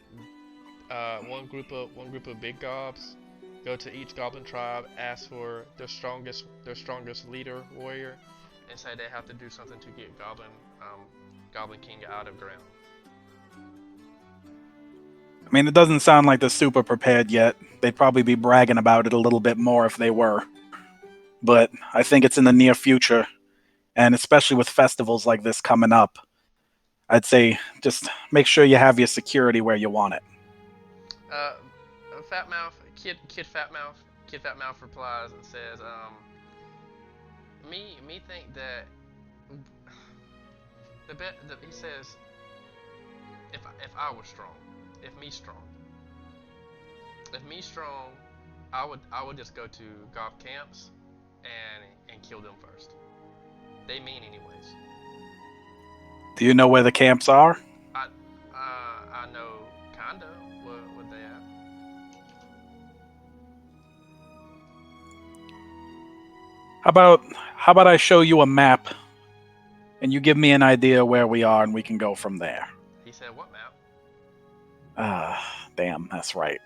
one group of big gobs go to each goblin tribe, ask for their strongest leader warrior, and say they have to do something to get Goblin King out of ground. I mean, it doesn't sound like they're super prepared yet. They'd probably be bragging about it a little bit more if they were. But I think it's in the near future, and especially with festivals like this coming up, I'd say just make sure you have your security where you want it. Kid Fatmouth replies and says, me think that he says, if I was strong, if me strong, I would just go to gob camps and kill them first. They mean anyways. Do you know where the camps are? I know kinda what they at. How about I show you a map, and you give me an idea where we are, and we can go from there. He said, "What map?" Damn, that's right.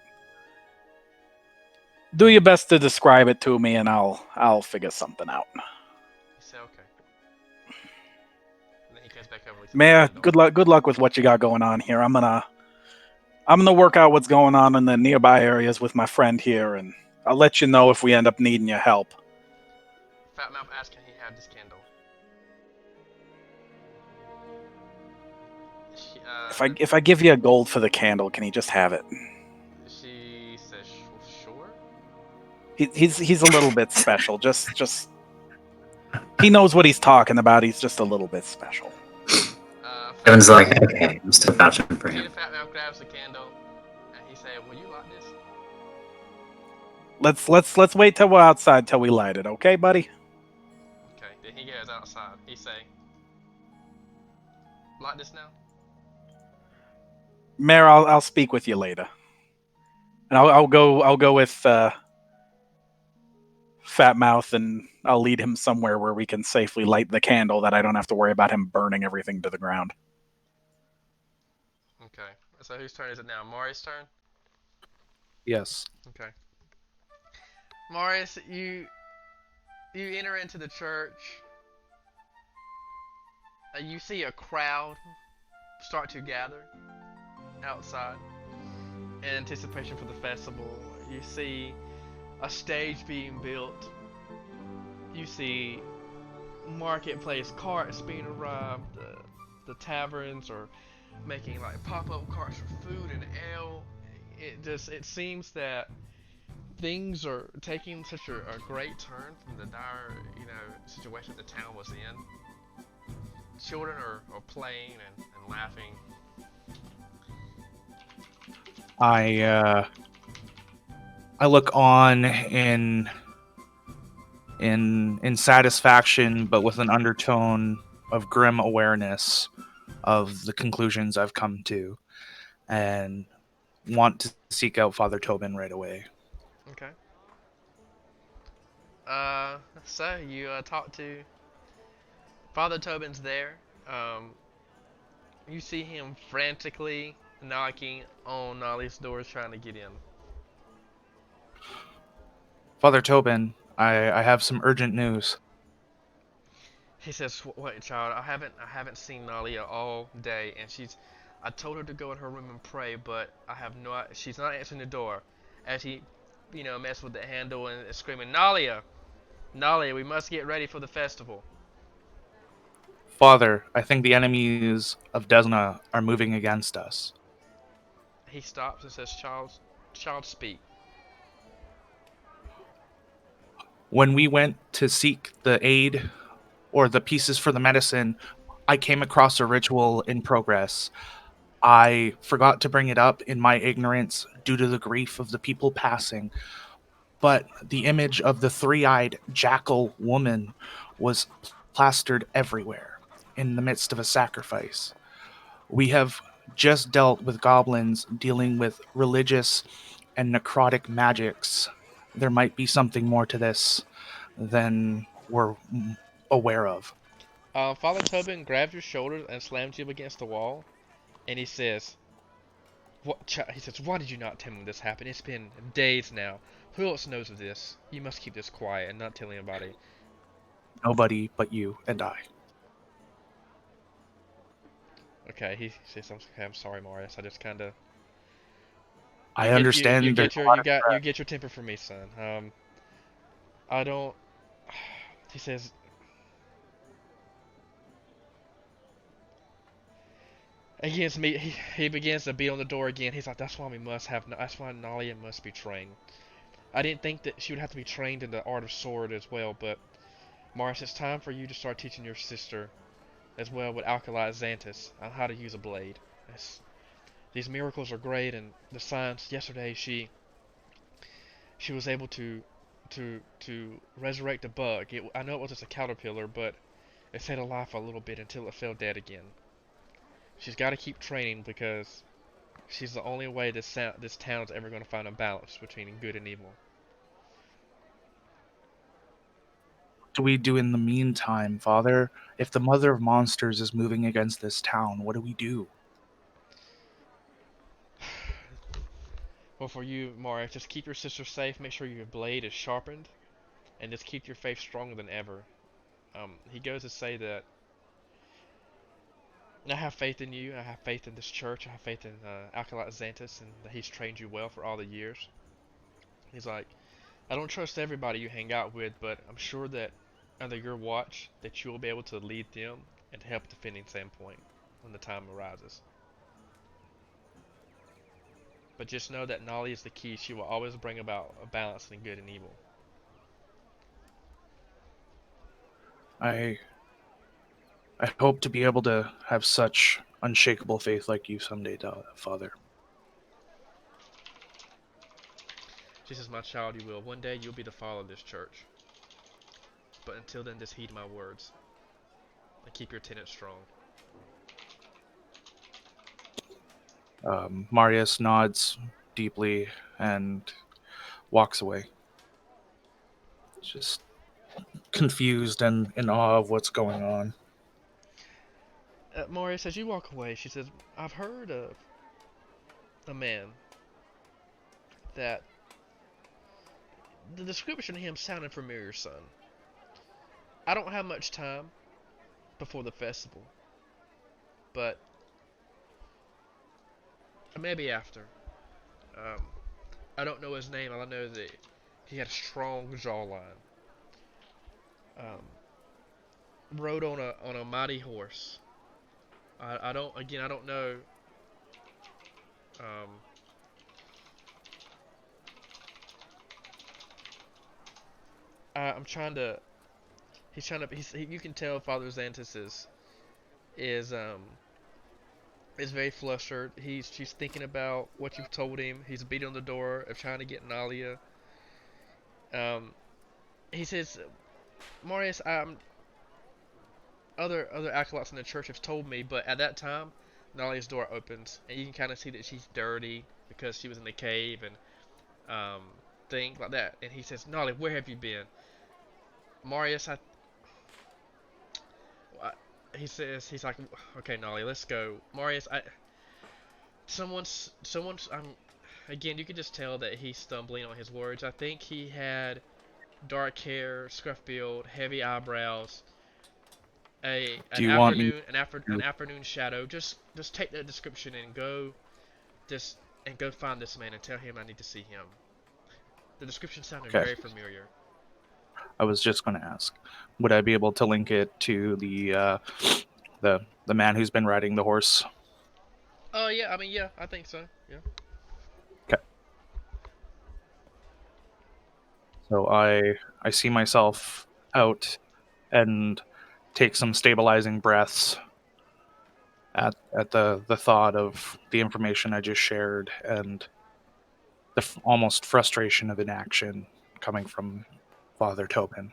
Do your best to describe it to me, and I'll figure something out. He said, "Okay." And then he comes back over. Mayor, good luck with what you got going on here. I'm gonna work out what's going on in the nearby areas with my friend here, and I'll let you know if we end up needing your help. Fatmouth asks, "Can he have this candle?" If I give you a gold for the candle, can he just have it? She says, "Sure." He's a little bit special. Just he knows what he's talking about. He's just a little bit special. Evan's like, okay, I'm still vouching for See him. the fat man grabs the candle, and he said, "Will you light this?" Let's wait till we're outside till we light it, okay, buddy? Okay. Then he goes outside. He say, "Light this now." Mayor, I'll speak with you later, and I'll go with Fat Mouth, and I'll lead him somewhere where we can safely light the candle that I don't have to worry about him burning everything to the ground. Okay. So whose turn is it now? Marius' turn. Yes. Okay. Marius, you enter into the church. You see a crowd start to gather outside in anticipation for the festival. You see a stage being built. You see marketplace carts being arrived. The taverns are making like pop-up carts for food and ale. It seems that things are taking such a great turn from the dire situation the town was in. Children are playing and laughing. I look on in satisfaction, but with an undertone of grim awareness of the conclusions I've come to, and want to seek out Father Tobin right away. Okay. So you talk to Father Tobin's there. You see him frantically knocking on Nolly's doors trying to get in. Father Tobin, I have some urgent news. He says, "Wait, child, I haven't seen Nalia all day, and I told her to go in her room and pray, but she's not answering the door." As he, messed with the handle and is screaming, "Nalia, Nalia, we must get ready for the festival." Father, I think the enemies of Desna are moving against us. He stops and says, "Child, speak." When we went to seek the aid or the pieces for the medicine, I came across a ritual in progress. I forgot to bring it up in my ignorance due to the grief of the people passing, but the image of the three-eyed jackal woman was plastered everywhere in the midst of a sacrifice. We have just dealt with goblins dealing with religious and necrotic magics. There might be something more to this than we're aware of. Father Tobin grabs your shoulders and slams you against the wall, and he says, He says, "Why did you not tell me this happened? It's been days now. Who else knows of this? You must keep this quiet and not tell anybody." Nobody but you and I. Okay, he says, "Okay, I'm sorry, Marius. I just kind of I understand there's a lot of you stress. get your temper from me, son. I don't." He says, against me. He begins to beat on the door again. He's like, "That's why That's why Nalia must be trained. I didn't think that she would have to be trained in the art of sword as well, but Marius, it's time for you to start teaching your sister as well with Alkali Xanthus on how to use a blade. These miracles are great, and the science yesterday she was able to resurrect a bug. I know it was just a caterpillar, but it stayed alive for a little bit until it fell dead again. She's got to keep training because she's the only way this town's ever going to find a balance between good and evil." What do we do in the meantime, Father? If the Mother of Monsters is moving against this town, what do we do? Well, for you, Marius, just keep your sister safe. Make sure your blade is sharpened, and just keep your faith stronger than ever. He goes to say that I have faith in you. I have faith in this church. I have faith in Acolyte Xanthus, and that he's trained you well for all the years. He's like, "I don't trust everybody you hang out with, but I'm sure that under your watch that you will be able to lead them and to help defending Sandpoint when the time arises. But just know that Nolly is the key. She will always bring about a balance in good and evil." I hope to be able to have such unshakable faith like you someday, Father. She says, my child, you will. One day you'll be the father of this church. But until then, just heed my words. And keep your tenets strong. Marius nods deeply and walks away. Just confused and in awe of what's going on. Marius, as you walk away, she says, I've heard of a man that the description of him sounded familiar, son. I don't have much time before the festival, but maybe after. I don't know his name. All I know is that he had a strong jawline. Rode on a mighty horse. I don't know. I'm trying to. He's trying to. You can tell Father Xantus is very flustered. She's thinking about what you've told him. He's beating on the door of trying to get Nualia. He says, Marius, other acolytes in the church have told me, but at that time, Nualia's door opens, and you can kind of see that she's dirty because she was in the cave and things like that. And he says, Nualia, where have you been? Marius, he's like, okay, Nualia, let's go. Marius, someone's, again, you can just tell that he's stumbling on his words. I think he had dark hair, scruff build, heavy eyebrows, an afternoon shadow. Just take that description and go find this man and tell him I need to see him. The description sounded very familiar. I was just going to ask, would I be able to link it to the man who's been riding the horse? Yeah, I think so. Yeah. Okay. So I see myself out and take some stabilizing breaths at the thought of the information I just shared and the almost frustration of inaction coming from Father Tobin.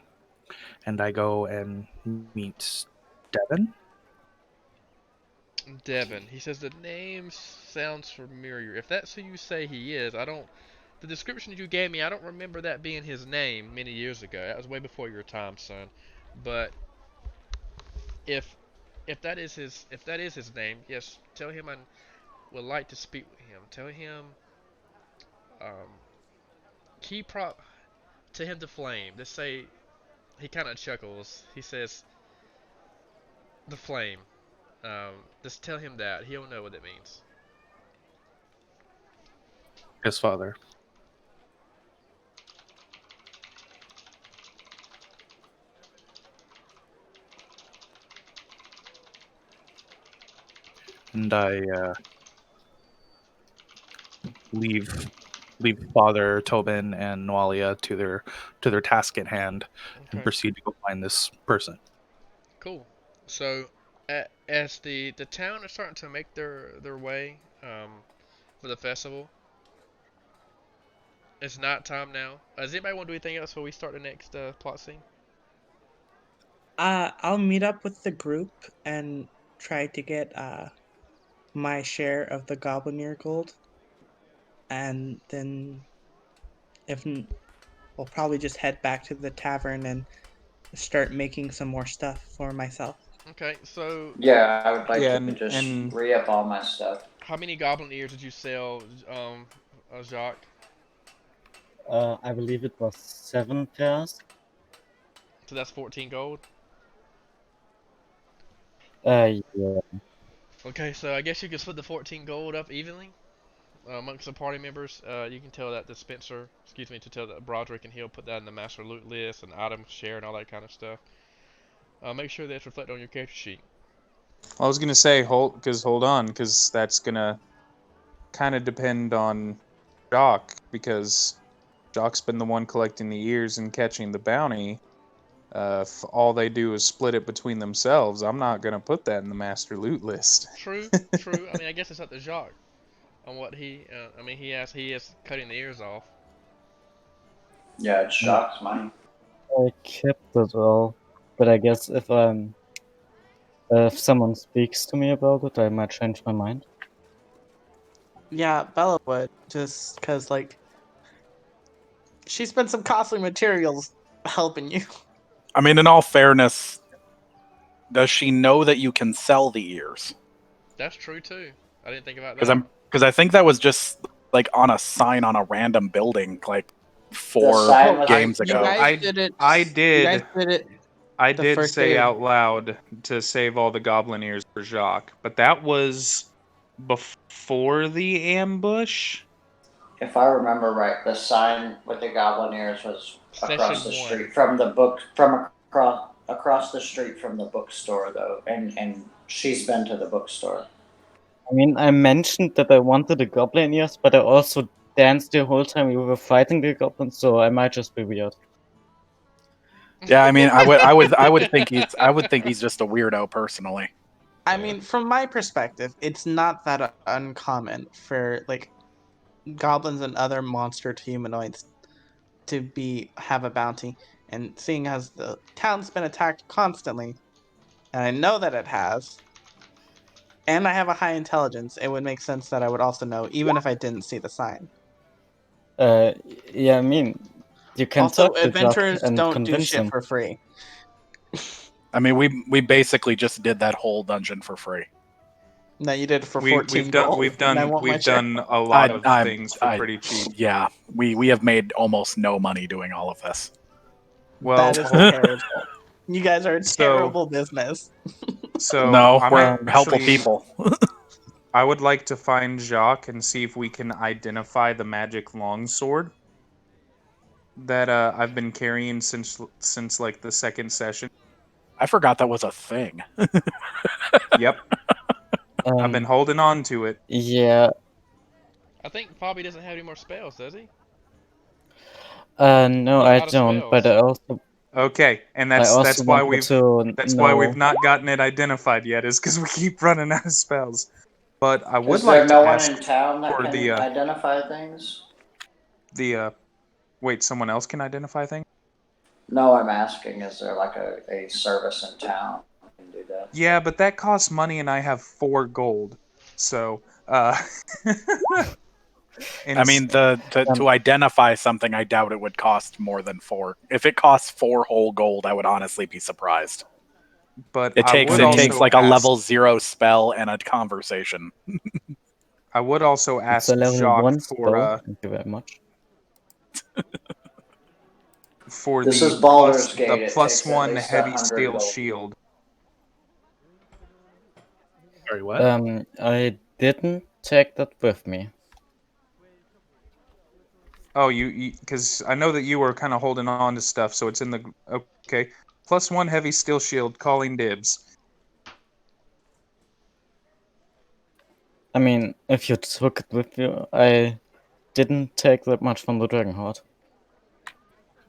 And I go and meet Devin. Devin. He says the name sounds familiar. If that's who you say he is, the description you gave me, I don't remember that being his name many years ago. That was way before your time, son. But if that is his name, yes, tell him I would like to speak with him. Tell him key prop to him to flame. Just say, he kind of chuckles. He says the flame. Just tell him that. He'll know what it means. His father. And I leave Father Tobin and Nualia to their task at hand, and proceed to go find this person. Cool. So, as the town is starting to make their way for the festival, it's night time now. Does anybody want to do anything else before we start the next plot scene? I'll meet up with the group and try to get my share of the Goblin gold, and then we'll probably just head back to the tavern and start making some more stuff for myself. Okay, so yeah, I would like to just re-up all my stuff. How many goblin ears did you sell, Jacques? I believe it was 7 pairs. So that's 14 gold? Yeah. Okay, so I guess you can split the 14 gold up evenly amongst the party members. You can tell that to tell that Broderick and he'll put that in the master loot list and item share and all that kind of stuff. Make sure that's reflected on your character sheet. I was gonna say hold on, because that's gonna kind of depend on Jock, because Jock's been the one collecting the ears and catching the bounty. If all they do is split it between themselves, I'm not gonna put that in the master loot list. True, true. I mean, I guess it's up to Jacques on what he. I mean, he is cutting the ears off. Yeah, it's Jacques' money. I kept it all, but I guess if someone speaks to me about it, I might change my mind. Yeah, Bella would, just because, like, she spent some costly materials helping you. I mean, in all fairness, does she know that you can sell the ears? That's true too. I didn't think about that. Because I think that was just like on a sign on a random building, like sign was- games ago. I You did. guys did it. I the did first say day of- out loud to save all the goblin ears for Jacques, but that was before the ambush. If I remember right, the sign with the goblin ears was across Session the 1. street from the book from across the street from the bookstore though, and she's been to the bookstore. I mean, I mentioned that I wanted the goblin ears, but I also danced the whole time we were fighting the goblins, so I might just be weird. Yeah, I mean, I would think he's just a weirdo personally. I mean, from my perspective, it's not that uncommon for like goblins and other monster to humanoids to have a bounty. And seeing as the town's been attacked constantly, and I know that it has, and I have a high intelligence, it would make sense that I would also know, even if I didn't see the sign. Yeah, I mean, you can Also, talk to Jacques adventurers and don't do convince shit him. for free. I mean, we basically just did that whole dungeon for free. No, you did it for 14 We've gold. and I done want my we've share. done a lot of things for pretty cheap. Yeah, we have made almost no money doing all of this. Well, That is terrible. You guys are a terrible business. So no, I'm we're helpful actually- people. I would like to find Jacques and see if we can identify the magic longsword that I've been carrying since like the second session. I forgot that was a thing. Yep. I've been holding on to it. Yeah. I think Bobby doesn't have any more spells, does he? No, He's I out of don't. But I also. Okay, and I that's also why wanted that's to why know- we've not gotten it identified yet, is because we keep running out of spells. But I would Is there like no to one ask in town that for can the identify things? wait, someone else can identify things? No, I'm asking, is there like a service in town that can do that? Yeah, but that costs money, and I have 4 gold. So, I mean, to identify something, I doubt it would cost more than 4. If it costs 4 whole gold, I would honestly be surprised. But it takes like a level 0 spell and a conversation. I would also ask It's a level Jacques 1 for spell. Thank you very much. for This the is Baldur's plus, Gate. the It plus takes at 1 least heavy 100 steel gold. shield. Sorry, what? I didn't take that with me. Oh, you because I know that you were kind of holding on to stuff, so it's in the okay. Plus 1 heavy steel shield, calling dibs. I mean, if you took it with you, I didn't take that much from the Dragon Heart.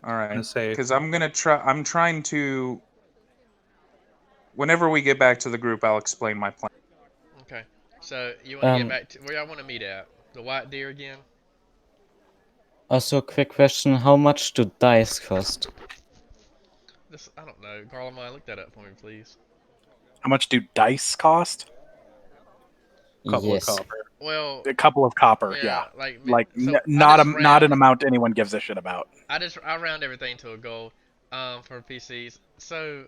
All right, because I'm trying to. Whenever we get back to the group, I'll explain my plan. Okay. So you want to get back to where y'all want to meet at? The White Deer again? Also, quick question: how much do dice cost? I don't know. Garlemire, look that up for me, please. How much do dice cost? Couple Yes. of copper. Well, a couple of copper, yeah. Not an amount anyone gives a shit about. I round everything to a gold for PCs. So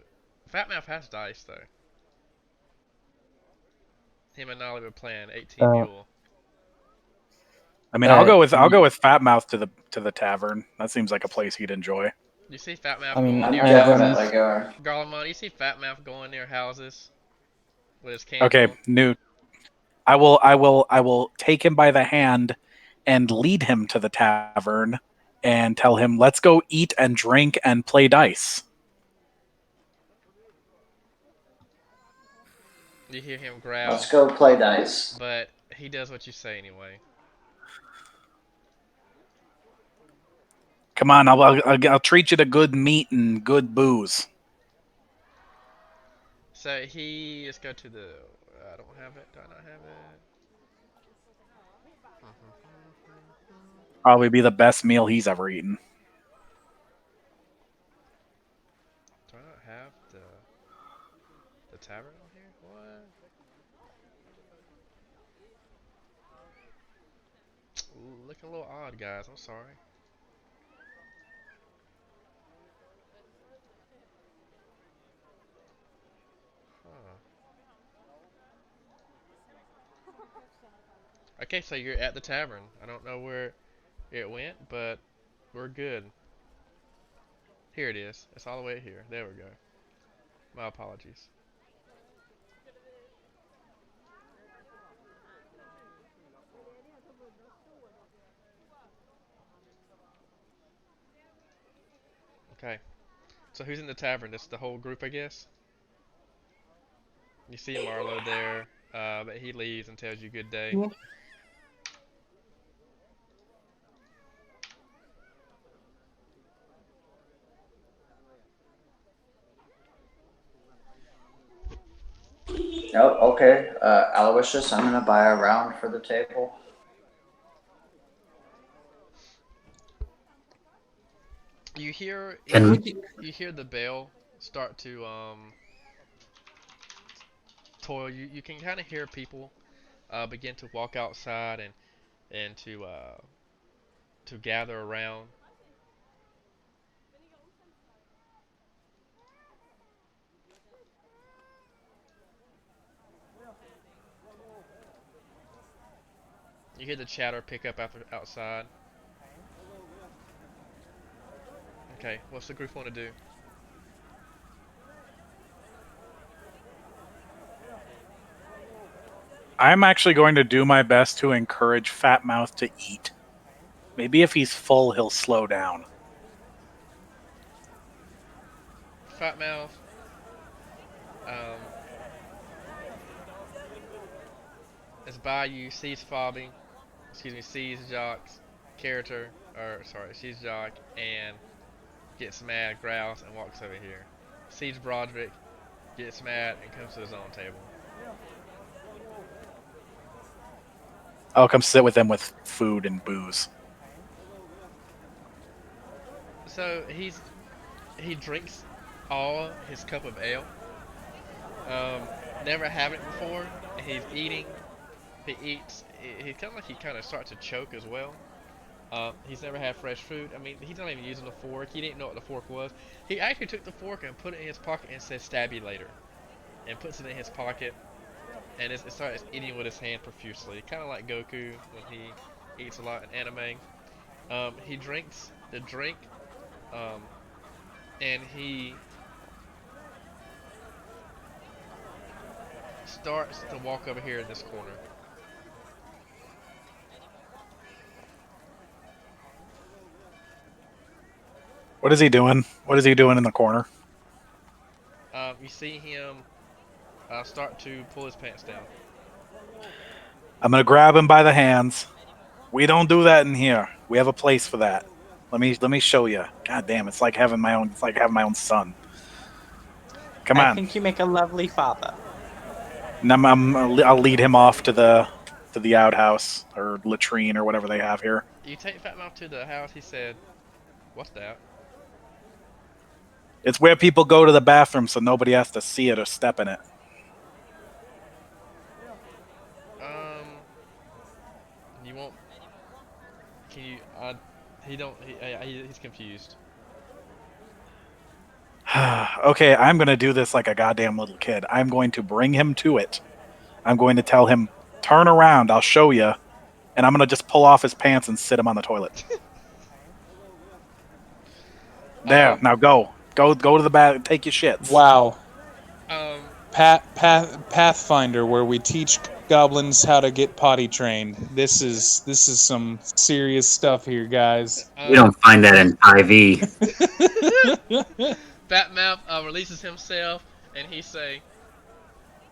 Fatmouth has dice though. Him and Nolly were playing 18 mule. I mean, I'll go with Fatmouth to the tavern. That seems like a place he'd enjoy. You see Fatmouth I'm going near definitely going. Garlemire, you see Fatmouth going near houses with his candle. Okay, Newt. I will take him by the hand and lead him to the tavern and tell him, let's go eat and drink and play dice. You hear him growl. Let's go play dice. But he does what you say anyway. Come on, I'll treat you to good meat and good booze. So let's go to the. I don't have it. Do I not have it? Probably be the best meal he's ever eaten. Do I not have the tavern on here? What? Ooh, looking a little odd, guys. I'm sorry. Huh. Okay, so you're at the tavern. I don't know where it went, but we're good. Here it is. It's all the way here. There we go. My apologies. Okay. So who's in the tavern? It's the whole group, I guess. You see Marlowe there, but he leaves and tells you good day. Oh, okay. Aloysius, I'm gonna buy a round for the table. You hear And you hear the bell start to toil. You can kind of hear people begin to walk outside and to gather around. You hear the chatter pick up after outside. Okay, what's the group want to do? I'm actually going to do my best to encourage Fat Mouth to eat. Maybe if he's full, he'll slow down. Fat Mouth. Um, is by you, sees Fobby, sees Jock's character, or sorry, sees Jock and gets mad, growls, and walks over here. Sees Broderick, gets mad, and comes to his own table. I'll come sit with him with food and booze. So he drinks all his cup of ale. Never had it before. He's eating. He eats. He kind of like he kind of starts to choke as well. He's never had fresh food. I mean, he's not even using a fork. He didn't know what the fork was. He actually took the fork and put it in his pocket and said, "Stab you later," and puts it in his pocket. And it starts eating with his hand profusely, kind of like Goku when he eats a lot in anime. He drinks the drink, um, and he starts to walk over here in this corner. What is he doing? What is he doing in the corner? You see him start to pull his pants down. I'm gonna grab him by the hands. We don't do that in here. We have a place for that. Let me show you. God damn, it's like having my own. It's like having my own son. Come I on. think you make a lovely father. And I'll lead him off to the outhouse or latrine or whatever they have here. You take Fat Mouth to the house. He said, "What's that?" It's where people go to the bathroom so nobody has to see it or step in it. You won't. Can you? He don't. He's confused. Okay, I'm going to do this like a goddamn little kid. I'm going to bring him to it. I'm going to tell him, turn around, I'll show you. And I'm going to just pull off his pants and sit him on the toilet. There, now go. Go to the bath, take your shits. Wow. Um, Pathfinder, where we teach goblins how to get potty trained. This is some serious stuff here, guys. You don't find that in IV. Fat Mouth releases himself, and he say,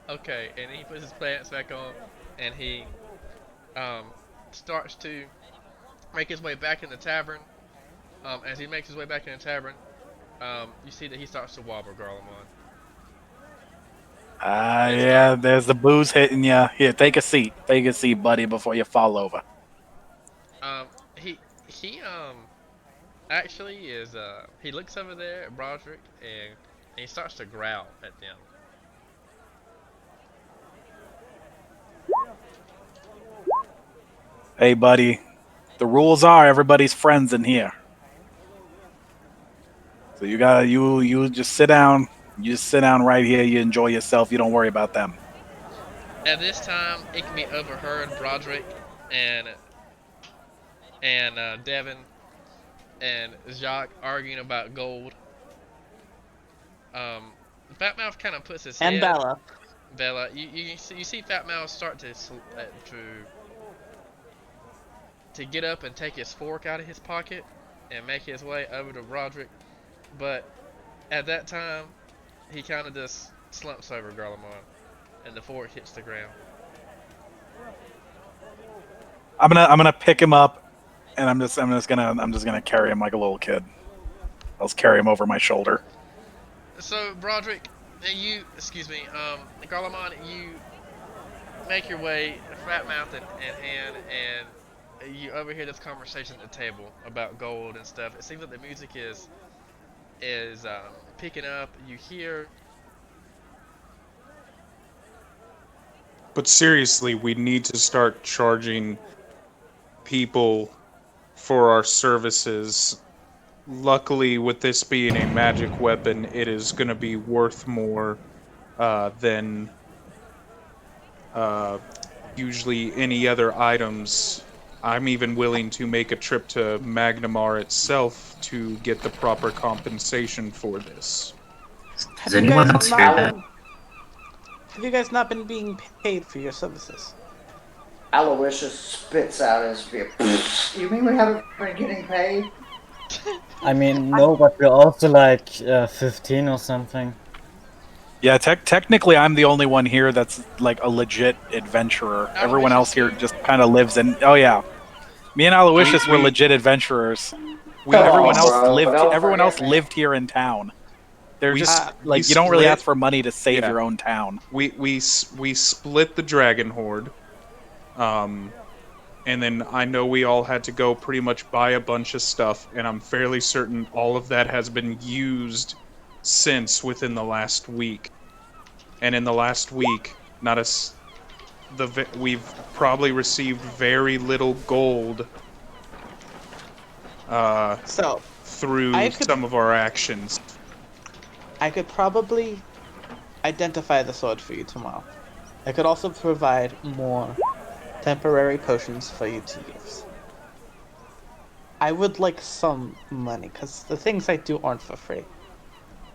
"Okay," and he puts his pants back on, and he starts to make his way back in the tavern. As he makes his way back in the tavern, you see that he starts to wobble Garlemon. Yeah, there's the booze hitting you. Here, take a seat. Take a seat, buddy, before you fall over. He actually is he looks over there at Broderick and he starts to growl at them. Hey, buddy. The rules are everybody's friends in here. So you just sit down. You just sit down right here. You enjoy yourself. You don't worry about them. At this time, it can be overheard Broderick and Devin and Jacques arguing about gold. Fatmouth kind of puts his head. And Bella. Bella, you see Fatmouth start to get up and take his fork out of his pocket and make his way over to Broderick, but at that time, he kind of just slumps over Garlemon, and the fork hits the ground. I'm gonna pick him up, and I'm just gonna carry him like a little kid. I'll just carry him over my shoulder. So Broderick, Garlemon, you make your way, Fatmouth in hand, and you overhear this conversation at the table about gold and stuff. It seems like the music is picking up. You hear. But seriously, we need to start charging people for our services. Luckily, with this being a magic weapon, it is going to be worth more than usually any other items. I'm even willing to make a trip to Magnamar itself to get the proper compensation for this. Does anyone else hear that? Have you guys not been being paid for your services? Aloysius spits out his beer. You mean we haven't been getting paid? I mean, no, but we're also like 15 or something. Yeah, technically, I'm the only one here that's like a legit adventurer. Everyone else here just kind of lives in. Oh yeah, me and Aloysius were legit adventurers. Everyone else lived here in town. They're just like you don't really ask for money to save your own town. We split the Dragon Horde, and then I know we all had to go pretty much buy a bunch of stuff, and I'm fairly certain all of that has been used since within the last week. And in the last week, we've probably received very little gold through some of our actions. I could probably identify the sword for you tomorrow. I could also provide more temporary potions for you to use. I would like some money, because the things I do aren't for free.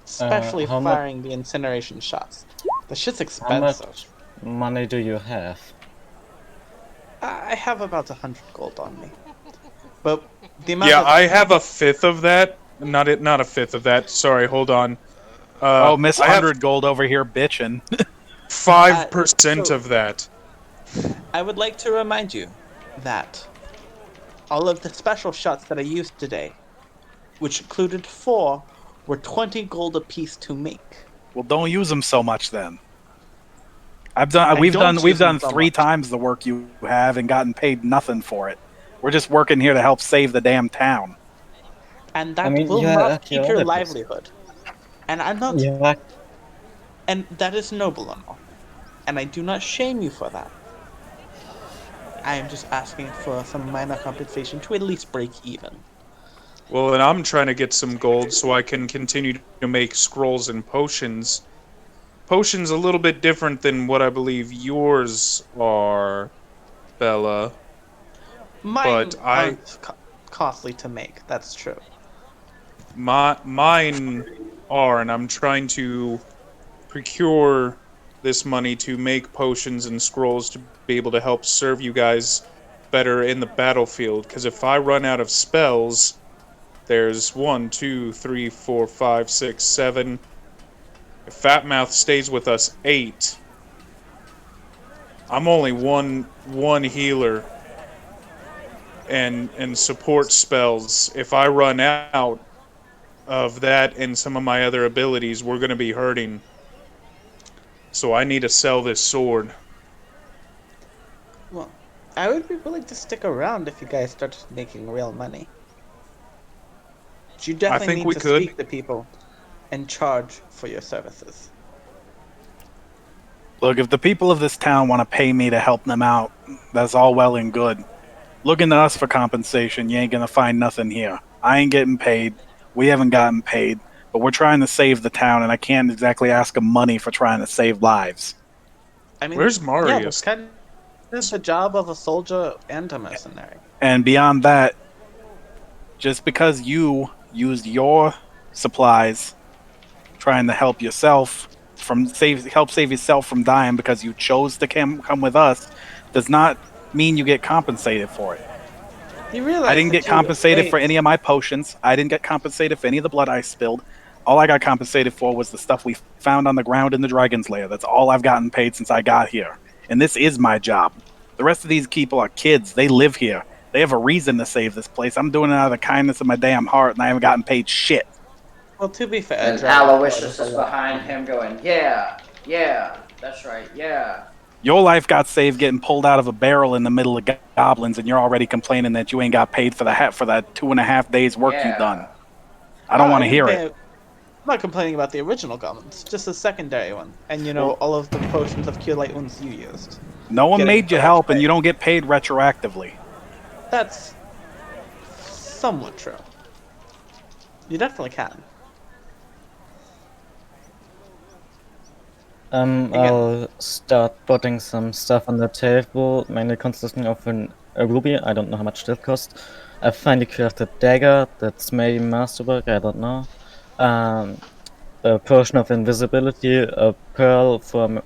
Especially firing the incineration shots. The shit's expensive. How much money do you have? I have about 100 gold on me. But the amount I have a fifth of that. Not a fifth of that. Sorry, hold on. Miss 100 gold over here bitching. 5% of that. I would like to remind you that all of the special shots that I used today, which included 4, were 20 gold apiece to make. Well, don't use them so much then. We've done 3 times the work you have and gotten paid nothing for it. We're just working here to help save the damn town. And that will not keep your livelihood. And I'm not. Yeah. And that is noble and all. And I do not shame you for that. I am just asking for some minor compensation to at least break even. Well, and I'm trying to get some gold so I can continue to make scrolls and potions. Potions a little bit different than what I believe yours are, Bella. Mine aren't costly to make, that's true. Mine are, and I'm trying to procure this money to make potions and scrolls to be able to help serve you guys better in the battlefield. Because if I run out of spells, there's 1, 2, 3, 4, 5, 6, 7. If Fatmouth stays with us, 8. I'm only one healer. and support spells. If I run out of that and some of my other abilities, we're going to be hurting. So I need to sell this sword. Well, I would be willing to stick around if you guys started making real money. But you I definitely think need we to could. speak to people and charge for your services. Look, if the people of this town want to pay me to help them out, that's all well and good. Looking to us for compensation, you ain't gonna find nothing here. I ain't getting paid. We haven't gotten paid, but we're trying to save the town, and I can't exactly ask them money for trying to save lives. I mean, Where's yeah, that's Marius? kind of the job of a soldier and a mercenary. And beyond that, just because you used your supplies trying to help yourself help save yourself from dying because you chose to come with us does not mean you get compensated for it. You I realize didn't get that you compensated for wait. any of my potions. I didn't get compensated for any of the blood I spilled. All I got compensated for was the stuff we found on the ground in the dragon's lair. That's all I've gotten paid since I got here. And this is my job. The rest of these people are kids. They live here. They have a reason to save this place. I'm doing it out of the kindness of my damn heart, and I haven't gotten paid shit. Well, to be fair, And dragon blood Aloysius is a is lot. behind him going, yeah, yeah, that's right, yeah. Your life got saved getting pulled out of a barrel in the middle of goblins, and you're already complaining that you ain't got paid for for that 2.5 days work you done. I don't Oh, want to hear it. I'm not complaining about the original goblins, just the secondary one, and Well- all of the potions of cure light wounds you used. No one Getting made you so much help, and pay. you don't get paid retroactively. That's somewhat true. You definitely can. I'll start putting some stuff on the table, mainly consisting of a ruby. I don't know how much that costs. A finely crafted dagger that's maybe masterwork. I don't know. A potion of invisibility, a pearl for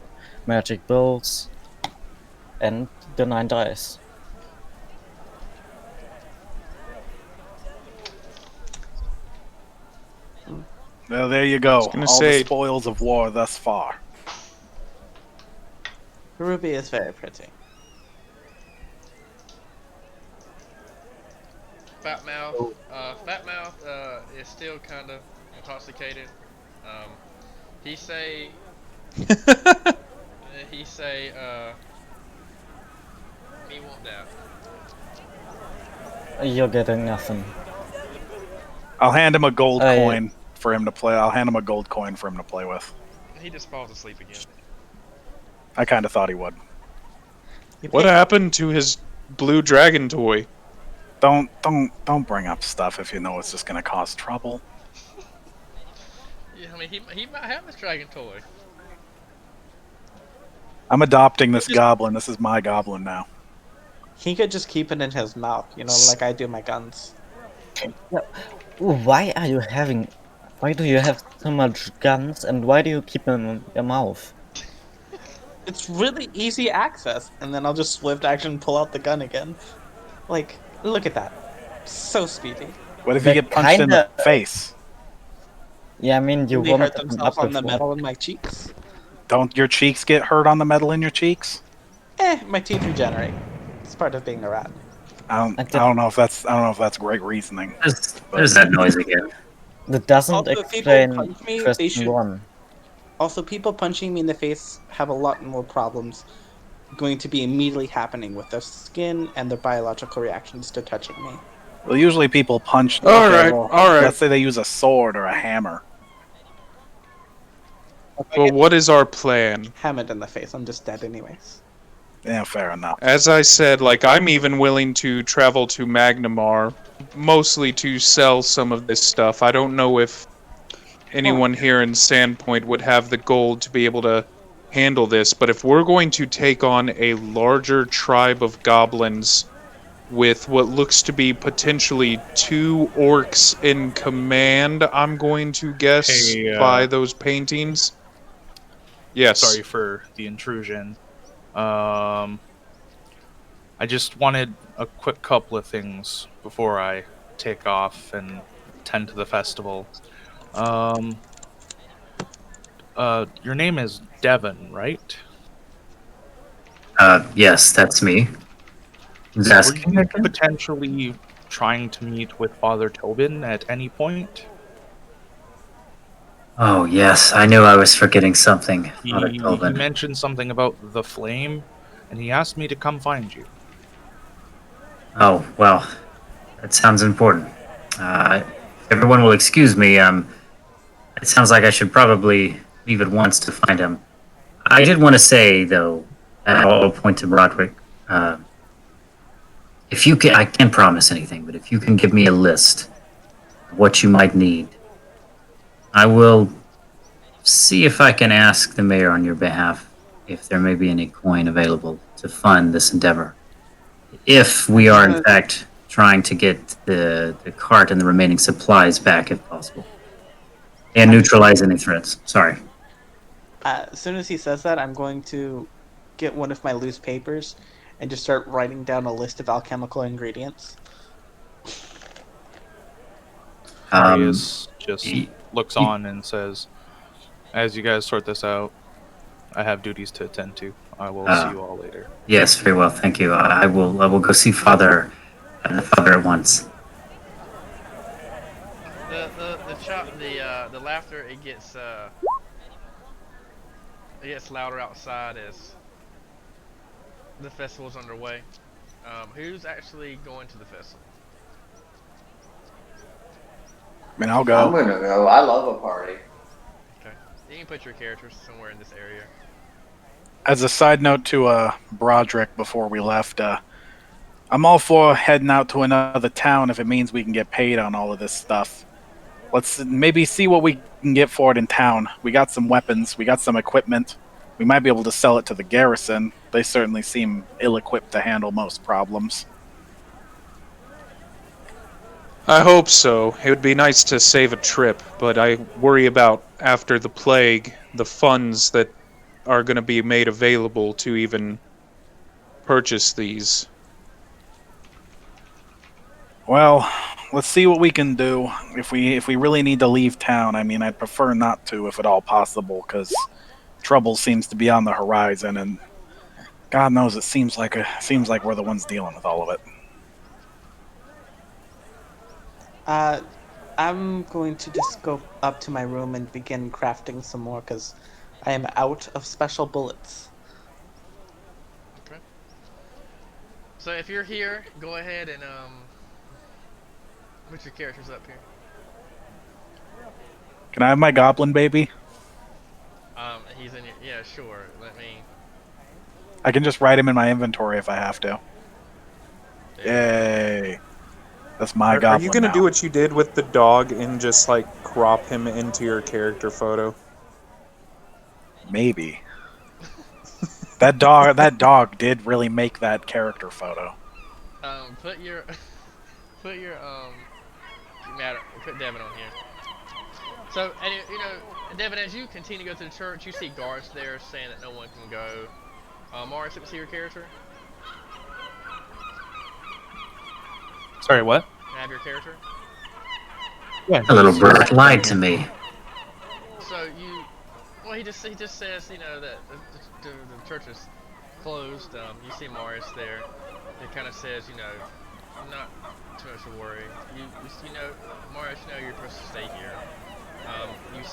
magic bolts, and the 9 dice. Well, there you go. gonna All say- the spoils of war thus far. Ruby is very pretty. Fat Mouth is still kind of intoxicated. He say he won't doubt. You're getting nothing. I'll hand him a gold I- coin for him to play. I'll hand him a gold coin for him to play with. He just falls asleep again. I kind of thought he would. What happened to his blue dragon toy? Don't bring up stuff if you know it's just gonna cause trouble. Yeah, I mean he might have this dragon toy. I'm adopting this goblin. This is my goblin now. He could just keep it in his mouth, like I do my guns. Why do you have so much guns, and why do you keep them in your mouth? It's really easy access, and then I'll just swift action pull out the gun again. Like, look at that. So speedy. What if you get punched in the face? Yeah, I mean, you They warmed hurt them themselves up on the before. metal in my cheeks. Don't your cheeks get hurt on the metal in your cheeks? My teeth regenerate. It's part of being a rat. I don't know if that's great reasoning. There's that noise again. That doesn't Also, if people explain punch me, they question should- 1. Also, people punching me in the face have a lot more problems going to be immediately happening with their skin and their biological reactions to touching me. Well, usually people punch. All right. Let's say they use a sword or a hammer. Well, what is our plan? Hammered in the face, I'm just dead anyways. Yeah, fair enough. As I said, I'm even willing to travel to Magnamar, mostly to sell some of this stuff. I don't know if anyone here in Sandpoint would have the gold to be able to handle this, but if we're going to take on a larger tribe of goblins with what looks to be potentially 2 orcs in command, I'm going to guess, Hey, by those paintings. Yes. Sorry for the intrusion. I just wanted a quick couple of things before I take off and tend to the festival. Your name is Devon, right? Yes, that's me. Who's Were asking you again? potentially trying to meet with Father Tobin at any point? Oh, yes, I knew I was forgetting something, Father He Tobin. mentioned something about the flame, and he asked me to come find you. Oh, well, that sounds important. If everyone will excuse me, it sounds like I should probably leave at once to find him. I did want to say, though, and I'll point to Broderick, uh, if you can, I can't promise anything, but if you can give me a list of what you might need, I will see if I can ask the mayor on your behalf if there may be any coin available to fund this endeavor. If we As are, soon in as fact, trying to get the cart and the remaining supplies back, if possible, and as soon neutralize any threats. Sorry. as soon as he says that, I'm going to get one of my loose papers and just start writing down a list of alchemical ingredients. Marius just y- looks y- on and says, "As you guys sort this out, I have duties to attend to. I will see uh, you all later." yes, very well, thank you. I will go see Father at once. The laughter it gets louder outside as the festival's underway. Who's actually going to the festival? I mean, I'll I'm go. gonna go. I love a party. Okay, you can put your characters somewhere in this area. As a side note to Broderick before we left, I'm all for heading out to another town if it means we can get paid on all of this stuff. Let's maybe see what we can get for it in town. We got some weapons, we got some equipment. We might be able to sell it to the garrison. They certainly seem ill equipped to handle most problems. I hope so. It would be nice to save a trip, but I worry about after the plague, the funds that are going to be made available to even purchase these. Well, let's see what we can do. If we really need to leave town, I mean, I'd prefer not to if at all possible, because trouble seems to be on the horizon, and God knows it seems like we're the ones dealing with all of it. Uh, I'm going to just go up to my room and begin crafting some more because I am out of special bullets. Okay. So if you're here, go ahead and put your characters up here. Can I have my goblin baby? He's in your. Yeah, sure. Let me. I can just write him in my inventory if I have to. There Yay! That's my Are you goblin going to do now. what you did with the dog and just like crop him into your character photo? Maybe. That dog did really make that character photo. Put your put your matter. Put Devin on here. So, and Devin, as you continue to go to the church, you see guards there saying that no one can go. Morris, let me see your character. Sorry, what? Can I have your character? Yeah, A little he's bird lied to down here. me. So well, he just says, that the church is closed. You see Morris there. It kind of says, not too much to worry. Morris, you're supposed to stay here. You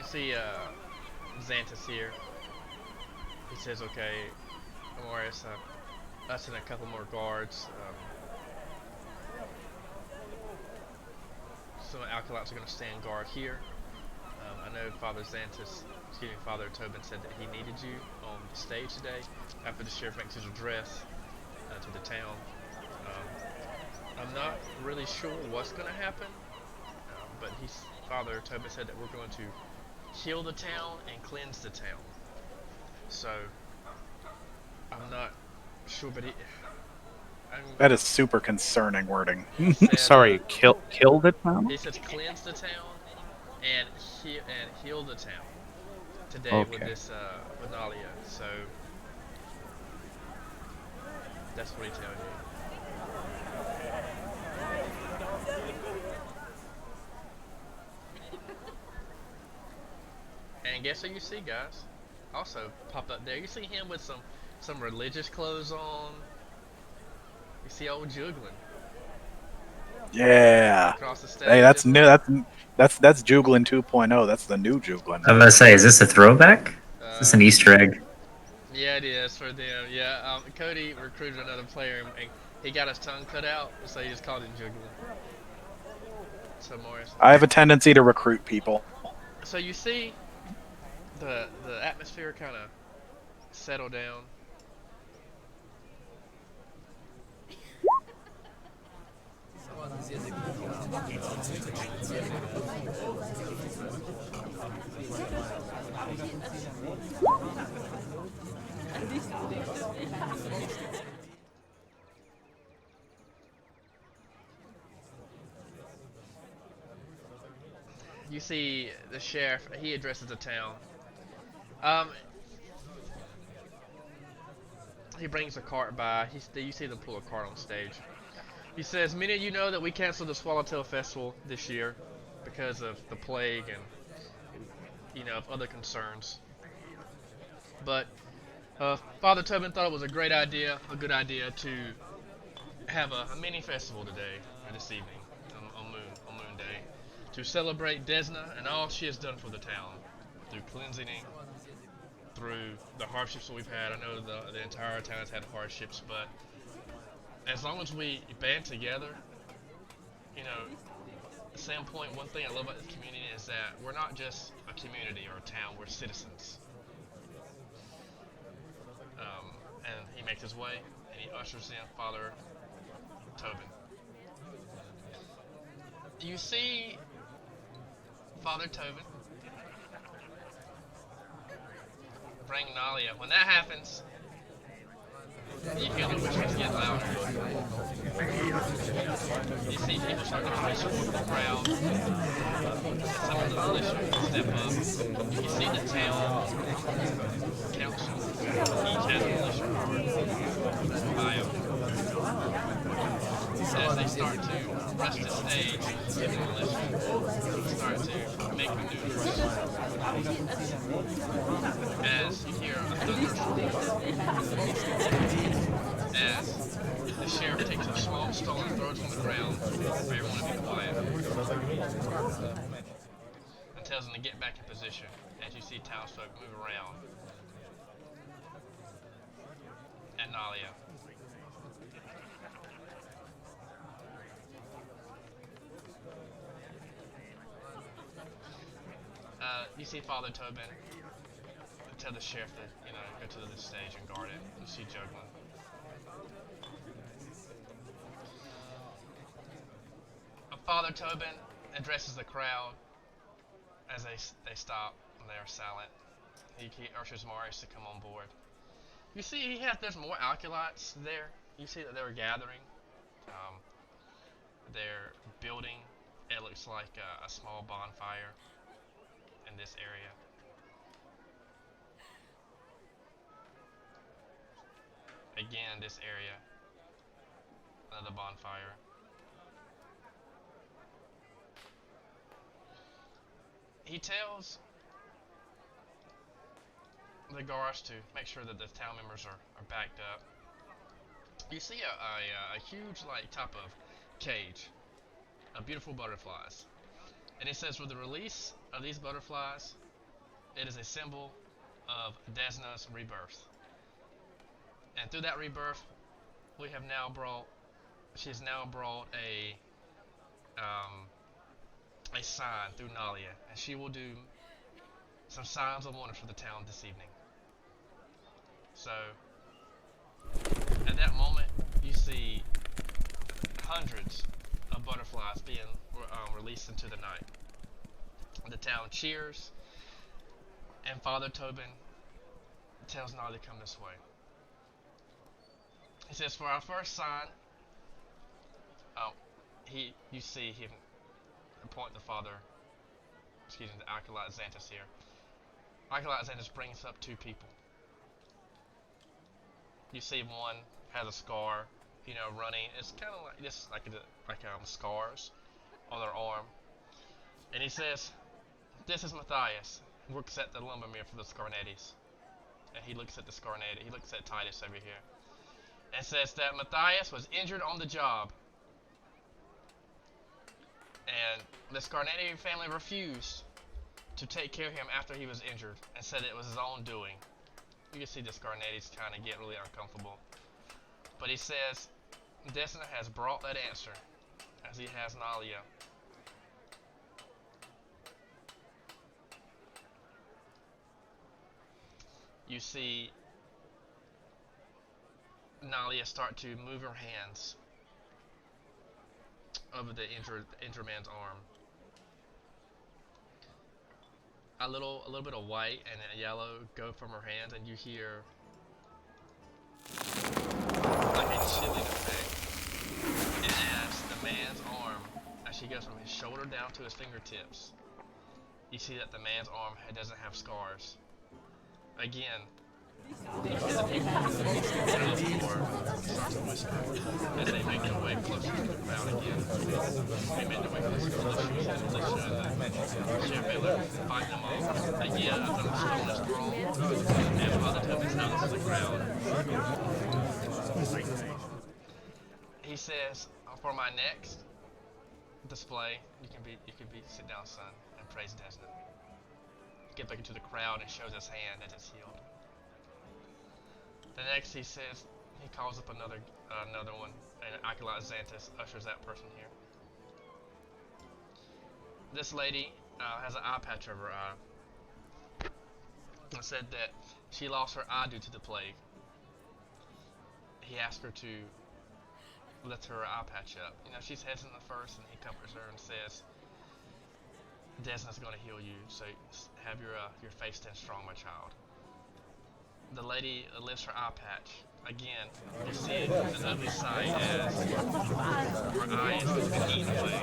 see Xantus here. He says, okay, Morris, us and a couple more guards. Some acolytes are going to stand guard here. I know Father Tobin said that he needed you on the stage today after the sheriff makes his address to the town. I'm not really sure what's going to happen, but Father Tobin said that we're going to heal the town and cleanse the town. So I'm not sure, but That is super concerning wording. said, Sorry, kill the town? he says cleanse the town and heal the town today with Okay. this with Nualia. So that's what he tells you. And guess who you see, guys? also pop up there. You see him with some religious clothes on. You see old Juglin Yeah. across the Hey, stage. that's new. That's Juglin 2.0. That's the new Juglin. I'm gonna say, is this a throwback? Is this Uh, an Easter egg? yeah, it is for them. Yeah, Cody recruited another player and he got his tongue cut out, so he just called him Juglin. So Morris. I have a tendency to recruit people. So you see the atmosphere kind of settle down. You see the sheriff. He addresses the town. Um, he brings a cart by. You see them pull a cart on stage. He says, "Many of you know that we canceled the Swallowtail Festival this year because of the plague and of other concerns. But Father Tobin thought it was a great idea, a good idea to have a mini festival today or this evening on Moon Day to celebrate Desna and all she has done for the town through cleansing, through the hardships that we've had. I know the entire town has had hardships, but as long as we band together, Sandpoint, one thing I love about this community is that we're not just a community or a town, we're citizens." And he makes his way, and he ushers in Father Tobin. You see Father Tobin bring Nualia. When that happens, you hear the whispers get louder. You see people start to push forward the crowd. Some of the militia step up. You see the town council. Each has a militia card by them. As they start to rush the stage, the militia start to make maneuvers. As you hear a thunderstorm, as the sheriff takes a small stone and throws it on the ground for everyone to be quiet, and tells them to get back in position. As you see townsfolk move around at Nualia. You see Father Tobin tell the sheriff to, go to the stage and guard it. You see Juglin. Father Tobin addresses the crowd as they stop and they are silent. He ushers Marius to come on board. You see, there's more acolytes there. You see that they're gathering. They're building. It looks like a small bonfire in this area. Again, this area, another bonfire. He tells the guards to make sure that the town members are backed up. You see a huge type of cage of beautiful butterflies. And it says, with the release of these butterflies, it is a symbol of Desna's rebirth. And through that rebirth, she has now brought a sign through Nualia, and she will do some signs of wonder for the town this evening. So, at that moment, you see hundreds of butterflies being released into the night. The town cheers, and Father Tobin tells Nualia to come this way. He says, for our first sign, you see him point the Acolyte Xantus here. Acolyte Xantus brings up two people. You see one has a scar, running. It's kind of like just like scars on their arm. And he says, "This is Matthias. Works at the lumber mill for the Scarnettis. and he looks at the Scarnati. He looks at Titus over here, and says that Matthias was injured on the job, and the Scarnati family refused to take care of him after he was injured, and said it was his own doing. You can see the Scarnatis kind of get really uncomfortable, but he says Desna has brought that answer, as he has Nualia. You see Nualia start to move her hands over the injured man's arm. A little bit of white and a yellow go from her hands, and you hear like a chilling effect. And as the man's arm, as she goes from his shoulder down to his fingertips, you see that the man's arm doesn't have scars. Again, the people on the floor start to whisper as they make their way closer to the crowd again. They make their way closer to the shoes and the Sheriff Baylor fight them off. Again, a stone is thrown, and Father Tobin notices the crowd. He says, "For my next display, you can be sit down, son, and praise Desna." Get back into the crowd and shows his hand as it's healed. The next he says, he calls up another one, and Acolyte Xanthus ushers that person here. This lady has an eye patch over her eye. And said that she lost her eye due to the plague. He asked her to lift her eye patch up. You know, she's hesitant at first, and he comforts her and says, Desna's going to heal you, so have your faith stand strong, my child. The lady lifts her eye patch. Again, you see an ugly sight as her eye is being eaten away.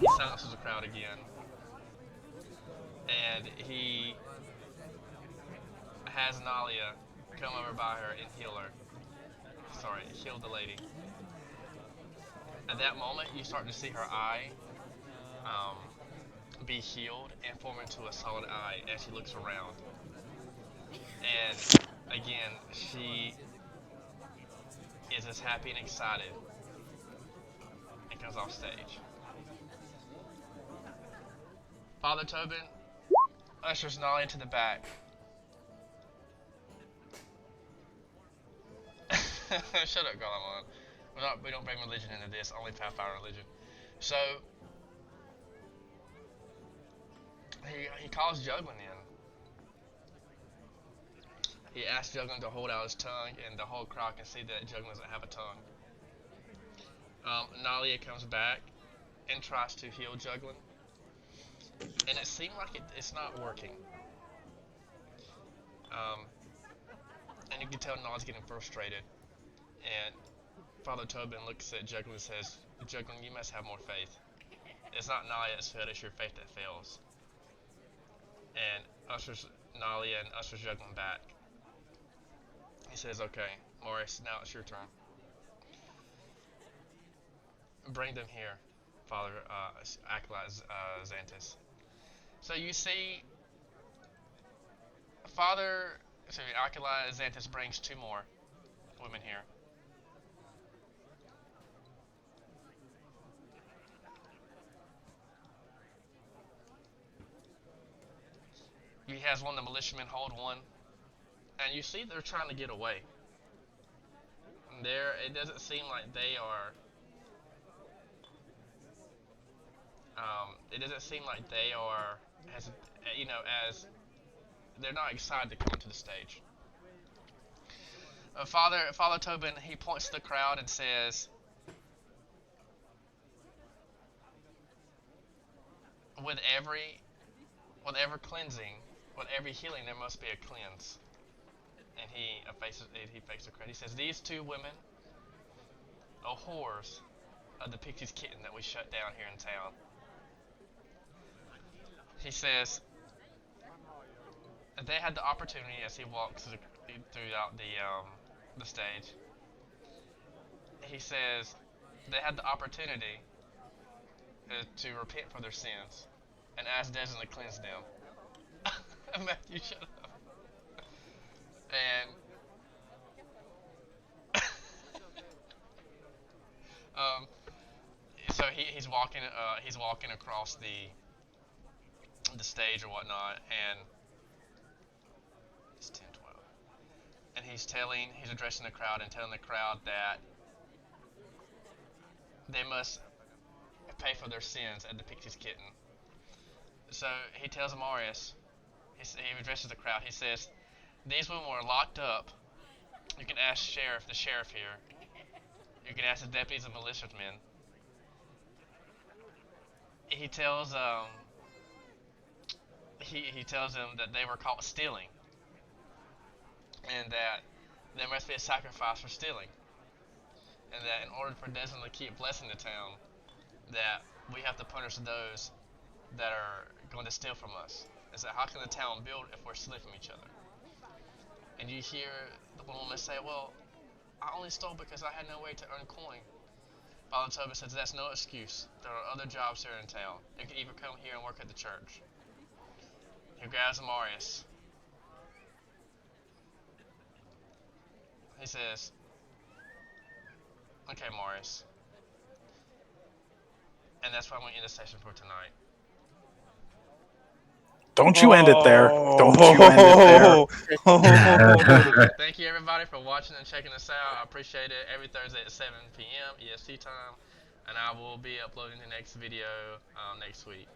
He silences the crowd again. And he has Nualia come over by her and heal her. Sorry, heal the lady. At that moment, you start to see her eye be healed and form into a solid eye as she looks around. And again, she is as happy and excited and comes off stage. Father Tobin ushers Nualia to the back. Shut up, Galamon. We don't bring religion into this, only Pathfinder religion. So, he calls Juglin in. He asks Juglin to hold out his tongue, and the whole crowd can see that Juglin doesn't have a tongue. Nualia comes back and tries to heal Juglin, and it seems like it's not working. And you can tell Nualia's getting frustrated. And Father Tobin looks at Juglin and says, Juglin, you must have more faith. It's not Nualia's fault, it's your faith that fails. And ushers Nualia and ushers Juglin back. He says, okay, Morris, now it's your turn. Bring them here, Father Acolyte Xanthus. So you see, Acolyte Xanthus brings two more women here. He has one of the militiamen hold one, and you see they're trying to get away. It doesn't seem like they are. It doesn't seem like they are, as they're not excited to come into the stage. Father Tobin, he points to the crowd and says, with every cleansing, with every healing, there must be a cleanse. And he faces the crowd. He says, these two women are whores of the Pixies kitten that we shut down here in town. He says, they had the opportunity as he walks throughout the stage. He says they had the opportunity to repent for their sins, and ask Desmond to cleanse them. Matthew, shut up. And um, so he's walking across the stage or whatnot, and it's 10, 12, and he's addressing the crowd and telling the crowd that they must pay for their sins at the Pixie's Kitten. So he tells Marius, he addresses the crowd. He says, "These women were locked up. You can ask the sheriff here. You can ask the deputies and militiamen." He tells he tells them that they were caught stealing, and that there must be a sacrifice for stealing, and that in order for Desmond to keep blessing the town, that we have to punish those that are going to steal from us. And so how can the town build if we're stealing from each other? And you hear the one woman say, "Well, I only stole because I had no way to earn coin." Father Tobin says, "That's no excuse. There are other jobs here in town. You can even come here and work at the church." He grabs Marius. He says, "Okay, Marius." And that's why I'm going to end the session for tonight. Don't you end it there. Don't you end it there. Thank you, everybody, for watching and checking us out. I appreciate it. Every Thursday at 7 p.m. EST time. And I will be uploading the next video next week.